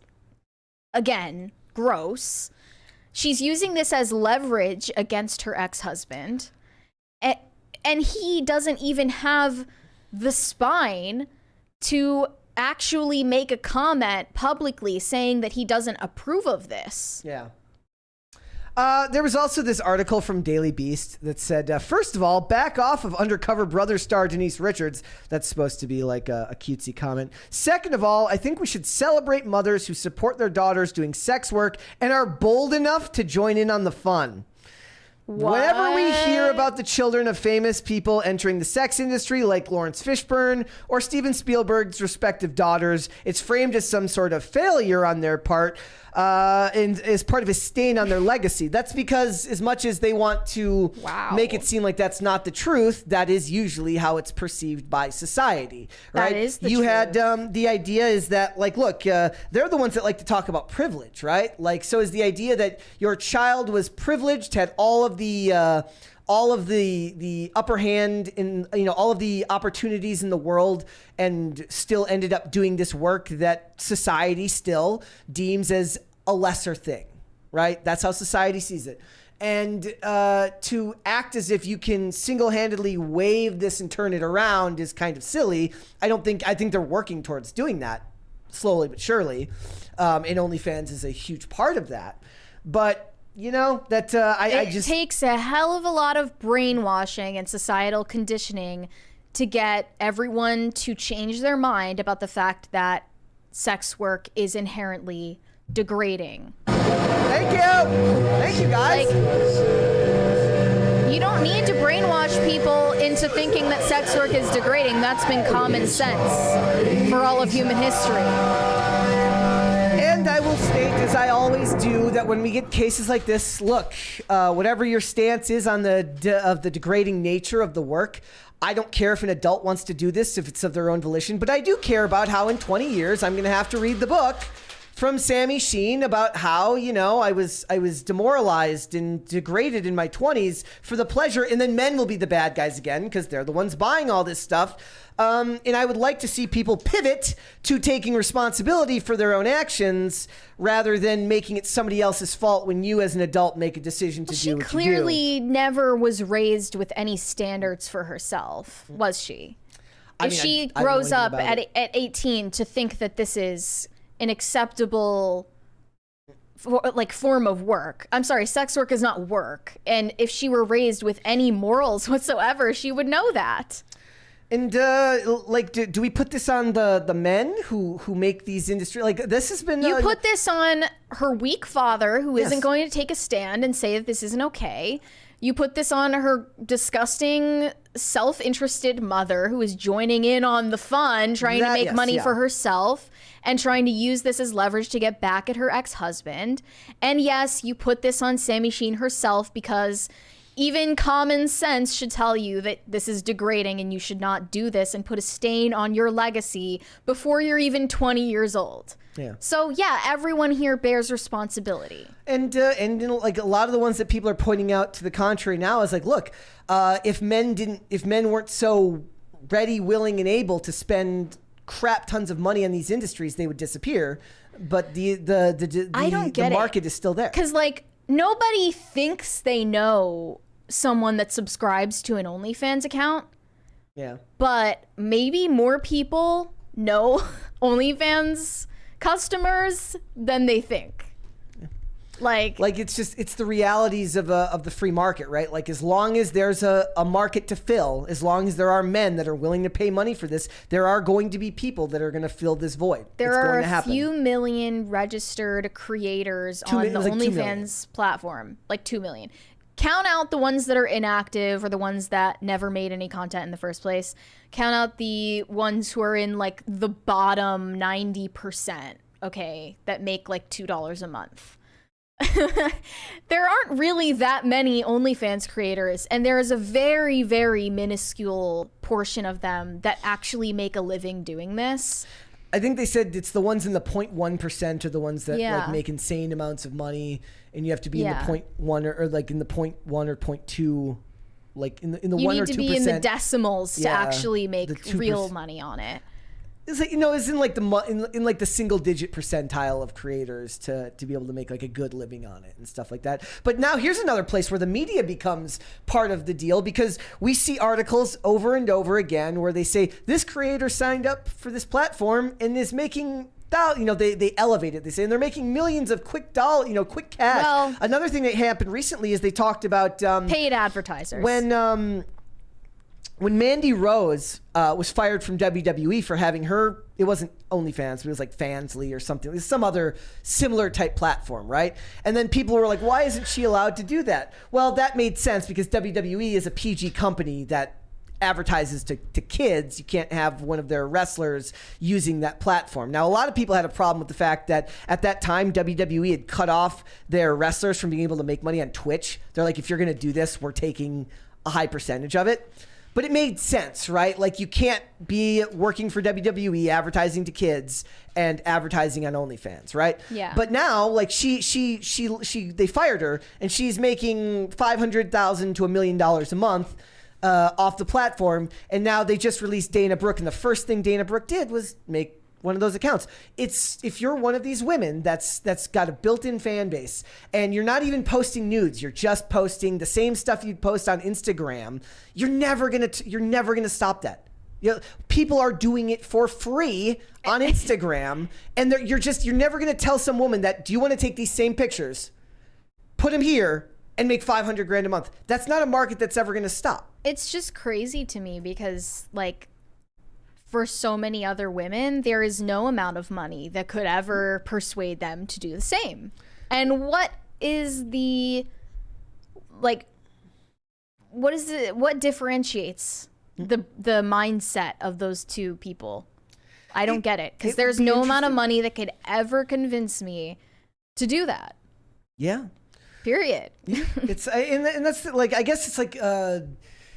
again, gross. She's using this as leverage against her ex-husband. And he doesn't even have the spine to actually make a comment publicly saying that he doesn't approve of this. Yeah. There was also this article from Daily Beast that said, first of all, back off of Undercover Brother star Denise Richards. That's supposed to be like a cutesy comment. Second of all, I think we should celebrate mothers who support their daughters doing sex work and are bold enough to join in on the fun. Whenever we hear about the children of famous people entering the sex industry, like Lawrence Fishburne or Steven Spielberg's respective daughters, it's framed as some sort of failure on their part and as part of a stain on their legacy. That's because as much as they want to make it seem like that's not the truth, that is usually how it's perceived by society, right? That is the you truth. had the idea is that, like, look, they're the ones that like to talk about privilege, right? Like, so is the idea that your child was privileged, had all of the upper hand in, you know, all of the opportunities in the world, and still ended up doing this work that society still deems as a lesser thing, right? That's how society sees it. And to act as if you can single-handedly wave this and turn it around is kind of silly. I think they're working towards doing that slowly but surely. And OnlyFans is a huge part of that. But you know, that it takes a hell of a lot of brainwashing and societal conditioning to get everyone to change their mind about the fact that sex work is inherently degrading. Thank you guys. Like, you don't need to brainwash people into thinking that sex work is degrading. That's been common sense for all of human history. And I will state, as I always do, that when we get cases like this, look, whatever your stance is on the degrading nature of the work, I don't care if an adult wants to do this, if it's of their own volition, but I do care about how in 20 years I'm going to have to read the book from Sammy Sheen about how, you know, I was demoralized and degraded in my 20s for the pleasure, and then men will be the bad guys again because they're the ones buying all this stuff. And I would like to see people pivot to taking responsibility for their own actions rather than making it somebody else's fault when you as an adult make a decision to do what you do. She clearly never was raised with any standards for herself, was she? If she grows up at 18 to think that this is an acceptable form of work. I'm sorry, sex work is not work. And if she were raised with any morals whatsoever, she would know that. And do we put this on the men who make these industry, like, this has been you put this on her weak father who Yes. isn't going to take a stand and say that this isn't okay. You put this on her disgusting, self-interested mother who is joining in on the fun, trying to make money for herself and trying to use this as leverage to get back at her ex-husband. And yes, you put this on Sammy Sheen herself because even common sense should tell you that this is degrading and you should not do this and put a stain on your legacy before you're even 20 years old. Yeah. So yeah, everyone here bears responsibility. And you know, like, a lot of the ones that people are pointing out to the contrary now is like, look, if men weren't so ready, willing, and able to spend crap tons of money on these industries, they would disappear. But the market is still there. Because, like, nobody thinks they know someone that subscribes to an OnlyFans account. Yeah. But maybe more people know OnlyFans customers than they think. Like it's the realities of the free market, right? Like as long as there's a market to fill, as long as there are men that are willing to pay money for this, there are going to be people that are going to fill this void. There are a few million registered creators on the OnlyFans platform, like 2 million. Count out the ones that are inactive or the ones that never made any content in the first place. Count out the ones who are in like the bottom 90%, okay, that make like $2 a month. There aren't really that many OnlyFans creators, and there is a very, very minuscule portion of them that actually make a living doing this. I think they said it's the ones in the 0.1% are the ones that like make insane amounts of money, and you have to be in the 0.1 or like in the 0.1 or 0.2, like in the 1 or 2%. You need to be in the decimals to actually make real money on it. It's like, you know, it's in like the single digit percentile of creators to be able to make like a good living on it and stuff like that. But now here's another place where the media becomes part of the deal, because we see articles over and over again where they say this creator signed up for this platform and is making, you know, they elevate it. They say, and they're making millions of quick cash. Well, another thing that happened recently is they talked about paid advertisers. When Mandy Rose was fired from WWE for having her, it wasn't OnlyFans, but it was like Fansly or something. It was some other similar type platform, right? And then people were like, why isn't she allowed to do that? Well, that made sense because WWE is a PG company that advertises to kids. You can't have one of their wrestlers using that platform. Now, a lot of people had a problem with the fact that at that time, WWE had cut off their wrestlers from being able to make money on Twitch. They're like, if you're going to do this, we're taking a high percentage of it. But it made sense, right? Like you can't be working for WWE advertising to kids and advertising on OnlyFans, right? Yeah. But now, like they fired her, and she's making $500,000 to $1 million a month off the platform. And now they just released Dana Brooke, and the first thing Dana Brooke did was make one of those accounts. It's if you're one of these women that's got a built-in fan base and you're not even posting nudes, you're just posting the same stuff you'd post on Instagram, you're never gonna stop that. You know, people are doing it for free on Instagram, and you're never gonna tell some woman that, do you want to take these same pictures, put them here, and make $500,000 a month? That's not a market that's ever gonna stop. It's just crazy to me because, like, for so many other women, there is no amount of money that could ever persuade them to do the same. And what differentiates the mindset of those two people? I don't get it, because there's no amount of money that could ever convince me to do that. Yeah. Period. It's and that's like, I guess it's like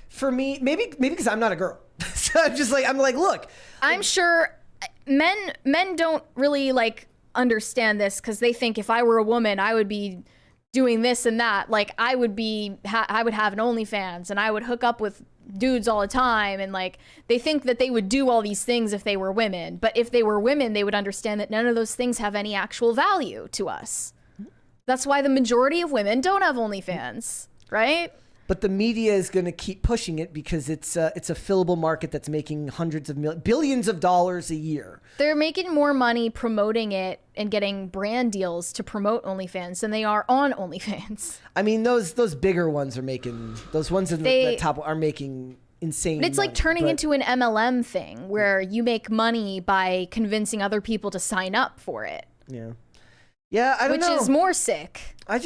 for me, maybe because I'm not a girl. So I'm like, look, I'm sure men don't really like understand this, because they think if I were a woman, I would be doing this and that. Like I would have an OnlyFans and I would hook up with dudes all the time. And like, they think that they would do all these things if they were women. But if they were women, they would understand that none of those things have any actual value to us. That's why the majority of women don't have OnlyFans, right? But the media is going to keep pushing it because it's a fillable market that's making billions of dollars a year. They're making more money promoting it and getting brand deals to promote OnlyFans than they are on OnlyFans. I mean, those bigger ones are making, those ones in the top are making insane It's money, like turning into an MLM thing where you make money by convincing other people to sign up for it. Yeah. Yeah, I don't know. Which is more sick. I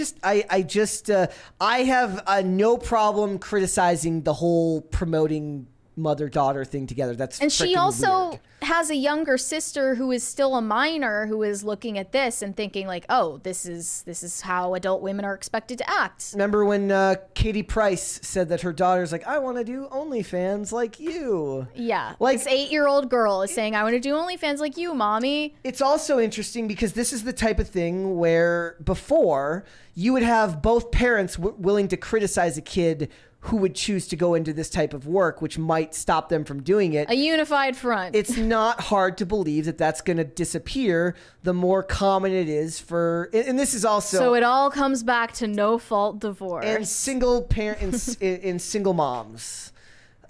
have no problem criticizing the whole promoting mother-daughter thing together. That's and she also weird. Has a younger sister who is still a minor who is looking at this and thinking like, oh, this is how adult women are expected to act. Remember when Katie Price said that her daughter's like, I want to do OnlyFans like you. Yeah, like this 8-year-old girl is saying, I want to do OnlyFans like you, mommy. It's also interesting because this is the type of thing where before you would have both parents willing to criticize a kid who would choose to go into this type of work, which might stop them from doing it. A unified front. It's not hard to believe that that's going to disappear the more common it is for, and this is also... So it all comes back to no-fault divorce. And single parent and single moms.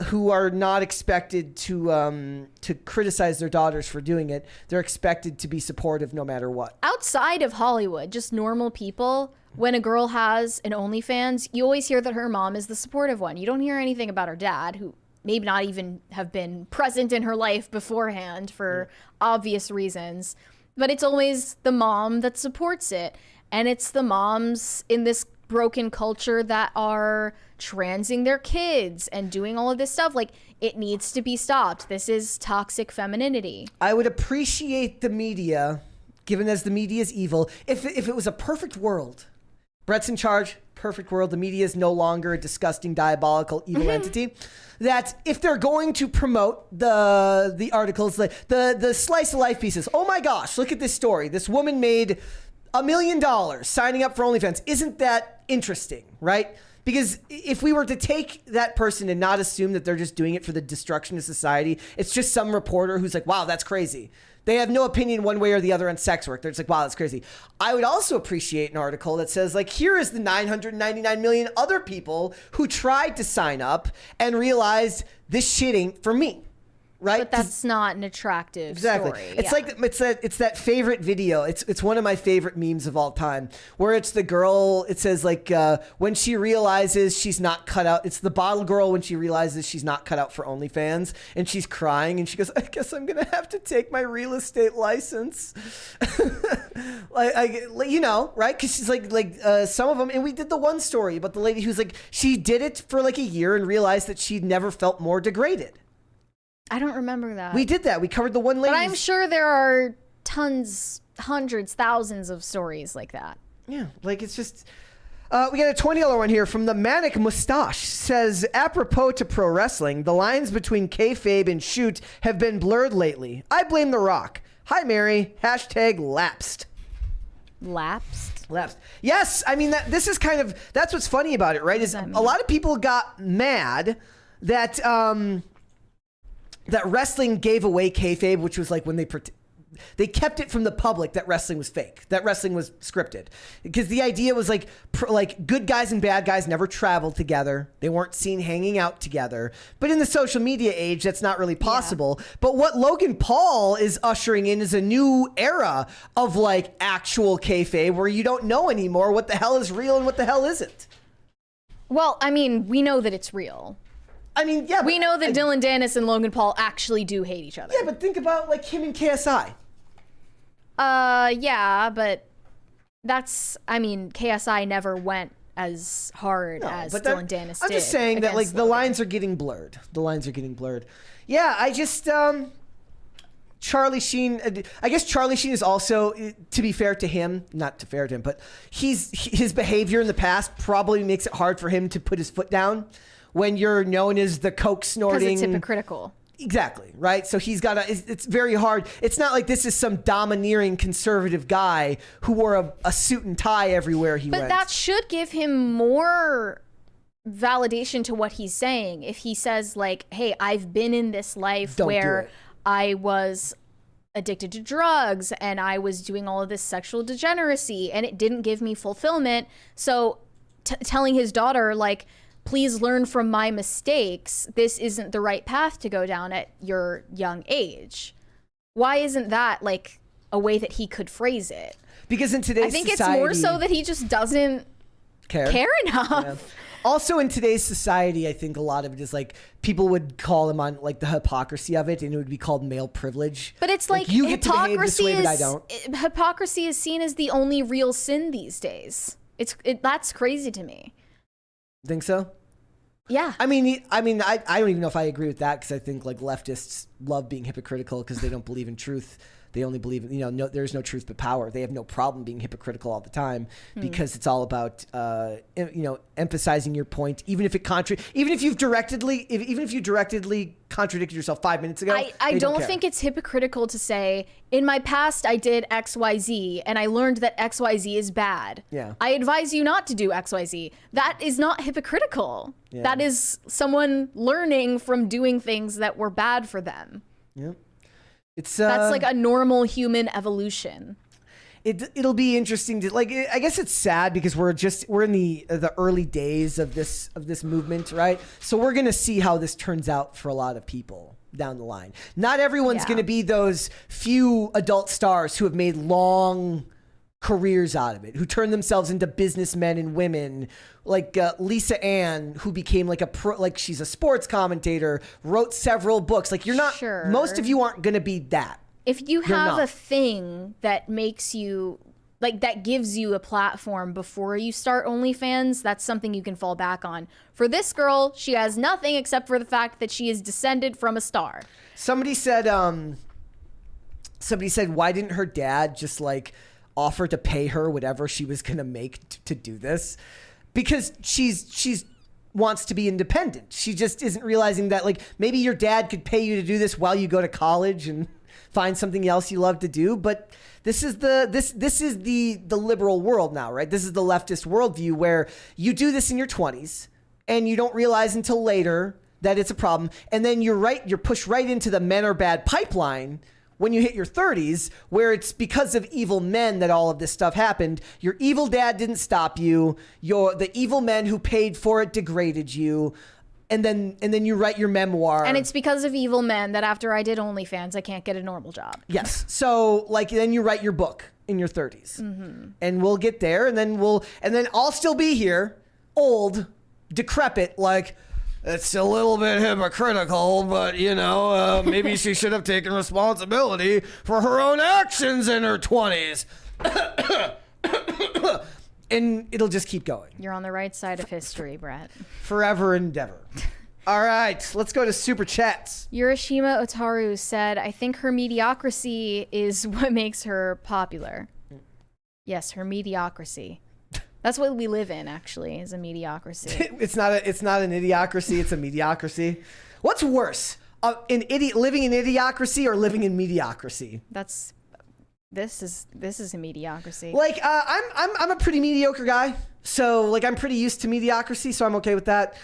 who are not expected to criticize their daughters for doing it. They're expected to be supportive no matter what. Outside of Hollywood, just normal people, when a girl has an OnlyFans, you always hear that her mom is the supportive one. You don't hear anything about her dad, who maybe not even have been present in her life beforehand for obvious reasons. But it's always the mom that supports it. And it's the moms in this broken culture that are transing their kids and doing all of this stuff. Like, it needs to be stopped. This is toxic femininity. I would appreciate the media, given as the media is evil, if it was a perfect world. Brett's in charge, perfect world. The media is no longer a disgusting, diabolical, evil entity. That if they're going to promote the articles, the slice of life pieces, oh my gosh, look at this story. This woman made $1 million signing up for OnlyFans. Isn't that interesting, right? Because if we were to take that person and not assume that they're just doing it for the destruction of society, it's just some reporter who's like, wow, that's crazy. They have no opinion one way or the other on sex work. They're just like, wow, that's crazy. I would also appreciate an article that says, like, here is the 999 million other people who tried to sign up and realized this shit ain't for me. Right? But that's not an attractive story. It's like it's that favorite video. It's one of my favorite memes of all time, where it's the girl. It says like when she realizes she's not cut out. It's the bottle girl when she realizes she's not cut out for OnlyFans, and she's crying, and she goes, "I guess I'm gonna have to take my real estate license." You know, right? Because she's like some of them, and we did the one story about the lady who's like, she did it for like a year and realized that she'd never felt more degraded. I don't remember that. We did that. We covered the one lady. But I'm sure there are tons, hundreds, thousands of stories like that. Yeah, like it's just... we got a $20 one here from the Manic Mustache. Says, apropos to pro wrestling, the lines between kayfabe and shoot have been blurred lately. I blame The Rock. Hi, Mary. Hashtag lapsed. Lapsed? Lapsed. Yes, I mean, this is kind of... That's what's funny about it, right? Is a lot of people got mad that... that wrestling gave away kayfabe, which was like when they kept it from the public that wrestling was fake, that wrestling was scripted, because the idea was like good guys and bad guys never traveled together, they weren't seen hanging out together. But in the social media age, that's not really possible. Yeah. But what Logan Paul is ushering in is a new era of like actual kayfabe, where you don't know anymore what the hell is real and what the hell isn't. Well, I mean, we know that it's real. I mean, yeah. We know that Dillon Danis and Logan Paul actually do hate each other. Yeah, but think about like him and KSI. Yeah, but that's, I mean, KSI never went as hard as Dillon Danis did. I'm just saying that like the lines are getting blurred. The lines are getting blurred. Yeah, I just, Charlie Sheen, I guess Charlie Sheen is also, to be fair to him, not to fair to him, but his behavior in the past probably makes it hard for him to put his foot down when you're known as the coke snorting. Because it's hypocritical. Exactly, right? So he's got it's very hard. It's not like this is some domineering conservative guy who wore a suit and tie everywhere he went. But that should give him more validation to what he's saying. If he says like, hey, I've been in this life where I was addicted to drugs and I was doing all of this sexual degeneracy and it didn't give me fulfillment. So telling his daughter like, please learn from my mistakes. This isn't the right path to go down at your young age. Why isn't that like a way that he could phrase it? Because in today's society, I think it's more so that he just doesn't care enough. Yeah. Also in today's society, I think a lot of it is like people would call him on like the hypocrisy of it, and it would be called male privilege. But it's like you get to behave this way, but I don't. Hypocrisy is seen as the only real sin these days. That's crazy to me. Think so? Yeah. I mean, I don't even know if I agree with that, because I think like leftists love being hypocritical because they don't believe in truth. They only believe in, there's no truth but power. They have no problem being hypocritical all the time because it's all about, emphasizing your point, even if you directly contradicted yourself 5 minutes ago. I don't think it's hypocritical to say, in my past I did XYZ and I learned that XYZ is bad. Yeah. I advise you not to do XYZ. That is not hypocritical. Yeah. That is someone learning from doing things that were bad for them. Yeah. That's like a normal human evolution. it'll be interesting to like. I guess it's sad because we're in the early days of this movement, right? So we're gonna see how this turns out for a lot of people down the line. Not everyone's gonna be those few adult stars who have made long careers out of it, who turned themselves into businessmen and women, like Lisa Ann, who became like she's a sports commentator, wrote several books. Like you're not. Sure. Most of you aren't gonna be that. If you have a thing that makes you, like, that gives you a platform before you start OnlyFans, that's something you can fall back on. For this girl, she has nothing except for the fact that she is descended from a star. Somebody said, why didn't her dad just like offer to pay her whatever she was gonna make to do this? Because she's wants to be independent. She just isn't realizing that like maybe your dad could pay you to do this while you go to college and find something else you love to do. But this is the liberal world now, right? This is the leftist worldview where you do this in your 20s and you don't realize until later that it's a problem. And then you're pushed right into the men are bad pipeline when you hit your 30s, where it's because of evil men that all of this stuff happened. Your evil dad didn't stop you. The evil men who paid for it degraded you. And then you write your memoir. And it's because of evil men that after I did OnlyFans, I can't get a normal job. Yes. So like then you write your book in your 30s. Mm-hmm. And we'll get there, and then I'll still be here, old, decrepit, like, it's a little bit hypocritical, but maybe she should have taken responsibility for her own actions in her 20s. And it'll just keep going. You're on the right side of history, Brett. Forever and ever. All right, let's go to Super Chats. Urashima Otaru said, I think her mediocrity is what makes her popular. Yes, her mediocrity. That's what we live in, actually, is a mediocrity. It's not an idiocracy, it's a mediocrity. What's worse, living in idiocracy or living in mediocrity? This is a mediocrity. Like I'm a pretty mediocre guy, so like I'm pretty used to mediocrity, so I'm okay with that.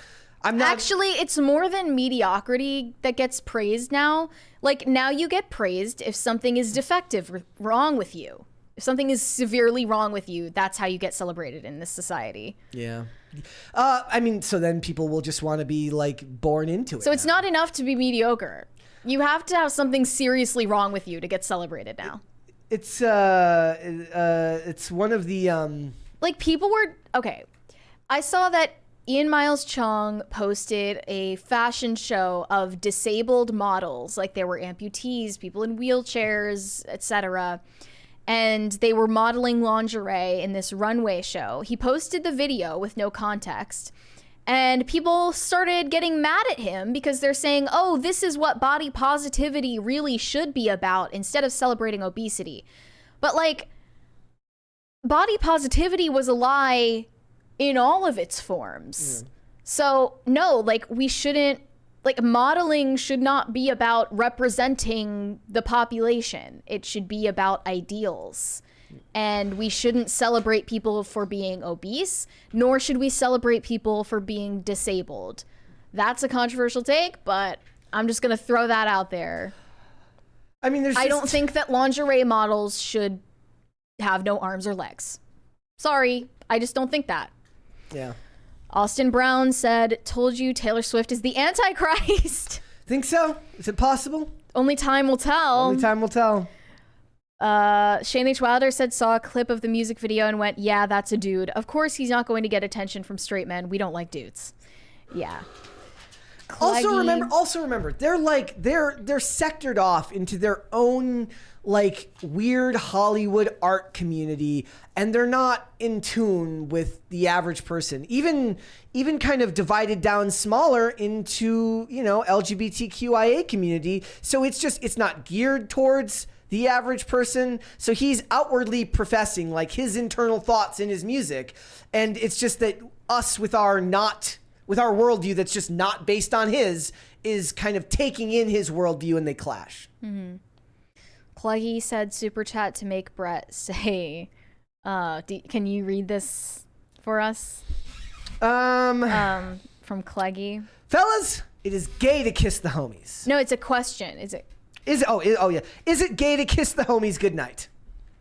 I'm not actually. It's more than mediocrity that gets praised now. Like now you get praised if something is defective, wrong with you. If something is severely wrong with you, that's how you get celebrated in this society. Yeah. I mean, so then people will just want to be like born into it. So it's not enough to be mediocre. You have to have something seriously wrong with you to get celebrated now. It's one of the like people were okay. I saw that Ian Miles Chung posted a fashion show of disabled models, like there were amputees, people in wheelchairs, etc. And they were modeling lingerie in this runway show. He posted the video with no context. And people started getting mad at him because they're saying, oh, this is what body positivity really should be about instead of celebrating obesity. But like, body positivity was a lie in all of its forms. Yeah. So no, like we shouldn't, like modeling should not be about representing the population. It should be about ideals. And we shouldn't celebrate people for being obese, nor should we celebrate people for being disabled. That's a controversial take, but I'm just going to throw that out there. I mean, I don't think that lingerie models should have no arms or legs. Sorry, I just don't think that. Yeah. Austin Brown said, told you Taylor Swift is the Antichrist. Think so? Is it possible? Only time will tell. Only time will tell. Shane H. Wilder said, saw a clip of the music video and went, yeah, that's a dude. Of course he's not going to get attention from straight men. We don't like dudes. Yeah. Also remember, they're sectored off into their own like weird Hollywood art community, and they're not in tune with the average person. Even kind of divided down smaller into, LGBTQIA community. So it's not geared towards the average person. So he's outwardly professing like his internal thoughts in his music, and it's just that us with our worldview that's just not based on his is kind of taking in his worldview, and they clash. Mm-hmm. Cluggy said super chat to make Brett say, can you read this for us? From Cluggy. Fellas, it is gay to kiss the homies. No, it's a question. Is it? Oh yeah. Is it gay to kiss the homies goodnight?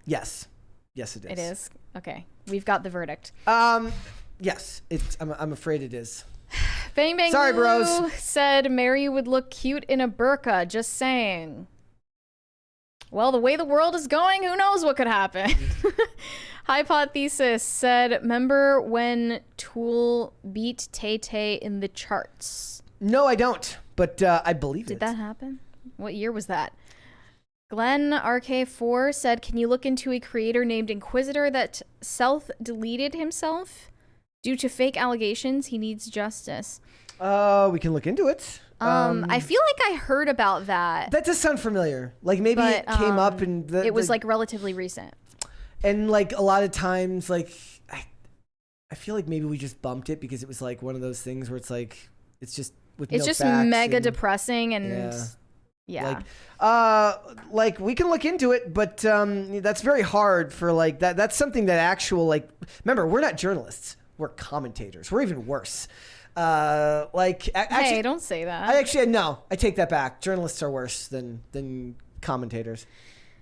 Yes. Yes, it is. It is? Okay. We've got the verdict. Yes, I'm afraid it is. Bang Bang Sorry, Lulu bros. said Mary would look cute in a burqa. Just saying. Well, the way the world is going, who knows what could happen? Hypothesis said, remember when Tool beat Tay Tay in the charts? No, I don't, but I believe it. Did that happen? What year was that? Glenn RK4 said, can you look into a creator named Inquisitor that self-deleted himself due to fake allegations? He needs justice. We can look into it. I feel like I heard about that. That does sound familiar. Like maybe it came up and it was like relatively recent. And like a lot of times, like I feel like maybe we just bumped it because it was like one of those things where it's like it's just with it's no just facts mega and, depressing and yeah. Like we can look into it, but that's very hard for like that. That's something that actual like. Remember, we're not journalists. We're commentators. We're even worse. Actually, hey, don't say that. I take that back. Journalists are worse than commentators.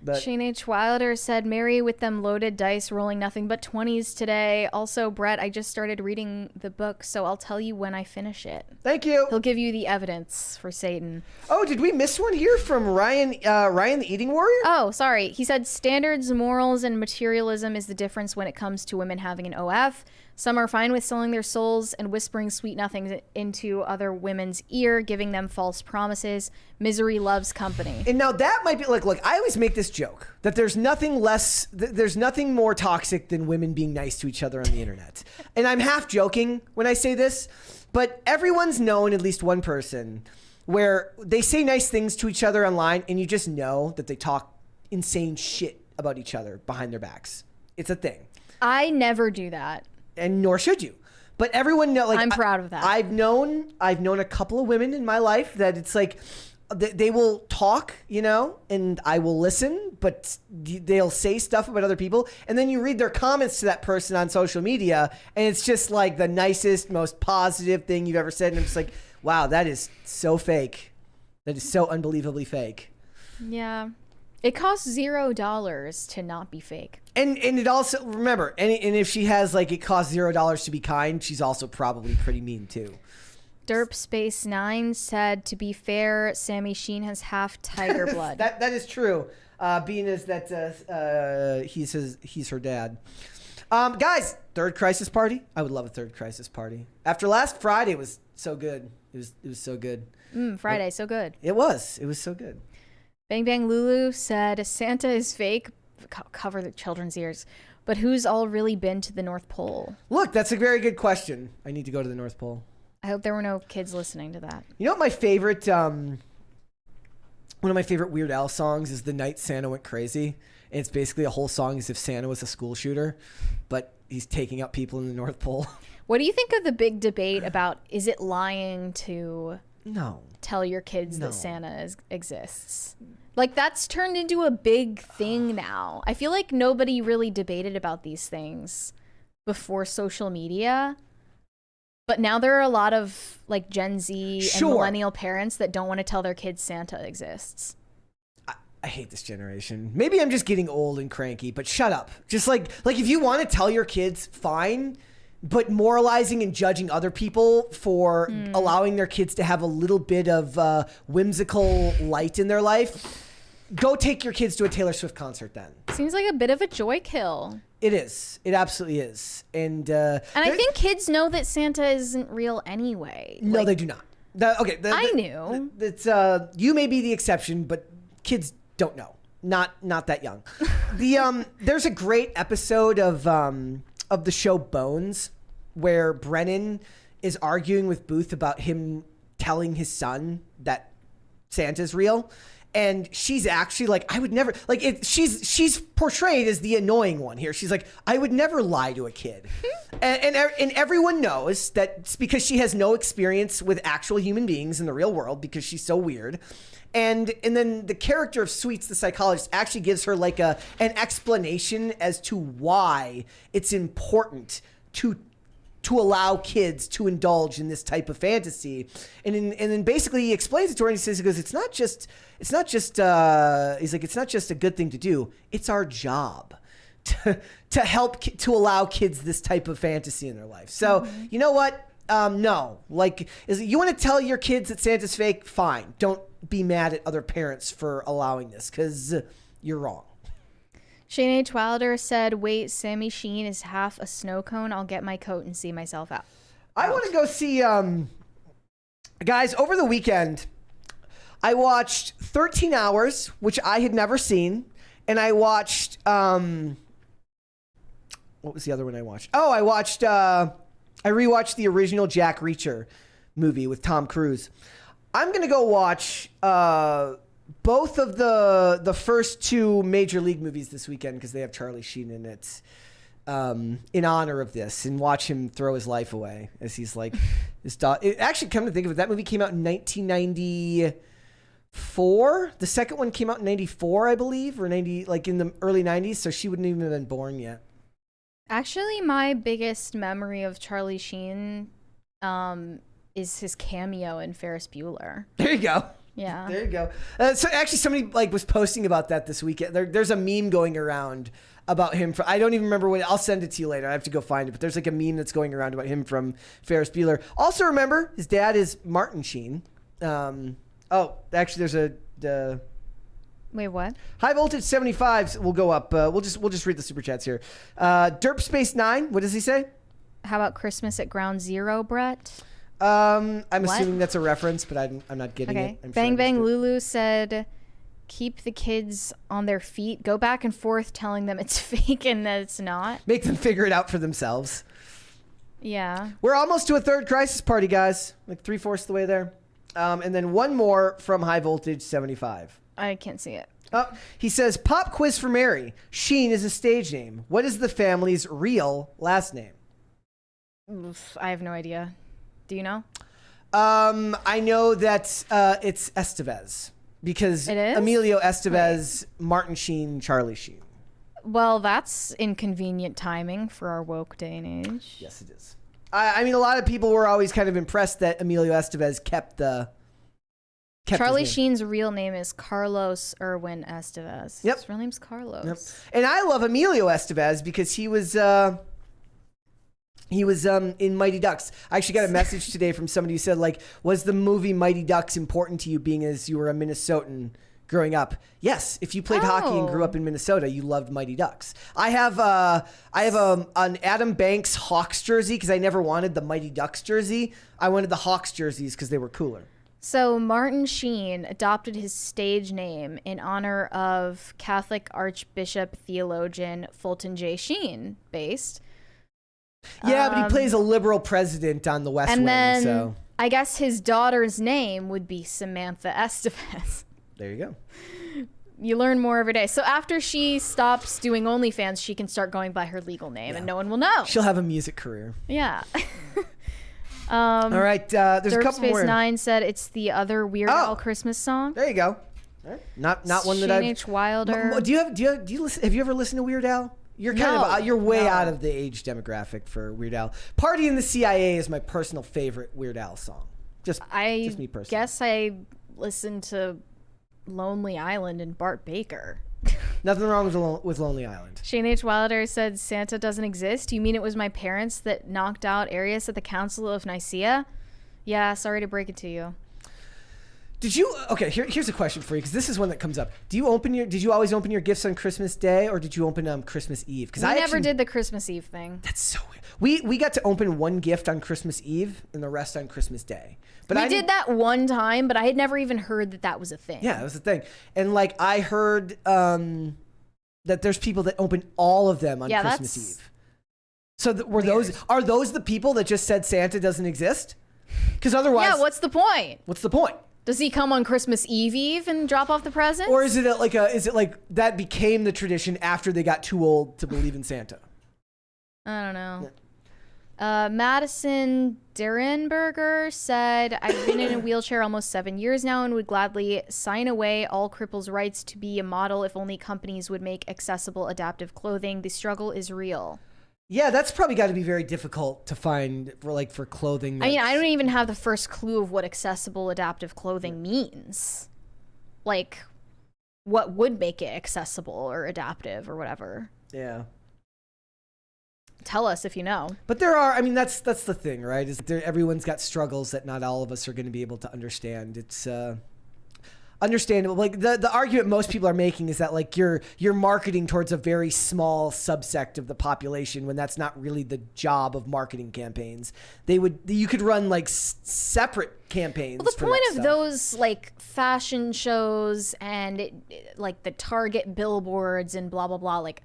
But Shane H. Wilder said, Mary with them loaded dice rolling nothing but 20s today. Also, Brett, I just started reading the book, so I'll tell you when I finish it. Thank you. He'll give you the evidence for Satan. Oh, did we miss one here from Ryan the Eating Warrior? Oh, sorry. He said standards, morals, and materialism is the difference when it comes to women having an OF. Some are fine with selling their souls and whispering sweet nothings into other women's ear, giving them false promises. Misery loves company. And now that might be like, look, I always make this joke that there's nothing more toxic than women being nice to each other on the internet. And I'm half joking when I say this, but everyone's known at least one person where they say nice things to each other online and you just know that they talk insane shit about each other behind their backs. It's a thing. I never do that. And nor should you. But everyone know, like I'm proud of that. I've known a couple of women in my life that it's like they will talk, you know, and I will listen, but they'll say stuff about other people, and then you read their comments to that person on social media, and it's just like the nicest, most positive thing you've ever said, and I'm just like, wow, that is so fake. That is so unbelievably fake. Yeah. It costs $0 to not be fake. And it also, remember, and if she has like it costs $0 to be kind, she's also probably pretty mean too. Derp Space 9 said, to be fair, Sammy Sheen has half tiger blood. that is true. Being as that he's her dad. Guys, third crisis party. I would love a third crisis party. After last Friday was so good. It was so good. Friday, so good. It was so good. Bang Bang Lulu said, Santa is fake. Cover the children's ears. But who's all really been to the North Pole? Look, that's a very good question. I need to go to the North Pole. I hope there were no kids listening to that. You know what my favorite, one of my favorite Weird Al songs is The Night Santa Went Crazy. And it's basically a whole song as if Santa was a school shooter, but he's taking out people in the North Pole. What do you think of the big debate about, is it lying to tell your kids that Santa exists? Like, that's turned into a big thing now. I feel like nobody really debated about these things before social media. But now there are a lot of like Gen Z and millennial parents that don't want to tell their kids Santa exists. I hate this generation. Maybe I'm just getting old and cranky, but shut up. Just like if you want to tell your kids, fine. But moralizing and judging other people for allowing their kids to have a little bit of whimsical light in their life, go take your kids to a Taylor Swift concert then. Seems like a bit of a joy kill. It is. It absolutely is. And I think kids know that Santa isn't real anyway. No, they do not. I knew. It's you may be the exception, but kids don't know. Not that young. There's a great episode of the show Bones where Brennan is arguing with Booth about him telling his son that Santa's real. And she's actually like, I would never like it. She's portrayed as the annoying one here. She's like, I would never lie to a kid, and everyone knows that it's because she has no experience with actual human beings in the real world because she's so weird. And then the character of Sweets, the psychologist, actually gives her like an explanation as to why it's important to allow kids to indulge in this type of fantasy, and then basically he explains it to her and he goes, it's not just a good thing to do. It's our job to help to allow kids this type of fantasy in their life. So you know what? No, like, you want to tell your kids that Santa's fake? Fine. Don't be mad at other parents for allowing this, because you're wrong. Shane H. Wilder said, wait, Sammy Sheen is half a snow cone. I'll get my coat and see myself out. I want to go see, guys, over the weekend, I watched 13 Hours, which I had never seen. And I watched, what was the other one I watched? Oh, I rewatched the original Jack Reacher movie with Tom Cruise. I'm going to go watch both of the first two Major League movies this weekend because they have Charlie Sheen in it, in honor of this, and watch him throw his life away as he's like his dog. Actually, come to think of it, that movie came out in 1994. The second one came out in 94, I believe, or 90, like in the early 90s. So she wouldn't even have been born yet. Actually, my biggest memory of Charlie Sheen is his cameo in Ferris Bueller. There you go. Yeah. There you go. So actually, somebody was posting about that this weekend. There's a meme going around about him. I don't even remember what. I'll send it to you later. I have to go find it. But there's like a meme that's going around about him from Ferris Bueller. Also, remember his dad is Martin Sheen. Actually, there's a. Wait, what? High Voltage 75s will go up. We'll just read the super chats here. Derp Space 9. What does he say? How about Christmas at Ground Zero, Brett? I'm assuming that's a reference, but I'm not getting it. I'm Bang sure Bang Lulu said, keep the kids on their feet. Go back and forth telling them it's fake and that it's not. Make them figure it out for themselves. Yeah. We're almost to a third crisis party, guys. Like 3/4 the way there. And then one more from High Voltage 75. I can't see it. Oh, he says, pop quiz for Mary. Sheen is a stage name. What is the family's real last name? Oof, I have no idea. Do you know? I know that it's Estevez. Because it is? Emilio Estevez, right. Martin Sheen, Charlie Sheen. Well, that's inconvenient timing for our woke day and age. Yes, it is. I mean, a lot of people were always kind of impressed that Emilio Estevez kept Charlie Sheen's real name is Carlos Erwin Estevez. Yep. His real name's Carlos. Yep. And I love Emilio Estevez because he was in Mighty Ducks. I actually got a message today from somebody who said, like, was the movie Mighty Ducks important to you being as you were a Minnesotan growing up? Yes. If you played hockey and grew up in Minnesota, you loved Mighty Ducks. I have an Adam Banks Hawks jersey because I never wanted the Mighty Ducks jersey. I wanted the Hawks jerseys because they were cooler. So Martin Sheen adopted his stage name in honor of Catholic Archbishop theologian Fulton J. Sheen, based. Yeah, but he plays a liberal president on the West Wing. Then, so I guess his daughter's name would be Samantha Estevez. There you go. You learn more every day. So after she stops doing OnlyFans, she can start going by her legal name, and no one will know. She'll have a music career. Yeah. All right, there's a couple Space more. 9 said it's the other Weird Al Christmas song. There you go. Not one that I've. Shane H. Wilder. Do you listen? Have you ever listened to Weird Al? You're you're way out of the age demographic for Weird Al. "Party in the CIA" is my personal favorite Weird Al song. Just me personally. Guess I listened to Lonely Island and Bart Baker. Nothing wrong with Lonely Island. Shane H. Wilder said, Santa doesn't exist? You mean it was my parents that knocked out Arius at the Council of Nicaea? Yeah, sorry to break it to you. Did you? Okay, here's a question for you, because this is one that comes up. Did you always open your gifts on Christmas Day, or did you open Christmas Eve? Because I never did the Christmas Eve thing. That's so weird. We got to open one gift on Christmas Eve and the rest on Christmas Day. But I did that one time, but I had never even heard that was a thing. Yeah, it was a thing. And like I heard that there's people that open all of them on Christmas Eve. So are those the people that just said Santa doesn't exist? Because otherwise, yeah. What's the point? What's the point? Does he come on Christmas Eve and drop off the presents? Or is it like that became the tradition after they got too old to believe in Santa? I don't know. Yeah. Madison Derenberger said, I've been in a wheelchair almost 7 years now and would gladly sign away all cripples' rights to be a model if only companies would make accessible adaptive clothing. The struggle is real. Yeah, that's probably got to be very difficult to find for clothing. I mean, I don't even have the first clue of what accessible adaptive clothing means. Like, what would make it accessible or adaptive or whatever. Yeah. tell us if you know. But there are, I mean, that's the thing, right? Is everyone's got struggles that not all of us are going to be able to understand. It's understandable. Like the argument most people are making is that like you're marketing towards a very small subsect of the population when that's not really the job of marketing campaigns. You could run like separate campaigns. Well, the point of those like fashion shows and like the Target billboards and blah blah blah, like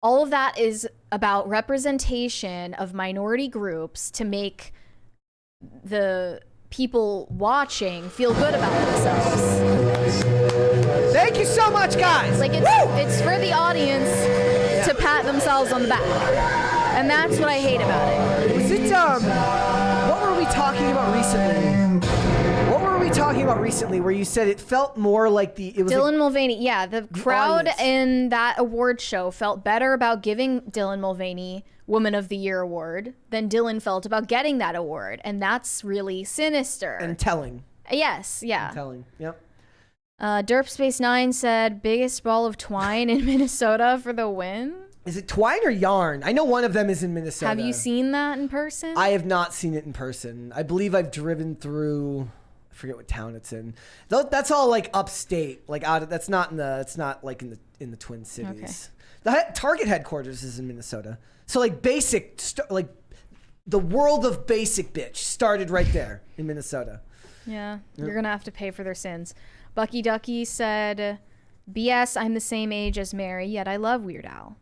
all of that is about representation of minority groups to make the people watching feel good about themselves. Thank you so much, guys. Like it's for the audience to pat themselves on the back, and that's what I hate about it. Was it what were we talking about recently? Where you said it felt more like it was Dylan Mulvaney. Yeah, the crowd in that award show felt better about giving Dylan Mulvaney Woman of the Year award than Dillon felt about getting that award, and that's really sinister and telling. Yes, yeah. And telling. Yep. Derp Space 9 said biggest ball of twine in Minnesota for the win. Is it twine or yarn? I know one of them is in Minnesota. Have you seen that in person? I have not seen it in person. I believe I've driven through. I forget what town it's in. That's all like upstate, like out of. That's not in the. It's not like in the Twin Cities. Okay. The Target headquarters is in Minnesota. So like like the world of basic bitch started right there in Minnesota. Yeah, you're gonna have to pay for their sins. Bucky Ducky said, "BS, I'm the same age as Mary, yet I love Weird Al."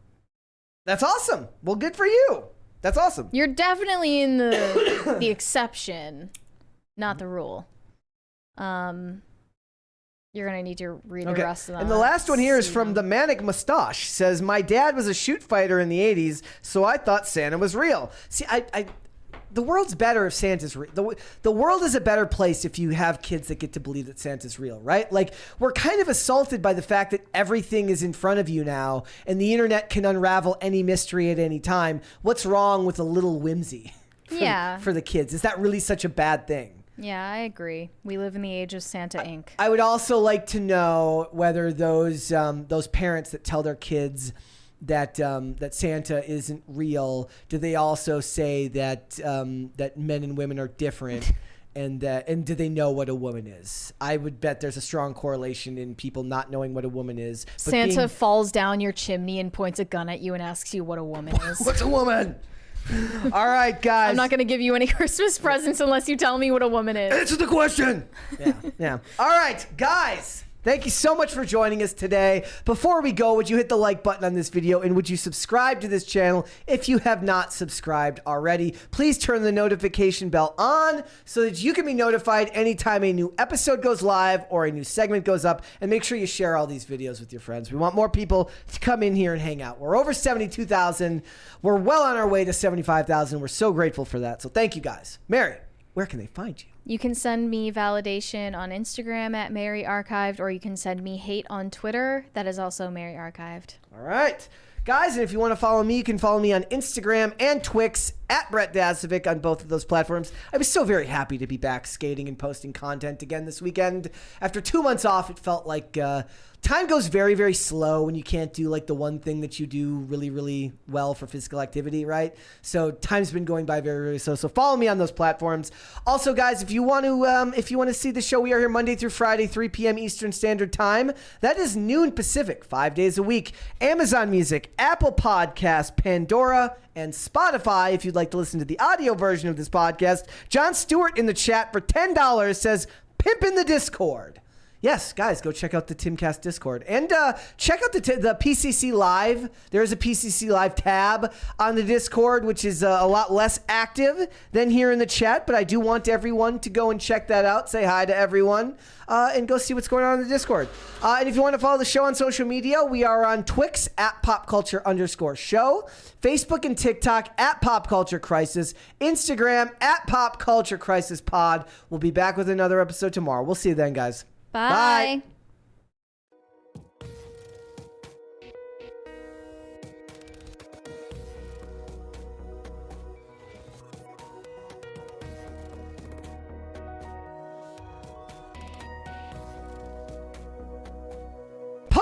That's awesome. Well, good for you. That's awesome. You're definitely in the exception, not the rule. You're gonna need to read the rest of them. And the last one here is from the Manic Mustache. Says, my dad was a shoot fighter in the 80s, so I thought Santa was real. See, the world's better if Santa's real. The world is a better place if you have kids that get to believe that Santa's real, right? Like, we're kind of assaulted by the fact that everything is in front of you now, and the internet can unravel any mystery at any time. What's wrong with a little whimsy for the kids? Is that really such a bad thing? Yeah, I agree. We live in the age of Santa Inc. I would also like to know whether those parents that tell their kids that Santa isn't real, do they also say that men and women are different, and do they know what a woman is? I would bet there's a strong correlation in people not knowing what a woman is. Santa falls down your chimney and points a gun at you and asks you what a woman is. What's a woman? All right, guys. I'm not going to give you any Christmas presents unless you tell me what a woman is. Answer the question. Yeah. All right, guys. Thank you so much for joining us today. Before we go, would you hit the like button on this video, and would you subscribe to this channel if you have not subscribed already? Please turn the notification bell on so that you can be notified anytime a new episode goes live or a new segment goes up, and make sure you share all these videos with your friends. We want more people to come in here and hang out. We're over 72,000. We're well on our way to 75,000. We're so grateful for that. So thank you guys. Mary, where can they find you? You can send me validation on Instagram at Mary Archived, or you can send me hate on Twitter. That is also Mary Archived. All right. Guys, and if you want to follow me, you can follow me on Instagram and Twix at Brett Dazovic on both of those platforms. I was so very happy to be back skating and posting content again this weekend. After 2 months off, it felt like time goes very, very slow when you can't do like the one thing that you do really, really well for physical activity, right? So time's been going by very, very slow. So follow me on those platforms. Also, guys, if you want to see the show, we are here Monday through Friday, 3 p.m. Eastern Standard Time. That is noon Pacific, 5 days a week. Amazon Music, Apple Podcasts, Pandora, and Spotify if you'd like to listen to the audio version of this podcast. John Stewart in the chat for $10 says, "Pimp in the Discord." Yes, guys, go check out the Timcast Discord. And check out the PCC Live. There is a PCC Live tab on the Discord, which is a lot less active than here in the chat. But I do want everyone to go and check that out. Say hi to everyone and go see what's going on in the Discord. And if you want to follow the show on social media, we are on Twix at popculture_show, Facebook and TikTok at popculturecrisis, Instagram at popculturecrisispod. We'll be back with another episode tomorrow. We'll see you then, guys. Bye.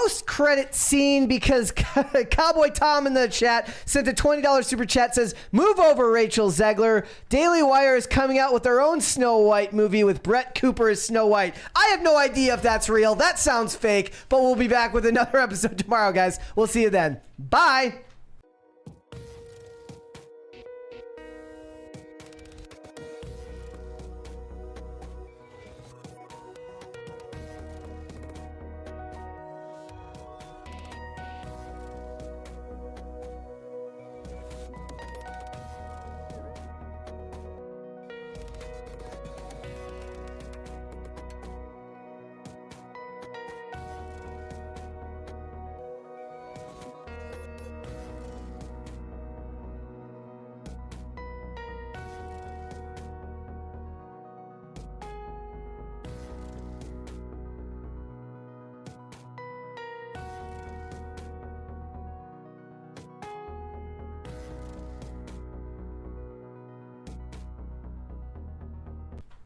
post-credit scene because Cowboy Tom in the chat sent a $20 super chat, says, move over, Rachel Zegler. Daily Wire is coming out with their own Snow White movie with Brett Cooper as Snow White. I have no idea if that's real. That sounds fake, but we'll be back with another episode tomorrow, guys. We'll see you then. Bye.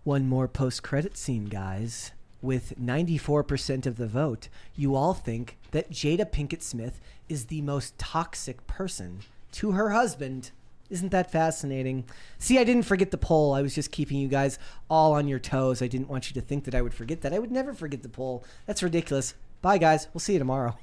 One more post-credit scene, guys. With 94% of the vote, you all think that Jada Pinkett Smith is the most toxic person to her husband. Isn't that fascinating? See, I didn't forget the poll. I was just keeping you guys all on your toes. I didn't want you to think that I would forget that. I would never forget the poll. That's ridiculous. Bye, guys. We'll see you tomorrow.